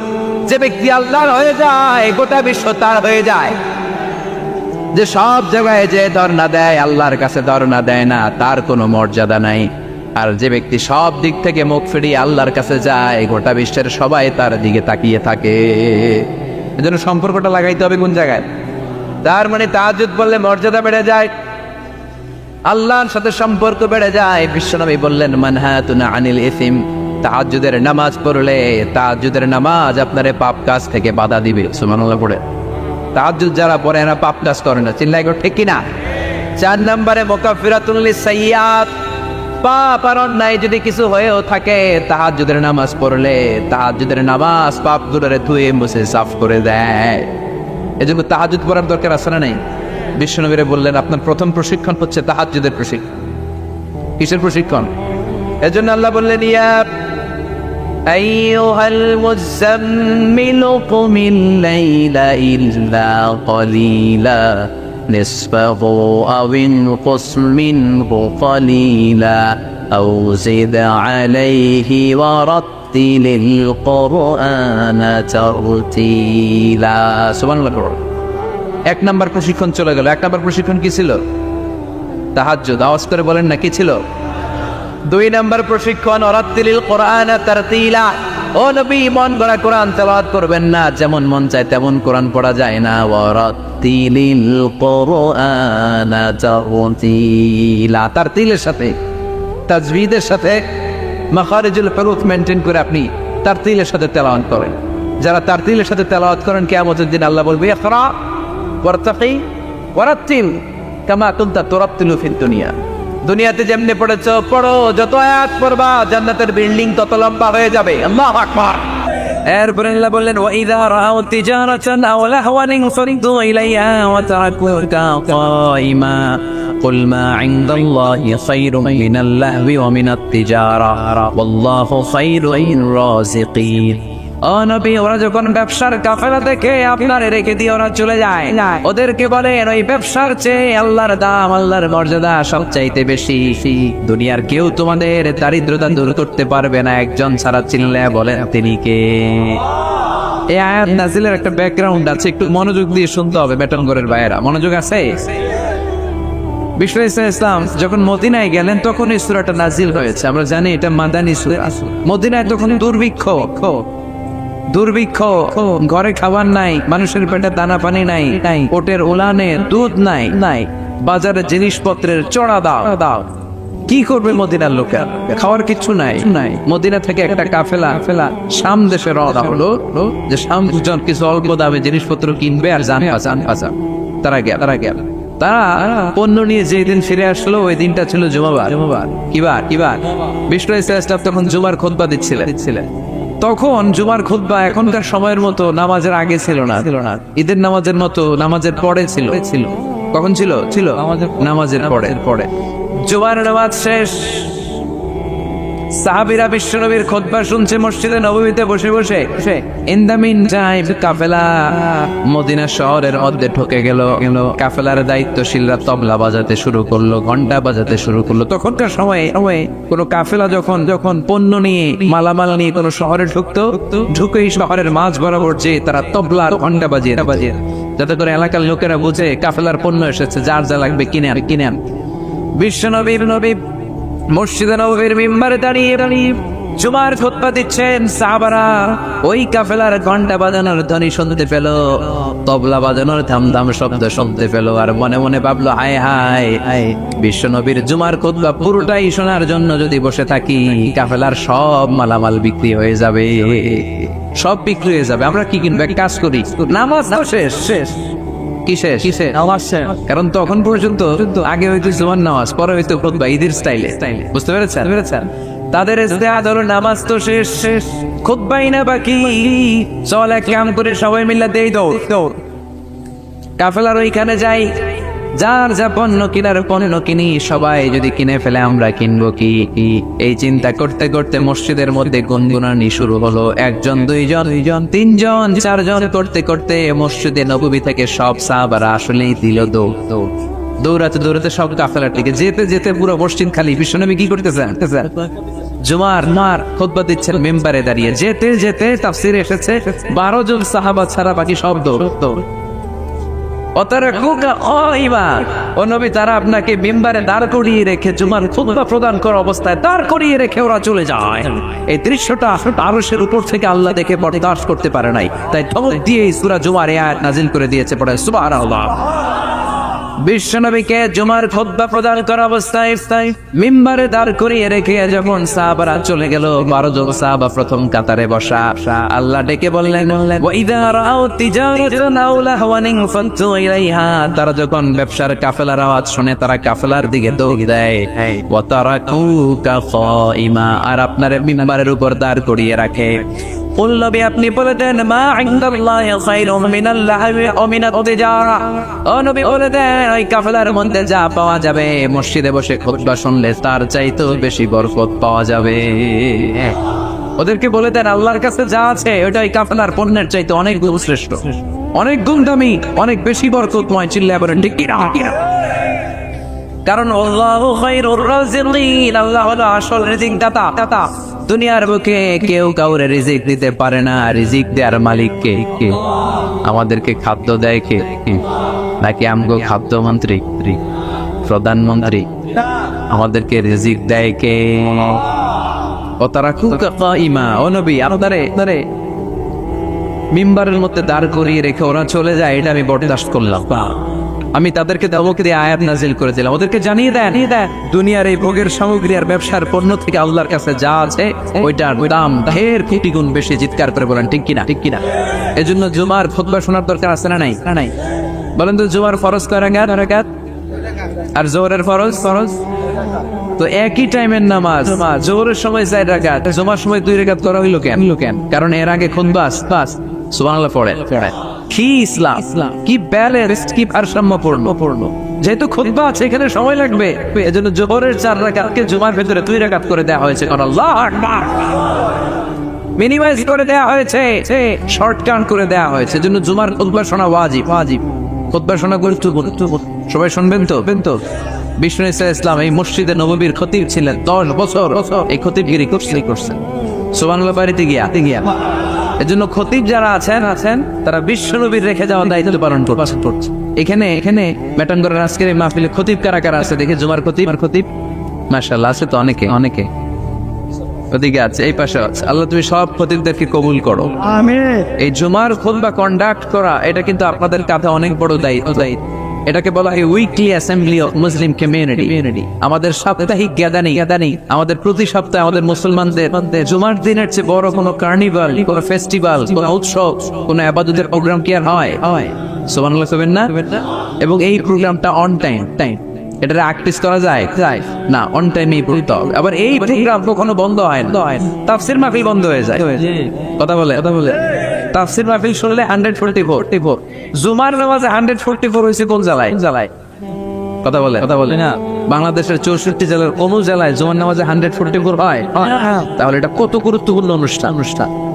যে ব্যক্তি আল্লাহর হয়ে যায় গোটা বিশ্ব তার হয়ে যায়। যে সব জায়গায় যে ধর্ণা দেয় আল্লাহর কাছে ধর্ণা দেয় না, তার কোনো মর্যাদা নাই। আর যে ব্যক্তি সব দিক থেকে মুখ ফিরিয়ে আল্লাহর কাছে যায় গোটা বিশ্বের সবাই তার দিকে তাকিয়ে থাকে। এজন্য সম্পর্কটা লাগাইতে হবে কোন জায়গায়? তার মানে তাহাজ্জুদ বললে মর্যাদা বেড়ে যায়, আল্লাহর সাথে সম্পর্ক বেড়ে যায়। বিশ্বনবী বললেন মানহাতুনা আনিল ইসিম, তাহাজ্জুদের নামাজ পড়লে তাহাজ্জুদের নামাজ আপনারে পাপ কাজ থেকে বাধা দিবে। সুবহানাল্লাহ পড়ে। তাহাজ্জুদ যারা পড়ে এরা পাপ কাজ করে না। চিল্লাই গো ঠিক কি না? 4 নম্বরে মুকাফফিরাতুন লিসাইয়্যাত, পাপ আর অন্যায় যদি কিছু হয়েও থাকে তাহাজ্জুদের নামাজ পড়লে তাহাজ্জুদের নামাজ পাপগুলোরে ধুয়ে মুছে সাফ করে দেয়। এজন্য তাহাজ্জুদ পড়ার দরকার আছে না নাই? বিশ্বনবীরে বললেন আপনার প্রথম প্রশিক্ষণ হচ্ছে তাহাজ্জুদের প্রশিক্ষণ। কিসের প্রশিক্ষণ? এজন্য আল্লাহ বললেন ইয়া আইয়ুহাল মুযাম্মিলু কুমিল লাইলা ইল্লা ক্বালিলা নিসফাহু আও ইনকুস মিনহু ক্বালিলা আও জিদ আলাইহি ওয়া রাত্তিলিল কুরআনা তারতিলা। সুবহানাল্লাহ। 1 নাম্বার প্রশিক্ষণ চলে গেল। 1 নাম্বার প্রশিক্ষণ কি ছিল? তাহাজ্জুদ। আওয়াজ করে বলেন না কি ছিল? 2 নাম্বার প্রশিক্ষণ ওয়ারাত্তিলিল কুরআনা তারতিলা। ও নবী, মন গড়া কোরআন তেলাওয়াত করবেন না, যেমন মন চায় তেমন কোরআন পড়া যায় না। ওয়ারাত্তিলিল কুরআনা তারতিলা, তারতিলের সাথে তাজবিদের সাথে মাখারিজুল হুরুফ মেইনটেইন করে আপনি তারতিলের সাথে তেলাওয়াত করেন। যারা তারতিলের সাথে তেলাওয়াত করেন কিয়ামতের দিন আল্লাহ বলবে ইকরা ওয়ারতাকি ওয়ারাত্তিল কামা কুনতা তুরাত্তিলু ফিদ দুনিয়া। দুনিয়াতে যেমনি পড়েছো পড়ো, যত আয়াত পড়বা জান্নাতের বিল্ডিং তত লম্বা হয়ে যাবে। আল্লাহু আকবার। এরপরে আল্লাহ বললেন ওয়া ইযা রাআউ তিজারাতান আও লাহওয়ান ইনফারিদু ইলাইহা ওয়া তারাকুকা কাইমা কুল মা ইনদাল্লাহি খায়রুম মিনাল লাহবি ওয়া মিনাত তিজারা ওয়াল্লাহু খায়রুর রাযিকিন। ও নবী, ওরা যখন ব্যবসার কাফেলা দেখে আপনারে রেখে দিয়ে ওরা চলে যায়, ওদেরকে বলেন ওই ব্যবসার চেয়ে আল্লাহর দাম, আল্লাহর মর্যাদা সবচাইতে বেশি। দুনিয়ার কেউ তোমাদের দারিদ্রতা দূর করতে পারবে না, একজন ছাড়া। চিনলে বলেন তিনি কে? এই আয়াত নাজিলের একটা ব্যাকগ্রাউন্ড আছে, একটু মনোযোগ দিয়ে শুনতে হবে। বেটনগরের ভাইয়েরা মনোযোগ আছে? বিশ্বনবী ইসলাম যখন মদিনায় গেলেন তখন এই সূরাটা নাজিল হয়েছে। আমরা জানি এটা মাদানী সূরা। মদিনায় তখন দুর্ভিক্ষ, ঘরে খাবার নাই, মানুষের পেটে দানা পানি নাই, ওটের উলানে দুধ নাই, বাজারে জিনিসপত্রের চড়া দাও। কি করবে মদিনার লোকের? খাওয়ার কিছু নাই। মদিনা থেকে একটা কাফেলা শাম দেশে রওনা হলো, যে শাম দুজন কিছু অল্প দামে জিনিসপত্র কিনবে আর জানে তারা গেল। তারা পণ্য নিয়ে যেদিন ফিরে আসলো ওই দিনটা ছিল জুমাবার। কিবার বিষ্ণু ইসলাম তখন জুমার খুতবা দিচ্ছিলেন। তখন জুমার খুতবা এখনকার সময়ের মতো নামাজের আগে ছিল না, ঈদের নামাজের মতো নামাজের পরে ছিল। কখন ছিল? নামাজের পরে। জুমার নামাজ শেষ, সাহাবীরা বিশ্বনবীর খুতবা শুনছে মসজিদে নববীতে বসে বসে। In the mean time Kafela Medina শহরের মধ্যে ঢুকে গেল। কাফেলার দায়িত্বশীলরা তবলা বাজাতে শুরু করলো, ঘন্টা বাজাতে শুরু করলো। তখনকার সময়ে কোনো কাফেলা যখন পণ্য নিয়ে মালামাল নিয়ে কোনো শহরে ঢুকেই শহরের মাঝ বরাবর যে তারা তবলা আর ঘন্টা বাজিয়ে যাতে করে এলাকার লোকেরা বুঝে কাফেলার পণ্য এসেছে, যার যা লাগবে কিনে আন। বিশ্বনবীর মসজিদে নববীর মিম্বারে দাঁড়িয়ে জুমার খুতবা দিচ্ছেন। সাহাবারা ওই কাফেলার ঘন্টা বাজানোর ধ্বনি শুনতে পেল, তবলা বাজানোর ধামধাম শব্দ শুনতে পেল, আর মনে মনে ভাবলো হায় হায়, বিশ্বনবীর জুমার খুতবা পুরোটাই শোনার জন্য যদি বসে থাকি কাফেলার সব মালামাল বিক্রি হয়ে যাবে, আমরা কি কিনবো? কাজ করি, নামাজ শেষ। কিসে কিসে কারণ তখন পর্যন্ত আগে হয়তো জুমার নামাজ, পরে হয়তো খুতবা ঈদের স্টাইলে। বুঝতে পেরেছেন? তাদের ইস্তেহাদ হলো নামাজ তো শেষ, খুতবাই না বাকি, চল এক কাম করে সবাই মিলে দেই দৌড়। কাফেলার ওইখানে যাই, যার যা পণ্য কিনার পণ্য কিনি, সবাই যদি কিনে ফেলে আমরা কিনবো কি? এই চিন্তা করতে করতে মসজিদের মধ্যে গুনগুনানি শুরু হলো। একজন, দুইজন, তিনজন, চারজন করতে করতে মসজিদে নববী থেকে সব সাহাবারা আসলেই দিল দৌড়াতে সব কাফেলার দিকে যেতে যেতে পুরো মসজিদ খালি। বিশ্বনবী কি করতেছেন? জুমার খুতবা দিচ্ছেন মেম্বারে দাঁড়িয়ে। যেতে যেতে তাফসিরে এসেছে 12 জন সাহাবা ছাড়া বাকি সব দৌড়। ও নবী, তারা আপনাকে মেম্বারে দাঁড় করিয়ে রেখে জুমার খুতবা প্রদান করা অবস্থায় দাঁড় করিয়ে রেখে ওরা চলে যায়। এই দৃশ্যটা আরশের উপর থেকে আল্লাহ দেখে বরদাস্ত করতে পারে নাই, তাই ধমক দিয়ে সূরা জুমার এই আয়াত নাজিল করে দিয়েছে, পড়ে সুবহানাল্লাহ। বিশ্বনবীকে জুমার খুতবা প্রদান করা অবস্থায় মিম্বারে দাঁড় করিয়ে রেখে যখন সাহাবারা চলে গেল, 12 জন সাহাবা প্রথম কাতারে বসা। আল্লাহ ডেকে বললেন, ওয়াইদা রাআউ তিজারাতান আও লাহওয়ান ফানতু ইলাইহা, তারা যখন ব্যবসার কাফেলার আওয়াজ শুনে তারা কাফেলার দিকে দৌড় দেয়। ওয়া তারাকুকা কাইমা, আর আপনার মিম্বারের উপর দাঁড় করিয়ে রাখে। নবী, আপনি বলে দেন, মা ইনদাল্লাহি খায়রুম মিনাল লাহবি ওয়া মিনাত তিজারা। ও নবী, বলে দেন ওই কাফেলার মধ্যে যা পাওয়া যাবে মসজিদে বসে খুতবা শুনলে তার চাইতেও বেশি বরকত পাওয়া যাবে। ওদেরকে বলে দেন আল্লাহর কাছে যা আছে ওটা ওই কাফেলার পণ্যের চাইতে অনেক গুণ শ্রেষ্ঠ, অনেক গুণ দামি, অনেক বেশি বরকতময়। চিল্লায় বলেন ঠিক কি না? কারণ আল্লাহু খায়রুর রাযিকিন, আল্লাহ হলো আসল রিজিক দাতা। দুনিয়ার বুকে কেউ কাউরে রিজিক দিতে পারে না, রিজিক দেওয়ার মালিক কে? আমাদেরকে খাদ্য দেয় কে? নাকি আমগো খাদ্যমন্ত্রী, প্রধানমন্ত্রী? আমাদেরকে রিজিক দেয় কে? ও তারা খুব কাইমা, ও নবী, আপনারে মিম্বারের মধ্যে দাঁড় করিয়ে রেখে ওরা চলে যায়, এটা আমি বরদাস্ত করলাম। আমি তাদেরকে ধমক দিয়ে আয়াত নাজিল করে দিলাম, ওদেরকে জানিয়ে দেন দুনিয়ার এই ভোগের সামগ্রী আর ব্যবসার পণ্য থেকে আল্লাহর কাছে যা আছে ওইটার দাম ঢের কোটি গুণ বেশি। চিৎকার করে বলেন ঠিক কিনা? এজন্য জুমার খুতবা শোনার দরকার আছে না নাই? বলেন তো, জুমার ফরজ কয় রাকাত আর জোহরের ফরজ? তো একই টাইমের নামাজ, জোহরের সময় 4 রাকাত, জুমার সময় 2 রাকাত করা হইলো কেন? কারণ এর আগে খুতবা সুবহানাল্লাহ পড়ে। কি ইসলাম, কি ব্যালেন্স, কি ভারসাম্যপূর্ণ। যেহেতু খুতবা আছে এখানে সময় লাগবে, এজন্য জোহরের 4 রাকাতকে জুমার ভেতরে 2 রাকাত করে দেওয়া হয়েছে। কারণ আল্লাহু আকবার, মিনিমাইজ করে দেওয়া হয়েছে, শর্টকাট করে দেওয়া হয়েছে। এজন্য জুমার খুতবা শোনা ওয়াজিব। খুতবা শোনা গুরুত্বপূর্ণ। সবাই শুনবেন তো? বিষ্ণু ইসলাম এই মসজিদে নববীর খতিব ছিলেন 10 বছর। এই খতিবগিরি করছেন সুবহানাল্লাহ বাড়িতে গিয়া। এজন্য খতিব যারা আছেন তারা বিশ্বনবীর রেখে যাওয়া দায়িত্ব পালন করছে। এখানে মেটাঙ্গরের আজকের এই মাহফিলে খতিব কারা আছে দেখে? জুমার খতিব মাশাআল্লাহ আছে তো অনেকে। ওদিকে আছে, এই পাশে আছে। আল্লাহ তুমি সব খতিবদেরকে কবুল করো, আমিন। এই জুমার খুতবা কন্ডাক্ট করা এটা কিন্তু আপনাদের কাঁধে অনেক বড় দায়িত্ব। এটাকে বলা হয় weekly assembly of Muslim community. আমাদের সাপ্তাহিক গ্যাদারিং, আমাদের প্রতি সপ্তাহে আমাদের মুসলমানদের জুমার দিনের চেয়ে বড় কোনো কার্নিভাল, কোনো ফেস্টিভ্যাল, কোনো উৎসব, কোনো ইবাদতের প্রোগ্রাম কি আর হয়? সুবহানাল্লাহ কইবেন না? এবং এই প্রোগ্রামটা অন টাইম, এটা প্র্যাকটিস করা যায় না, অন টাইমেই পড়তে হবে। আবার এই প্রোগ্রাম কখনো বন্ধ হয় না। তাফসীর মাহফিল বন্ধ হয়ে যায়। কথা বলে তাফসীর মাহফিল শুনলে 144। জুমার নামাজে 144 হয়েছে কোন জেলায়? কথা বলে না। বাংলাদেশের 64 জেলার কোন জেলায় জুমার নামাজে 144 হয়? তাহলে এটা কত গুরুত্বপূর্ণ অনুষ্ঠান,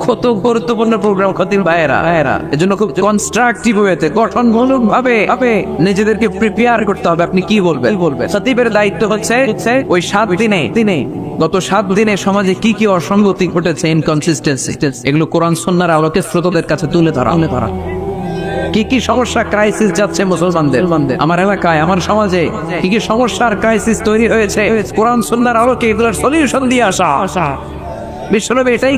কত গুরুত্বপূর্ণ প্রোগ্রাম। খতিব ভাইয়েরা, এজন্য খুব কনস্ট্রাকটিভ ওয়েতে, গঠনমূলক ভাবে নিজেদেরকে প্রিপেয়ার করতে হবে। আপনি কি বলবেন? খতিবের দায়িত্ব হচ্ছে ওই 7 দিনে গত 7 দিনে সমাজে কি কি অসঙ্গতি ঘটেছে, ইনকনসিস্টেন্সি, এগুলো কোরআন সুন্নাহর আলোকে শ্রোতাদের কাছে তুলে ধরা। কি সমস্যা, ক্রাইসিস যাচ্ছে মুসলমানদের, আমার এলাকায়, আমার সমাজে কি সমস্যার ক্রাইসিস তৈরি হয়েছে, কোরআন সুন্নাহর আলোকে এগুলোর সলিউশন দিয়ে আসা। বিশ্বনবী এটাই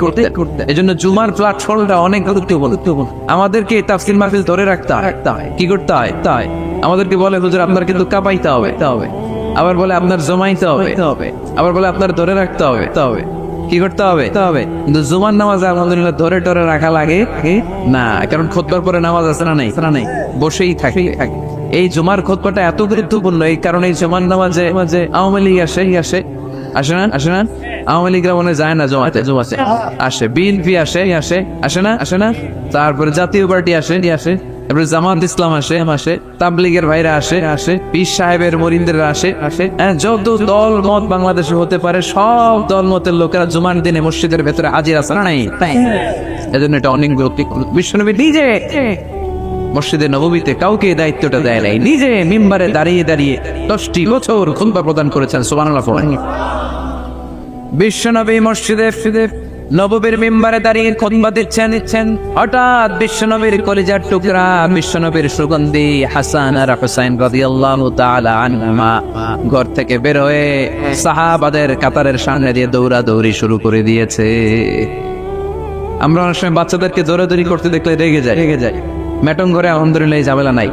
করতেন। এজন্য জুমার প্ল্যাটফর্মটা অনেক গুরুত্বপূর্ণ। আমাদেরকে তাফসীর মাহফিল ধরে রাখতে হয়। কি করতে হয়? আমাদেরকে বলে হুজুর আপনার কিন্তু কাঁপাইতে হবে, আবার বলে আপনার জমাইতে হবে, আবার বলে আপনার ধরে রাখতে হবে। কি করতে হবে কিন্তু জুমার নামাজ আলহামদুলিল্লাহ ধরে টরে রাখা লাগে না, কারণ খুতবার পরে নামাজ আছে না নাই, বসেই থাকে। এই জুমার খুতবাটা এত গুরুত্বপূর্ণ, এই কারণে এই জুমার নামাজে আওয়ামী লীগ আসে না আওয়ামী লীগরা মনে যায় না জমাতে আসে, বিএনপি আসে না, তারপরে জাতীয় পার্টি আসে, তারপরে জামাত ইসলাম আসে, তাবলীগের ভাইরা আসে, পীর সাহেবের মরিনদের আসে। যত দল মত বাংলাদেশে হতে পারে সব দল মতের লোকেরা জুমার দিনে মসজিদের ভেতরে হাজির আছে না নাই? এজন্য এটা অনেক গুরুত্বপূর্ণ। বিশ্বনবী নিজে মসজিদে নববীতে কাউকে এই দায়িত্বটা দেয় নাই, নিজে মিম্বারে দাঁড়িয়ে 10টি বছর খুতবা প্রদান করেছেন। সুবহানাল্লাহ। বিশ্বনবী মসজিদে নববীর মিম্বারে দাঁড়িয়ে খুতবা দিচ্ছেন, হঠাৎ বিশ্বনবীর কলিজার টুকরা, বিশ্বনবীর সুগন্ধি হাসান আর হুসাইন রাদিয়াল্লাহু তাআলা আনহুমা ঘর থেকে বের হয়ে সাহাবাদের কাতারের সামনে দিয়ে দৌড়াদৌড়ি শুরু করে দিয়েছে। আমরা অনেক সময় বাচ্চাদেরকে দৌড়াদৌড়ি করতে দেখলে রেগে যায়, ম্যাটন ঘরে আলহামদুলিল্লাহ এই ঝামেলা নাই।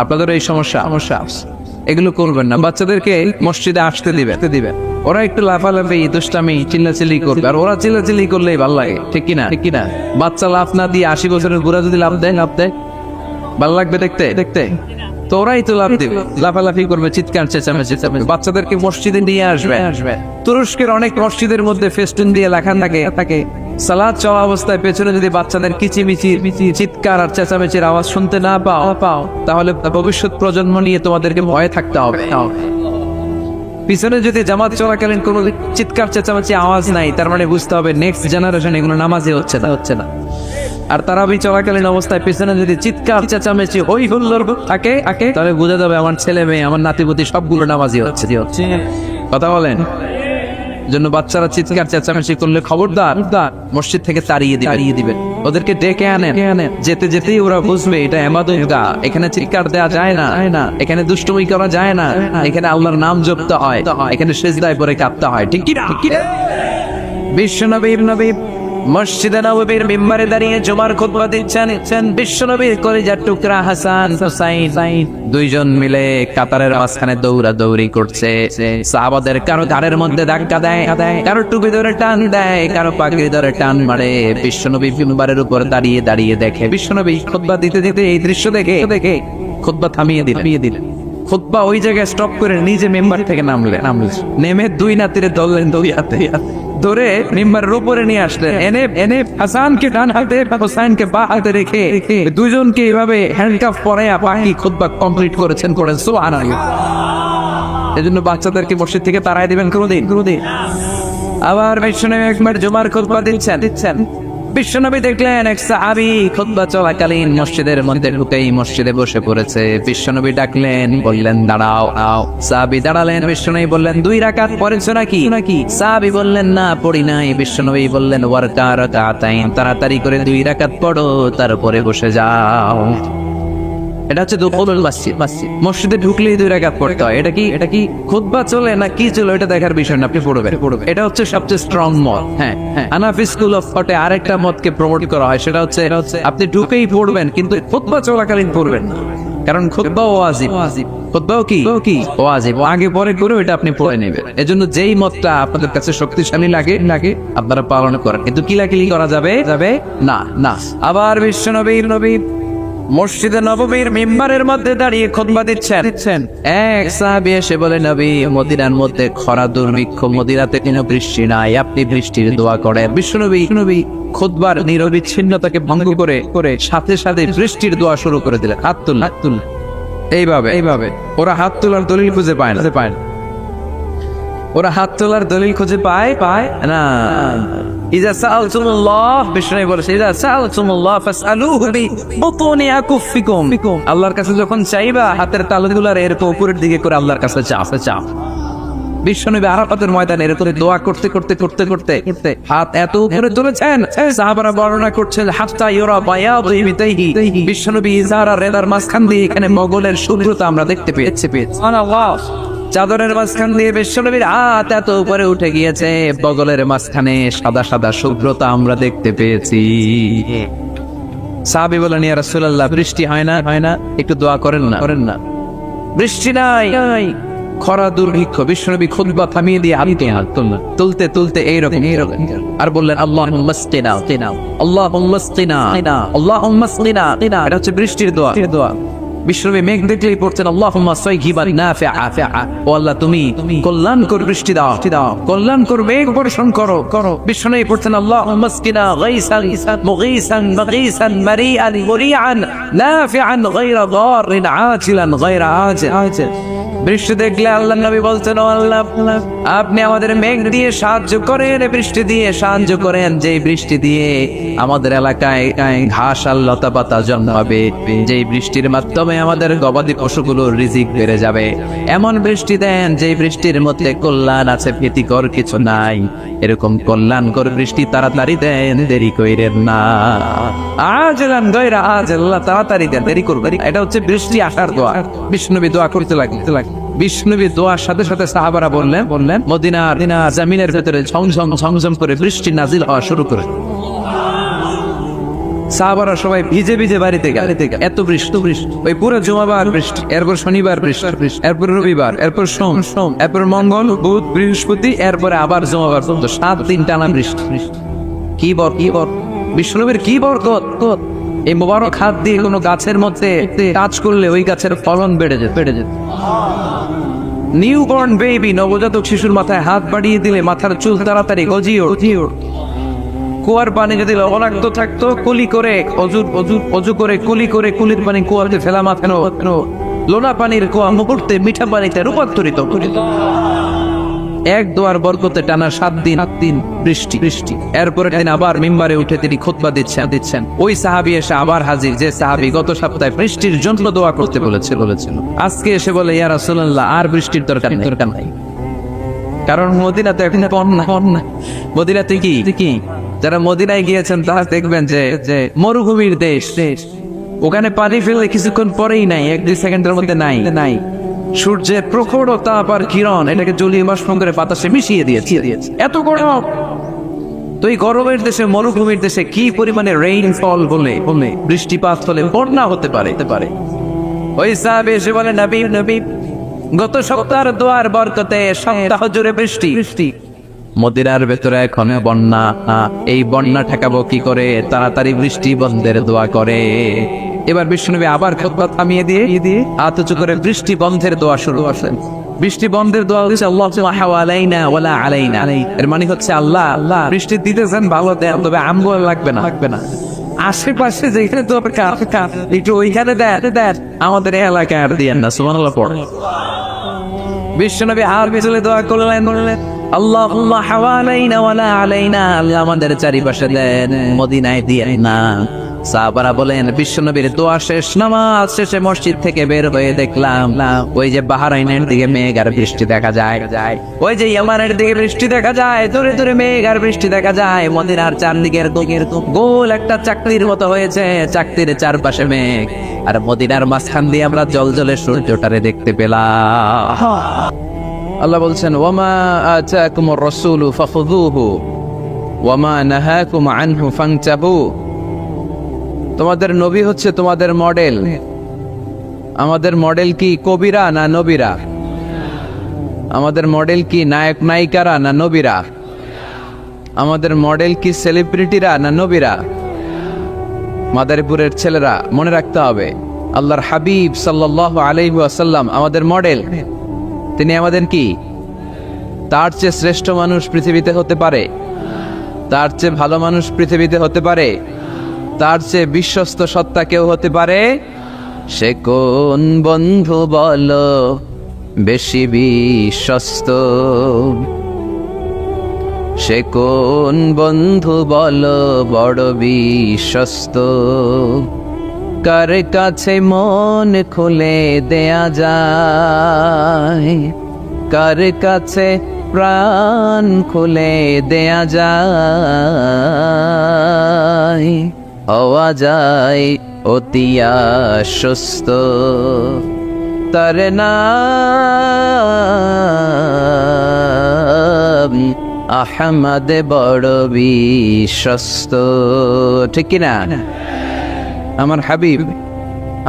আপনাদের এই সমস্যা এগুলো করবেন না। বাচ্চাদেরকে মসজিদে আসতে দিবেন, ওরা একটু লাফালাফি দুষ্টামি চিল্লাচিল্লি করবে, আর ওরা চিল্লাচিল্লি করলেই ভালো লাগে, ঠিক কিনা? বাচ্চা লাফ না দিয়ে 80 বছরের বুড়া যদি লাফ দেয় ভালো লাগবে দেখতে? তো ওরাই তো লাফ দিবে, লাফালাফি করবে, চিৎকার চেঁচামেচি। বাচ্চাদেরকে মসজিদে নিয়ে আসবে। তুরস্কের অনেক মসজিদের মধ্যে ফেস্টুন দিয়ে লেখা থাকে সালাত চলা অবস্থায় পেছনে যদি বাচ্চাদের কিচিমিচি চিৎকার আর চেঁচামেচির আওয়াজ শুনতে না পাও তাহলে ভবিষ্যৎ প্রজন্ম নিয়ে তোমাদেরকে ভয়ে থাকতে হবে। পিছনে যদি জামাত চলাকালীন কোনো চিৎকার চেঁচামেচি আওয়াজ নাই, তার মানে বুঝতে হবে নেক্সট জেনারেশন এগুলো নামাজে হচ্ছে না। আর তারাবি চলাকালীন অবস্থায় পিছনে যদি চিৎকার চেঁচামেচি হই হুল্লোড় থাকে তাহলে বোঝা যাবে আমার ছেলে মেয়ে, আমার নাতিপুতি সবগুলো নামাজি হচ্ছে। কথা বলেন? জন্য বাচ্চারা চিৎকার চেঁচামেচি করলে খবরদার মসজিদ থেকে তাড়িয়ে দিবেন, ওদেরকে ডেকে আনেন। যেতেই ওরা বুঝবে এটা ইবাদতগাহ, এখানে চিৎকার দেওয়া যায় না, এখানে দুষ্টুমি করা যায় না, এখানে আল্লাহর নাম জপতে হয়, এখানে সিজদায় পড়ে কাঁদতে হয়, ঠিক কি না? বিশ্বনবী মসজিদে নববীর মিম্বারে দাঁড়িয়ে জুমার খুতবা দিচ্ছেন। বিশ্বনবীর কলিজার টুকরা হাসান হুসাইন দুইজন মিলে কাতারের মাঝখানে দৌড়াদৌড়ি করছে। সাহাবাদের কারো ঘাড়ের মধ্যে ধাক্কা দেয়, কারো টুপি ধরে টান দেয়, কারো পাগড়ি ধরে টান মারে। বিশ্বনবী মিম্বারের উপর দাঁড়িয়ে দেখে, বিশ্বনবী খুতবা দিতে এই দৃশ্য দেখে খুতবা থামিয়ে দিলেন। খুতবা ওই জায়গায় স্টপ করে নিজে মেম্বার থেকে নামলেন, নেমে দুই নাতিরে ধরলেন ধরে মিম্বারের উপরে নিয়ে আসলেন, এনে হাসানকে ডান হাতে হুসাইনকে বাঁ হাতে রেখে দুইজনকে এইভাবে হ্যান্ডকাফ পরাইয়া বাকি খুতবা কমপ্লিট করেছেন সুবহানাল্লাহ। এজন্য বাচ্চাদেরকে মসজিদ থেকে তাড়াই দিবেন কোনদিন। আবার বিশ্বনবী একবার জুমার খুতবা দিচ্ছেন। বিশ্বনবী দেখলেন এক সাহাবী খুতবা চলাকালীন মসজিদের মধ্যে ঢুকেই মসজিদে বসে পড়েছে। বিশ্বনবী ডাকলেন, বললেন দাঁড়াও। সাহাবী দাঁড়ালেন। বিশ্বনবী বললেন 2 রাকাত পড়েছো নাকি? সাহাবী বললেন না পড়ি নাই। বিশ্বনবী বললেন ওয়ারকা রাকাতাইন, তাড়াতাড়ি করে 2 রাকাত পড়ো, তারপরে বসে যাও। এটা হচ্ছে দুখুলুল মসজিদ। মসজিদে ঢুকলেই 2 রাকাত পড়তে হয়। এটা কি খুতবা চলে না কি চলে এটা দেখার বিষয় না, আপনি পড়বেন। এটা হচ্ছে সবচেয়ে স্ট্রং মত। হ্যাঁ, হানাফি স্কুল অফ থটে আরেকটা মতকে প্রমোট করা হয়, সেটা হচ্ছে আপনি ঢুকেই পড়বেন কিন্তু খুতবা চলাকালীন পড়বেন না, কারণ খুতবা ওয়াজিব। খুতবাও কি ওয়াজিব, আগে পরে করে এটা আপনি পড়ে নেবেন। এজন্য যেই মতটা আপনাদের কাছে শক্তিশালী লাগে আপনারা পালন করেন, কিন্তু কিলাকিলি করা যাবে না। আবার বিশ্বনবী মসজিদে নববীর মিম্বারের মধ্যে দাঁড়িয়ে খুতবা দিচ্ছেন। এক সাহাবী এসে বলে, নবী মদিনার মধ্যে খরা দুর্ভিক্ষ, মদিনাতে কোনো বৃষ্টি নাই, আপনি বৃষ্টির দোয়া করেন। বিশ্বনবী খুতবার নিরবিচ্ছিন্নতাকে ভঙ্গ করে সাথে বৃষ্টির দোয়া শুরু করে দিলেন। হাত তুল এইভাবে ওরা হাত তোলার দলিল খুঁজে পায় না। ওরা হাত তোলার দলিল খুঁজে পায় না। ইজা সাআলতুমুল্লাহ, বিষ্ণু বলেছে ইজা সাআলতুমুল্লাহ ফাসআলুহু বিবুতুনি আকুফিকুম, আল্লাহর কাছে যখন চাইবা হাতের তালুগুলার এরকম উপরের দিকে করে আল্লাহর কাছে চাও। বিশ্বনবী আরাফাতের ময়দানে এরকম দোয়া করতে হাত এত উপরে তুলেছেন, সাহাবারা বর্ণনা করছেন হাত্তা ইউরা বায়াদু ইবিতাইহি, বিশ্বনবী ইজার আর রেদার মাঝখান দিয়ে এখানে মোগলের শুভ্রতা আমরা দেখতে পেয়েছি। সুবহানাল্লাহ। চাদরের মাঝখান দিয়ে বিশ্বনবীর হাত এত উপরে উঠে গিয়েছে, বগলের মাঝখানে সাদা শুভ্রতা আমরা দেখতে পেয়েছি। সাহাবী বলেন, ইয়া রাসূলুল্লাহ বৃষ্টি হয় না, একটু দোয়া করেন না। বৃষ্টি নাই। খরা দুর্ভিক্ষ, বিশ্বনবী খুতবা থামিয়ে দিয়ে হাতে হাত তুলতে তুলতে এইরকম আর বললেন আল্লাহুম্মা সকিনা আল্লাহুম্মা সকিনা আল্লাহুম্মা সকিনা। এটা হচ্ছে বৃষ্টির দোয়া। বিশ্বনবী মেঘ দেখলেই পড়ছেন আল্লাহুম্মা সাইয়িবান নাফিআ। ও আল্লাহ তুমি কল্যাণকর বৃষ্টি দাও, কল্যাণকর মেঘ বর্ষণ করো। বিশ্বনবী পড়ছেন আল্লাহুম্মা সকিনা গাইসান মুগীসান মাগীসান মারিআন মুরিআন নাফিআন গায়রা দারিন আজিলান গায়রা আজিল। বৃষ্টি দেখলে আল্লাহ নবী বলছেন ও আল্লাহ আপনি আমাদের মেঘ দিয়ে সাহায্য করেন, বৃষ্টি দিয়ে সাহায্য করেন, যে বৃষ্টি দিয়ে আমাদের এলাকায় ঘাস আর লতা পাতা জন্মাবে, যে বৃষ্টির মাধ্যমে আমাদের গবাদি পশুগুলোর রিজিক বেড়ে যাবে। এমন বৃষ্টি দেন যে বৃষ্টির মধ্যে কল্যাণ আছে, ভীতিকর কিছু নাই। এরকম কল্যাণকর বৃষ্টি তাড়াতাড়ি দেন, দেরি কইরেন না। আজলান গায়রা আজিল, তাড়াতাড়ি দেন, দেরি করবেন। এটা হচ্ছে বৃষ্টি আসার দোয়া। বিষ্ণুবী দোয়া করতে লাগলেন। বিষ্ণুবী দোয়ার সাথে সাথে সাহাবারা বললেন মদিনার জমিনের ভেতরে ঝমঝম করে বৃষ্টি নাজিল হওয়া শুরু করে। সাহাবারা সবাই ভিজে ভিজে বাড়িতে এত বৃষ্টি। ওই পুরো জুমাবার বৃষ্টি, এরপর শনিবার বৃষ্টি, এরপর রবিবার, এরপর সোম, এরপর মঙ্গল, বুধ, বৃহস্পতি, এরপরে আবার জুমাবার। 7 দিন টানা বৃষ্টি। কি বর বিষ্ণুবীর কি বরকত! এই মোবারক হাত দিয়ে কোনো গাছের মধ্যে টাচ করলে ওই গাছের ফলন বেড়ে যেত। নিউবর্ন বেবি, নবজাতক শিশুর মাথায় হাত বাড়িয়ে দিলে মাথার চুল তাড়াতাড়ি গজিয়ে কুয়ার পানি যদি লবণাক্ত থাকতো কুলি করে অজু করে কুলির পানি কুয়াতে ফেলা মাথানো লোনা পানির কুয়া মুহূর্তে মিঠা পানিতে রূপান্তরিত। এক দোয়ার বরকতে টানা 7 দিন বৃষ্টি। এরপরে দিন আবার মিম্বারে উঠে তিনি খুতবা দিচ্ছেন। ওই সাহাবী এসে আবার হাজির, যে সাহাবী গত সপ্তাহে বৃষ্টির জন্য দোয়া করতে বলেছিল। আজকে এসে বলে ইয়া রাসূলুল্লাহ আর বৃষ্টির দরকার নাই, কারণ মদিনাতে এখন বন্যা। মদিনাতে কি যারা মদিনায় গিয়েছেন তারা দেখবেন যে মরুভূমির দেশ, ওখানে পানি ফেলে কিছুক্ষণ পরেই নাই, 1-2 সেকেন্ডের মধ্যে নাই। সূর্যের প্রখর তাপ আর কিরণ এটাকে জলীয় বাষ্প করে বাতাসে মিশিয়ে দিয়েছে। এত গরম! তো এই গরমের দেশে, মরুভূমির দেশে কি পরিমাণে রেইনফল হলে বৃষ্টিপাত হলে বন্যা হতে পারে। ওই সাহাবী এসে বলে নবী গত সপ্তাহের দোয়ার বরকতে সপ্তাহ জুড়ে বৃষ্টি। মদিনার ভেতরে এখন বন্যা। এই বন্যা ঠেকাবো কি করে? তাড়াতাড়ি বৃষ্টি বন্ধের দোয়া করে। এবার বিষ্ণুনবী আবার খুতবা থামিয়ে দিয়ে হাত উঁচু করে বৃষ্টি বন্ধের দোয়া শুরু করলেন। বৃষ্টি বন্ধের দোয়া হচ্ছে আল্লাহু আলাইনা ওয়ালা আলাইনা। এর মানে হচ্ছে আল্লাহ বৃষ্টি দিতেছেন ভালো দেন, তবে আমগো লাগবে না। আশেপাশে যেখানে তো একটু ওইখানে দেন, আমাদের এলাকায় আর দিয়েন না। সুবহানাল্লাহ পড়ে বিশ্বনবী হাত বিছলে দোয়া করলেন আল্লাহুম্মা হাওয়ালাইনা ওয়ালা আলাইনা, আল্লাহ আমাদের চারিপাশে দেন, মদিনায় দিয়ে না। সাহাবারা বলেন বিশ্বনবীর দোয়া শেষ, নামাজ শেষে মসজিদ থেকে বের হয়ে দেখলাম ওই যে বাহরাইনের দিকে মেঘ আর বৃষ্টি দেখা যায়, ওই যে ইয়ামানের দিকে বৃষ্টি দেখা যায়, দূরে দূরে মেঘ আর বৃষ্টি দেখা যায়। মদিনার চারদিকের গোল একটা চাকতির মতো হয়েছে, চাকতির চারপাশে মেঘ, আর মদিনার মাঝখান দিয়ে আমরা জলজলে সূর্যটারে দেখতে পেলাম। আল্লাহ বলছেন ওয়ামা আতাকুমুর রাসূলু ফাখুযুহু ওয়ামা নাহাকুম আনহু ফান্তাহু। তোমাদের নবী হচ্ছে তোমাদের মডেল। আমাদের মডেল কি কবিরা না নবীরা? আমাদের মডেল কি নায়ক নায়িকারা না নবীরা? আমাদের মডেল কি সেলিব্রিটিরা না নবীরা? মাদারীপুরের ছেলেরা মনে রাখতে হবে, আল্লাহর হাবিব সাল্লাল্লাহু আলাইহি ওয়াসাল্লাম আমাদের মডেল। তিনি আমাদের কি? তার চেয়ে শ্রেষ্ঠ মানুষ পৃথিবীতে হতে পারে? তার চেয়ে ভালো মানুষ পৃথিবীতে হতে পারে? তার চেয়ে বিশ্বস্ত সত্তা কেউ হতে পারে? সে কোন বন্ধু বলো বেশি বিশ্বস্ত? সে কোন বন্ধু বলো বড় বিশ্বস্ত? কার কাছে মন খুলে দেয়া যায়, কার কাছে প্রাণ খুলে দেয়া যায়, হওয়া যায় অতি আশ্বস্ত। তার নাম আহমদ বড় বিশ্বস্ত। ঠিক কিনা? আমার হাবিব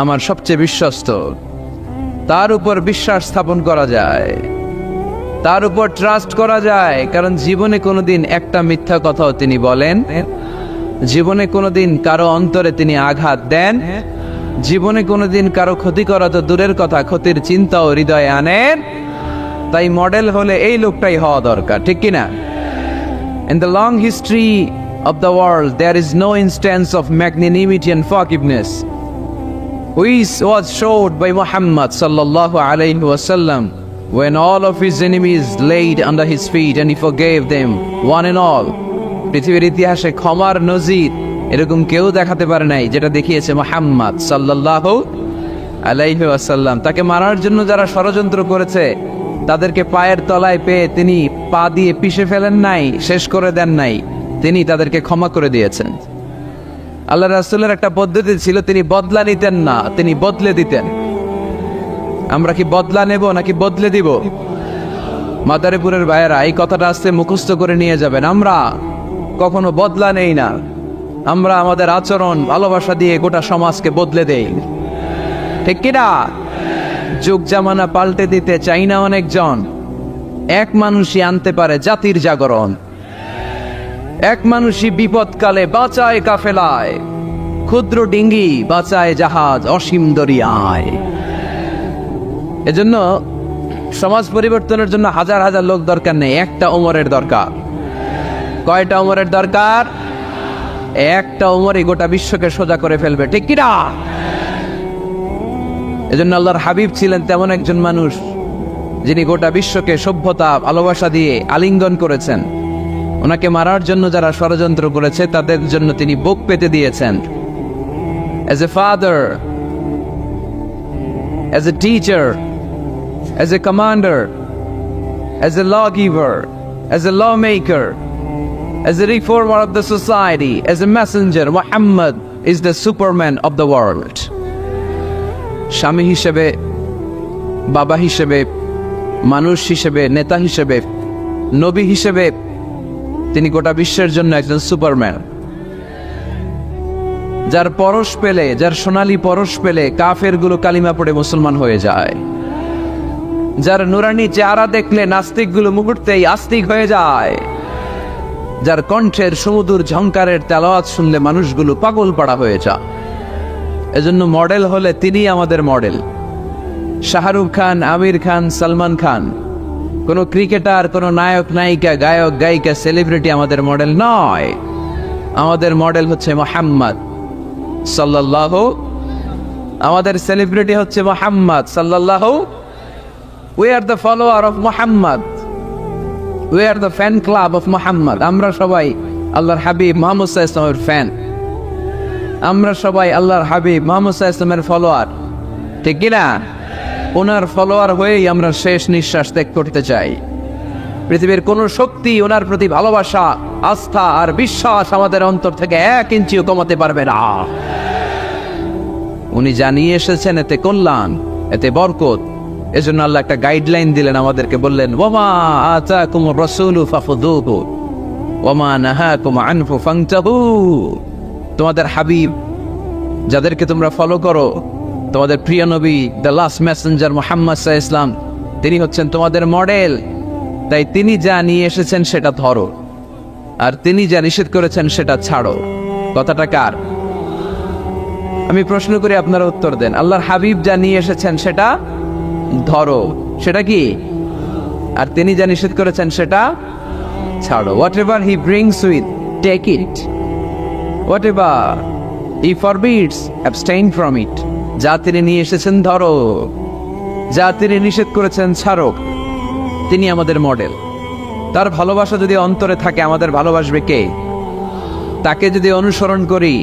আমার সবচেয়ে বিশ্বস্ত। তার উপর বিশ্বাস স্থাপন করা যায়, তার উপর ট্রাস্ট করা যায়, কারণ জীবনে কোনোদিন একটা মিথ্যা কথাও তিনি বলেন, জীবনে কোনোদিন কারো অন্তরে তিনি আঘাত দেন, জীবনে কোনোদিন কারো ক্ষতি করা তো দূরের কথা, ক্ষতির চিন্তাও হৃদয়ে আনেন। তাই মডেল হলে এই লোকটাই হওয়া দরকার, ঠিক কিনা? In the long history of the world, there is no instance of magnanimity and forgiveness which was showed by Muhammad sallallahu alayhi wasallam when all of his enemies laid under his feet and he forgave them one and all. পৃথিবীর ইতিহাসে ক্ষমার নজির এরকম কেউ দেখাতে পারে নাই যেটা দেখিয়েছে মুহাম্মদ সাল্লাল্লাহু আলাইহি ওয়াসাল্লাম। তাকে মারার জন্য যারা ষড়যন্ত্র করেছে তাদেরকে পায়ের তলায় পেয়ে তিনি পা দিয়ে পিষে ফেলেন নাই, শেষ করে দেন নাই, তিনি তাদেরকে ক্ষমা করে দিয়েছেন। আল্লাহ রাসূলের একটা পদ্ধতি ছিল, তিনি বদলা নিতেন না, তিনি বদলে দিতেন। আমরা কি বদলা নেব নাকি বদলে দিব? মাদারীপুরের ভাইয়েরা এই কথাটা আস্তে মুখস্থ করে নিয়ে যাবেন। আমরা কখনো বদলা নেই না, আমরা আমাদের আচরণ ভালোবাসা দিয়ে গোটা সমাজকে বদলে দেই, ঠিক কিনা? যুগ জামানা পাল্টে দিতে চাই না অনেকজন। এক মানুষই আনতে পারে জাতির জাগরণ, এক মানুষই বিপদকালে বাঁচায় কাফেলায়, ক্ষুদ্র ডিঙ্গি বাঁচায় জাহাজ অসীম দরিয়ায়। এজন্য সমাজ পরিবর্তনের জন্য হাজার হাজার লোক দরকার নেই, একটা ওমরের দরকার। কয়টা ওমরের দরকার? একটা ওমরই গোটা বিশ্বকে সোজা করে ফেলবে, ঠিক কিনা? এজন্য আল্লাহর হাবিব ছিলেন তেমন একজন মানুষ যিনি গোটা বিশ্বকে সভ্যতা ভালোবাসা দিয়ে আলিঙ্গন করেছেন। ওনাকে মারার জন্য যারা ষড়যন্ত্র করেছে তাদের জন্য তিনি বুক পেতে দিয়েছেন। As a father, as a teacher, as a commander, as a lawgiver, as a lawmaker, as a reformer of the society, as a messenger, Muhammad is the superman of the world. স্বামী হিসেবে, বাবা হিসেবে, মানুষ হিসেবে, নেতা হিসেবে, নবী হিসেবে তিনি গোটা বিশ্বের জন্য একজন সুপারম্যান। যার পরশ পেলে, যার সোনালী পরশ পেলে কাফেরগুলো কালিমা পড়ে মুসলমান হয়ে যায়, যার নুরানি চেহারা দেখলে নাস্তিকগুলো মুহূর্তেই আস্তিক হয়ে যায়, যার কণ্ঠের সুমধুর ঝংকারের তেলাওয়াত শুনলে মানুষগুলো পাগল পাড়া হয়ে যায়। এজন্য মডেল হলে তিনি আমাদের মডেল। শাহরুখ খান, আমির খান, সালমান খান, কোনো ক্রিকেটার, কোনো নায়ক নায়িকা, গায়ক গায়িকা, সেলিব্রিটি আমাদের মডেল নয়। আমাদের মডেল হচ্ছে মুহাম্মদ সাল্লাল্লাহু, আমাদের সেলিব্রিটি হচ্ছে মুহাম্মদ সাল্লাল্লাহু। We are the follower of Muhammad. We are the fan club of Muhammad. আমরা সবাই আল্লাহর হাবিব মুহাম্মদ সাল্লাল্লাহু আলাইহি ওয়াসাল্লামের ফ্যান। আমরা সবাই আল্লাহর হাবিব মুহাম্মদ সাল্লাল্লাহু আলাইহি ওয়াসাল্লামের ফলোয়ার, ঠিক কিনা? ওনার ফলোয়ার হয়েই আমরা শেষ নিঃশ্বাস ত্যাগ করতে চাই। পৃথিবীর কোন শক্তি ওনার প্রতি ভালোবাসা, আস্থা আর বিশ্বাস আমাদের অন্তর থেকে 1 ইঞ্চিও কমাতে পারবে না। উনি জানিয়ে এসেছেন এতে কল্যাণ, এতে বরকত। এজন্য আল্লাহ একটা গাইডলাইন দিলেন আমাদেরকে, বললেন ওয়ামা আতাকুমুর রাসূলু ফাখুযুহু ওয়ামা নাহাকুম আনহু ফান্তাহু। তোমাদের হাবিব যাদেরকে তোমরা ফলো করো, তোমাদের প্রিয় নবী, দ্য লাস্ট মেসেঞ্জার মুহাম্মদ সাল্লাল্লাহু আলাইহি ওয়াসাল্লাম, তিনি হচ্ছেন তোমাদের মডেল। তাই তিনি যা নিয়ে এসেছেন সেটা ধরো, আর তিনি যা নিষেধ করেছেন সেটা ছাড়ো। কথাটা কার? আমি প্রশ্ন করি, আপনারা উত্তর দেন। আল্লাহর হাবিব যা নিয়ে এসেছেন সেটা ধরো, সেটা কি? আর তিনি যা নিষেধ করেছেন সেটা ছাড়ো। Whatever he brings with, take it. Whatever he forbids, abstain from it. যা তিনি নিয়ে এসেছেন ধরো, যা তিনি নিষেধ করেছেন ছাড়ো। তিনি আমাদের মডেল। তার ভালোবাসা যদি অন্তরে থাকে, আমাদের ভালোবাসবে কে? তাকে যদি অনুসরণ করি,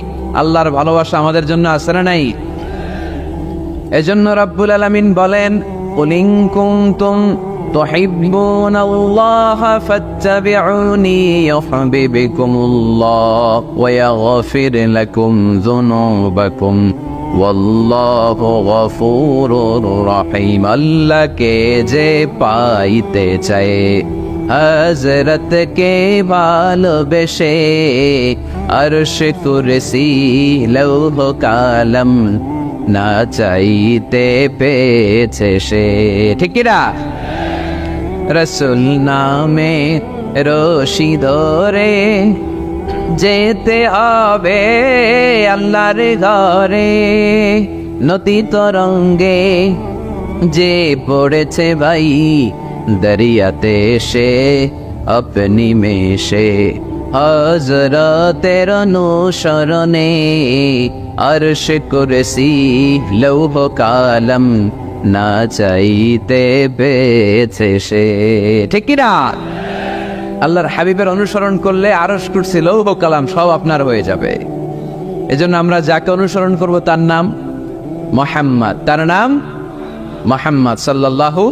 আল্লাহর ভালোবাসা আমাদের জন্য আছে না নাই? এজন্য রাব্বুল আলামিন বলেন, কুল ইন কুনতুম তুহিব্বুনাল্লাহা ফাত্তাবিউনি ইউহিব্বুকুমুল্লাহ ওয়া ইয়াগফির লাকুম যুনুবাকুম ওয়াল্লাহু গফুরুর রহিম। আল্লাহকে যে পাইতে চায়, হযরতকে ভালোবেসে, আরশ কুরসি লৌহ কালাম না চাইতে পেয়েছে সে। ঠিক কিনা? রসুল নামে রশি ধরে যেতে হবে আল্লাহর ঘরে, নদী তরঙ্গে যে পড়েছে ভাই দরিয়াতে সে আপনি মেশে, হযরতের অনুসরণে আরশ কুরসি লৌহ কালাম না চাইতে পেয়েছে সে। ঠিক কিনা? আল্লাহর হাবিবের অনুসরণ করলে আরশ কুরসি লৌহ কালাম সব আপনার হয়ে যাবে। এজন্য আমরা যাকে অনুসরণ করব তার নাম মুহাম্মদ, তার নাম মুহাম্মদ সাল্লাল্লাহু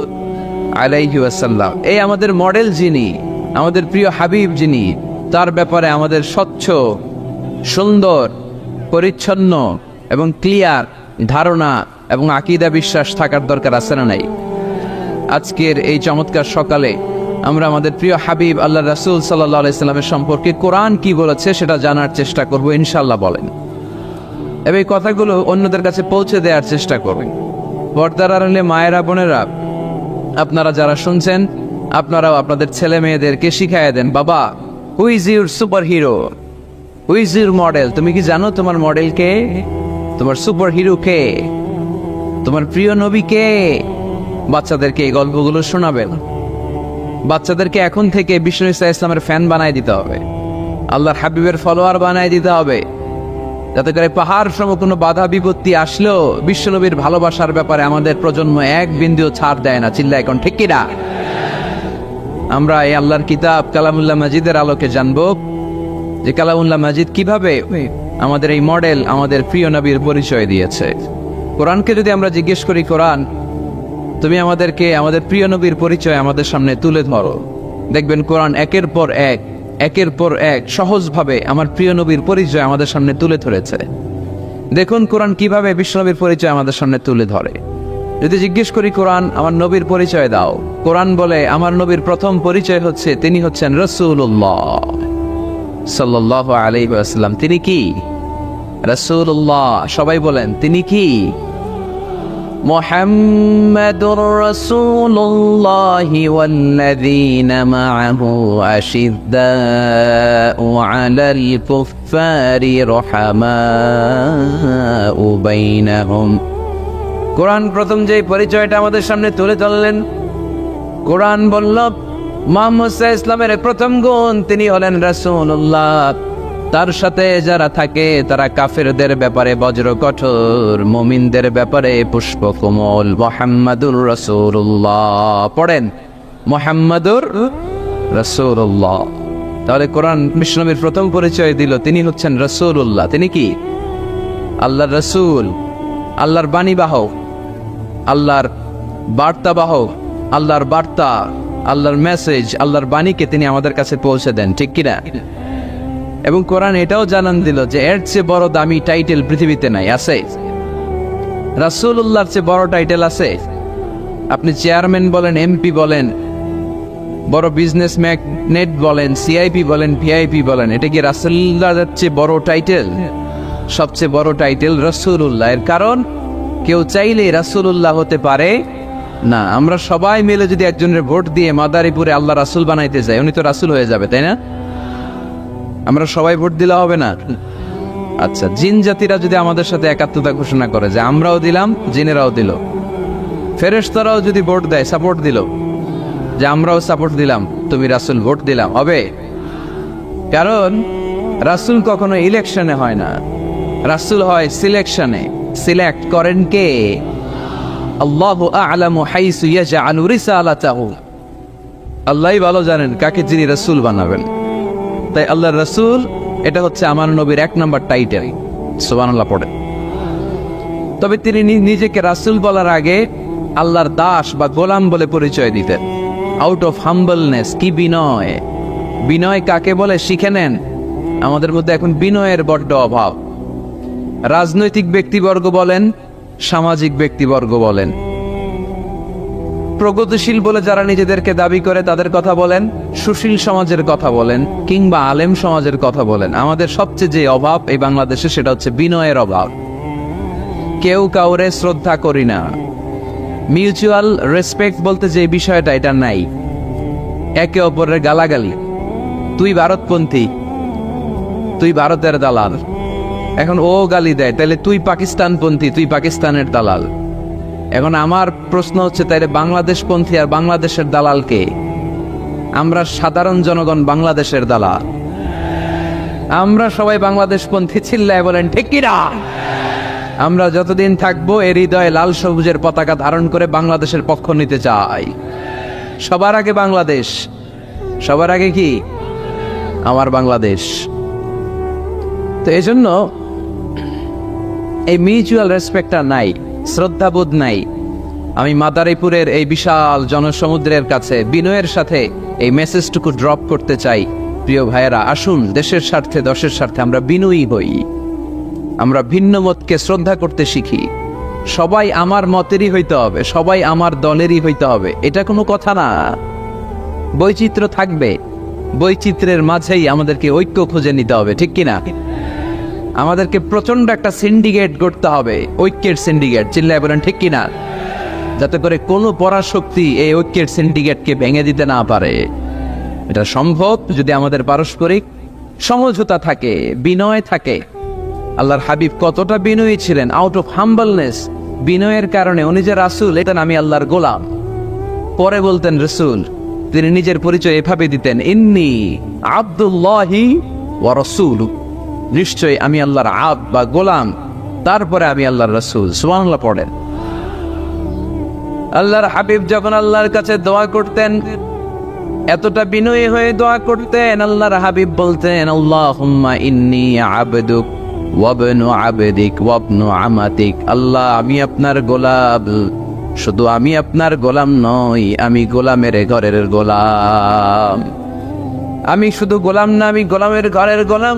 আলাইহি ওয়াসাল্লাম। এই আমাদের মডেল যিনি, আমাদের প্রিয় হাবিব যিনি, তার ব্যাপারে আমাদের স্বচ্ছ, সুন্দর, পরিচ্ছন্ন এবং ক্লিয়ার ধারণা এবং আকীদা বিশ্বাস থাকার দরকার আছে না নাই? আজকের এই চমৎকার সকালে আমরা আমাদের প্রিয় হাবিব আল্লাহ রাসূল সাল্লাল্লাহু আলাইহি সাল্লামের সম্পর্কে কোরআন কি বলেছে সেটা জানার চেষ্টা করব ইনশাআল্লাহ। বলেন এবং এই কথাগুলো অন্যদের কাছে পৌঁছে দেওয়ার চেষ্টা করবেন। পর্দার আড়ালে মায়েরা, বোনেরা, আপনারা যারা শুনছেন আপনারাও আপনাদের ছেলে মেয়েদেরকে শিখাইয়া দেন, বাবা who is your super hero, who is your model? তুমি কি জানো তোমার মডেল কে, তোমার সুপার হিরো কে, তোমার প্রিয় নবী কে? বাচ্চাদেরকে এই গল্পগুলো শোনাবেন। বাচ্চাদেরকে এখন থেকে বিষ্ণু ইসা ইসলামের ফ্যান বানায় দিতে হবে, আল্লাহর হাবিবের ফলোয়ার বানায় দিতে হবে, যাতে করে পাহাড় সম কোনো বাধা বিপত্তি আসলেও বিশ্বনবীর ভালোবাসার ব্যাপারে আমাদের প্রজন্ম এক বিন্দুও ছাড় দেয় না। চিল্লা এখন ঠিক কিনা? আমরা এই আল্লাহর কিতাব কালামুল্লাহ মাজিদের আলোকে জানবো যে কালামুল্লাহ মাজিদ কিভাবে আমাদের এই মডেল, আমাদের প্রিয় নবীর পরিচয় দিয়েছে। কোরআনকে যদি আমরা জিজ্ঞেস করি, কোরআন তুমি আমাদেরকে আমাদের প্রিয় নবীর পরিচয় আমাদের সামনে তুলে ধরো, দেখবেন কোরআন একের পর এক সহজভাবে আমার প্রিয় নবীর পরিচয় আমাদের সামনে তুলে ধরেছে। দেখুন কোরআন কিভাবে বিশ্বনবীর পরিচয় আমাদের সামনে তুলে ধরে। যদি জিজ্ঞেস করি, কোরআন আমার নবীর পরিচয় দাও, কোরআন বলে আমার নবীর প্রথম পরিচয় হচ্ছে তিনি হচ্ছেন রাসূলুল্লাহ সাল্লাল্লাহু আলাইহি ওয়াসাল্লাম। তিনি কি? রাসূলুল্লাহ। সবাই বলেন তিনি কি? মুহাম্মাদুর রাসূলুল্লাহি ওয়াল্লাযীনা মা'আহু আশিদ্দাউ আলাল কুফফারি রাহমাউ বাইনাহুম। কোরআন প্রথম যে পরিচয়টা আমাদের সামনে তুলে ধরলেন, কোরআন বলল মুহাম্মদ সাল্লাল্লাহু আলাইহি ইসলামের প্রথম গুণ তিনি হলেন রাসূলুল্লাহ। তার সাথে যারা থাকে তারা কাফেরদের ব্যাপারে বজ্র কঠোর, মুমিনদের ব্যাপারে পুষ্পকমল। মুহাম্মাদুর রাসূলুল্লাহ। পড়েন মুহাম্মাদুর রাসূলুল্লাহ। তাহলে কোরআন বিশ্বনবীর প্রথম পরিচয় দিল তিনি হচ্ছেন রাসূলুল্লাহ। তিনি কি? আল্লাহর রাসূল, আল্লাহর বাণীবাহক, আল্লাহর বার্তাবাহক, আল্লাহর বার্তা, আল্লাহর মেসেজ, আল্লাহর বাণীকে তিনি আমাদের কাছে পৌঁছে দেন। ঠিক কিনা? এবং কোরআন এটাও জানান দিল যে এর চেয়ে বড় দামি টাইটেল পৃথিবীতে নাই। আছে? রাসূলুল্লাহর চেয়ে বড় টাইটেল আছে? আপনি চেয়ারম্যান বলেন, এমপি বলেন, বড় বিজনেস ম্যাগনেট বলেন, সিআইপি বলেন, ভিআইপি বলেন, এটা কি রাসূলুল্লাহর চেয়ে বড় টাইটেল? সবচেয়ে বড় টাইটেল রাসূলুল্লাহ। এর কারণ কেউ চাইলে রাসূলুল্লাহ হতে পারে না। আমরা সবাই মিলে যদি একজনের ভোট দিয়ে মাদারীপুরে আল্লাহ রাসূল বানাইতে যাই, উনি তো রাসূল হয়ে যাবে, তাই না? আমরা সবাই ভোট দিলে হবে না? আচ্ছা, জিন জাতিরা যদি আমাদের সাথে একাত্মতা ঘোষণা করে যে আমরাও দিলাম, জিনেরাও দিল, ফেরেশতারাও যদি ভোট দেয়, সাপোর্ট দিল যে আমরাও সাপোর্ট দিলাম, তুমি রাসূল ভোট দিলাম, হবে? কারণ রাসূল কখনো ইলেকশনে হয় না, রাসূল হয় সিলেকশনে। সিলেক্ট করেন কে? আল্লাহু আ'লামু হাইসু ইয়াজআলু রিসালাতাহু। আল্লাহই ভালো জানেন কাকে যিনি রাসূল বানাবেন। তাই আল্লাহর রাসূল এটা হচ্ছে আমার নবীর এক নাম্বার টাইটেল। সুবহানাল্লাহ পড়ে। তবে তিনি নিজেকে রাসূল বলার আগে আল্লাহর দাস বা গোলাম বলে পরিচয় দিতেন, আউট অফ হাম্বলনেস। কি বিনয়! বিনয় কাকে বলে শিখে নেন। আমাদের মধ্যে এখন বিনয়ের বড্ড অভাব। রাজনৈতিক ব্যক্তিবর্গ বলেন, সামাজিক ব্যক্তিবর্গ বলেন, প্রগতিশীল বলে যারা নিজেদেরকে দাবি করে তাদের কথা বলেন, সুশীল সমাজের কথা বলেন, কিংবা আলেম সমাজের কথা বলেন, আমাদের সবচেয়ে যে অভাব এই বাংলাদেশে সেটা হচ্ছে বিনয়ের অভাব। কেউ কাউরে শ্রদ্ধা করি না। মিউচুয়াল রেসপেক্ট বলতে যে বিষয়টা, এটা নাই। একে অপরের গালাগালি, তুই ভারতপন্থী, তুই ভারতের দালাল, এখন ও গালি দেয়, তাহলে তুই পাকিস্তানপন্থী, তুই পাকিস্তানের দালাল। এখন আমার প্রশ্ন হচ্ছে, তাইলে বাংলাদেশপন্থী আর বাংলাদেশের দালাল কে? আমরা সাধারণ জনগণ বাংলাদেশের দালাল। আমরা সবাই বাংলাদেশপন্থী, চিল্লায় বলেন ঠিক কিনা? আমরা যতদিন থাকবো এর হৃদয়ে লাল সবুজের পতাকা ধারণ করে বাংলাদেশের পক্ষ নিতে চাই। সবার আগে বাংলাদেশ, সবার আগে কি? আমার বাংলাদেশ। তো এই জন্য এই মিউচুয়াল রেসপেক্টটা নাই, শ্রদ্ধাবোধ নাই। আমি মাদারীপুরের এই বিশাল জনসমুদ্রের কাছে বিনয়ের সাথে এই মেসেজটুকু ড্রপ করতে চাই। প্রিয় ভাইয়েরা, আসুন দেশের স্বার্থে, দশের স্বার্থে আমরা বিনয়ী হই। আমরা ভিন্ন মতকে শ্রদ্ধা করতে শিখি। সবাই আমার মতেরই হইতে হবে, সবাই আমার দলেরই হইতে হবে, এটা কোনো কথা না। বৈচিত্র্য থাকবে, বৈচিত্র্যের মাঝেই আমাদেরকে ঐক্য খুঁজে নিতে হবে, ঠিক কিনা? আমাদেরকে প্রচন্ড একটা সিন্ডিকেট করতে হবে, ঐক্যের সিন্ডিকেট, চিল্লায় বলেন ঠিক কিনা? যাতে করে কোনো পরাশক্তি এই ঐক্যের সিন্ডিকেটকে ভেঙে দিতে না পারে। এটা সম্ভব যদি আমাদের পারস্পরিক সমঝোতা থাকে, বিনয় থাকে। আল্লাহর হাবিব কতটা বিনয়ী ছিলেন, আউট অফ হাম্বলনেস, বিনয়ের কারণে। উনি যে রাসূল, এটা আমি আল্লাহর গোলাম। পরে বলতেন রাসূল, তিনি নিজের পরিচয় এভাবে দিতেন, ইন্নী আব্দুল্লাহি ওয়া রাসূলু, নিশ্চয়ই আমি আল্লাহর আব্দ বা গোলাম, তারপরে আমি আল্লাহর রাসূল। সুবহানাল্লাহ পড়েন। আল্লাহর হাবিব যখন আল্লাহর কাছে দোয়া করতেন, এতটা বিনয়ী হয়ে দোয়া করতেন, আল্লাহর হাবিব বলতেন, আল্লাহুম্মা ইন্নী আবদুক ওয়াবনু আবদিক ওয়াবনু আমাতিক। আল্লাহ, আমি আপনার গোলাম, শুধু আমি আপনার গোলাম নই, আমি গোলামের ঘরের গোলাম। আমি শুধু গোলাম না, আমি গোলামের ঘরের গোলাম,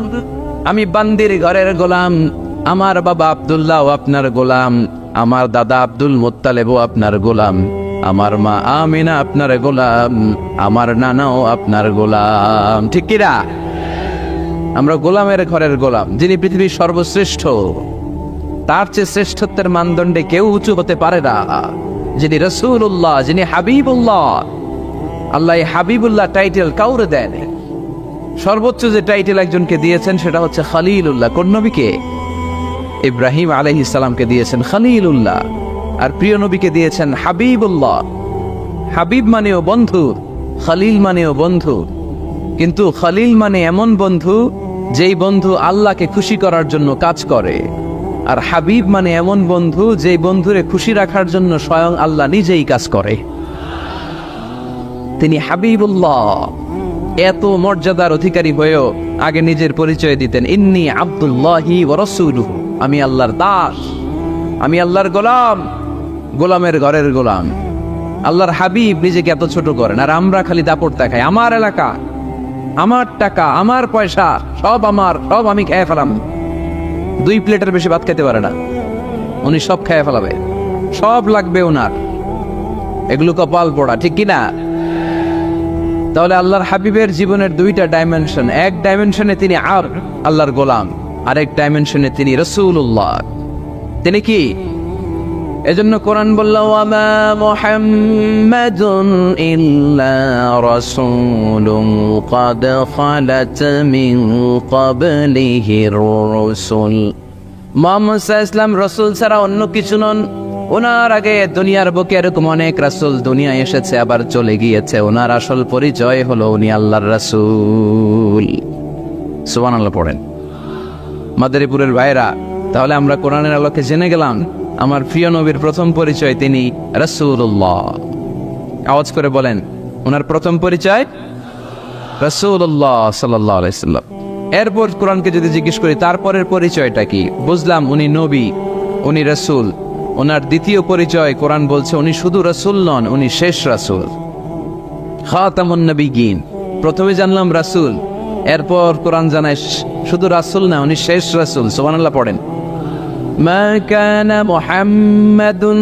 আমি বান্দির ঘরের গোলাম। আমার বাবা আব্দুল্লাহ আপনার গোলাম, আমার দাদা আব্দুল মুত্তালিবও আপনার গোলাম, আমার মা আমিনা আপনার গোলাম, আমার নানাও আপনার গোলাম, ঠিক কিনা? আমরা গোলামের ঘরের গোলাম। যিনি পৃথিবীর সর্বশ্রেষ্ঠ, তার চেয়ে শ্রেষ্ঠত্বের মানদণ্ডে কেউ উঁচু হতে পারে না। যিনি রাসূলুল্লাহ, যিনি হাবিবুল্লাহ। আল্লাহ এই হাবিবুল্লাহ টাইটেল কাউরে দেন। সর্বোচ্চ যে টাইটেল একজনকে দিয়েছেন সেটা হচ্ছে খলিলুল্লাহ। কোন নবীকে? ইব্রাহিম আলাইহিস সালামকে দিয়েছেন খলিলুল্লাহ, আর প্রিয় নবীকে দিয়েছেন হাবিবুল্লাহ। হাবিব মানেও বন্ধু, খলিল মানেও বন্ধু। কিন্তু খলিল মানে এমন বন্ধু যেই বন্ধু আল্লাহকে খুশি করার জন্য কাজ করে, আর হাবিব মানে এমন বন্ধু যেই বন্ধুরে খুশি রাখার জন্য স্বয়ং আল্লাহ নিজেই কাজ করে। তিনি হাবিবুল্লাহ। এত মর্যাদার অধিকারী হয়েও আগে নিজের পরিচয় দিতেন, ইন্নী আব্দুল্লাহি ওয়া রাসূলুহু, আমি আল্লাহর দাস, আমি আল্লাহর গোলাম, গোলামের ঘরের গোলাম। আল্লাহর হাবিব নিজেকে এত ছোট করেন, আর আমরা খালি দাপট দেখাই, আমার এলাকা, আমার টাকা, আমার পয়সা, সব আমার, সব আমি খেয়ে ফেলাম। 2 প্লেটের বেশি ভাত খেতে পারে না, উনি সব খেয়ে ফেলাবে, সব লাগবে ওনার। এগুলো কপাল পোড়া, ঠিক কিনা? তাহলে আল্লাহর হাবিবের জীবনের 2টা ডাইমেনশন। এক ডাইমেনশনে তিনি আল্লাহর গোলাম, আরেক ডাইমেনশনে তিনি রাসূলুল্লাহ। তিনি কি? এজন্য কোরআন বলল, ওয়ামা মুহাম্মাদুন ইল্লা রাসূলুন ক্বাদ খালাত মিন ক্বাবলিহির রাসূল। মুহাম্মদ সাল্লাল্লাহু আলাইহি ওয়াসাল্লাম রাসূল ছাড়া অন্য কিছু নন। ওনার আগে দুনিয়ার বুকে এরকম অনেক রাসূল দুনিয়ায় এসেছে, আবার চলে গিয়েছে। ওনার আসল পরিচয় হলো উনি আল্লাহর রাসূল। সুবহানাল্লাহ পড়েন। মাদারীপুরের ভাইরা, তাহলে আমরা কোরআনের আলোকে জেনে গেলাম আমার প্রিয় নবীর প্রথম পরিচয় তিনি রাসূলুল্লাহ। আওয়াজ করে বলেন, ওনার প্রথম পরিচয় রাসূলুল্লাহ সাল্লাল্লাহু আলাইহি সাল্লাম। এরপর কোরআনকে যদি জিজ্ঞেস করি তারপরের পরিচয়টা কি, বুঝলাম উনি নবী, উনি রাসূল। ওনার দ্বিতীয় পরিচয় কোরআন বলছে উনি শুধু রাসূল নন, উনি শেষ রাসূল, খাতামুন নবিয়্যিন। প্রথমে জানলাম রাসূল, এরপর কোরআন জানায় শুধু রাসূল না, উনি শেষ রাসূল। সুবহানাল্লাহ পড়েন। মা কানা মুহাম্মাদুন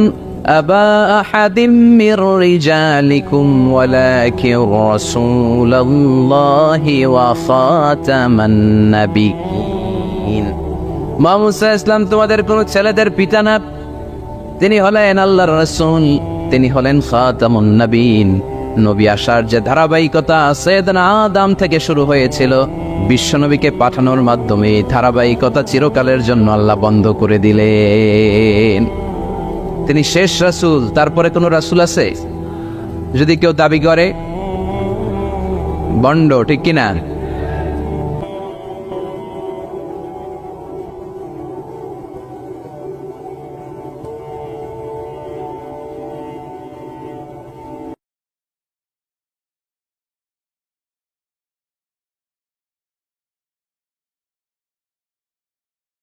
আবা আহাদিম মির রিজালিকুম ওয়ালাকিন রাসূলুল্লাহি ওয়া খাতামান নাবিয়্যিন। মা মুসা ইসলাম তোমাদের কোন ছেলেদের পিতা না, তিনি হলেন আল্লাহর রাসূল, তিনি হলেন খাতামুন নবীন। নবী আসার যে ধারাবাহিকতা সাইয়েদনা আদম থেকে শুরু হয়েছিল, বিশ্বনবীকে পাঠানোর মাধ্যমে এই ধারাবাহিকতা চিরকালের জন্য আল্লাহ বন্ধ করে দিলেন। তিনি শেষ রাসূল, তারপরে কোনো রাসূল আছে? যদি কেউ দাবি করে বন্ড, ঠিক কিনা?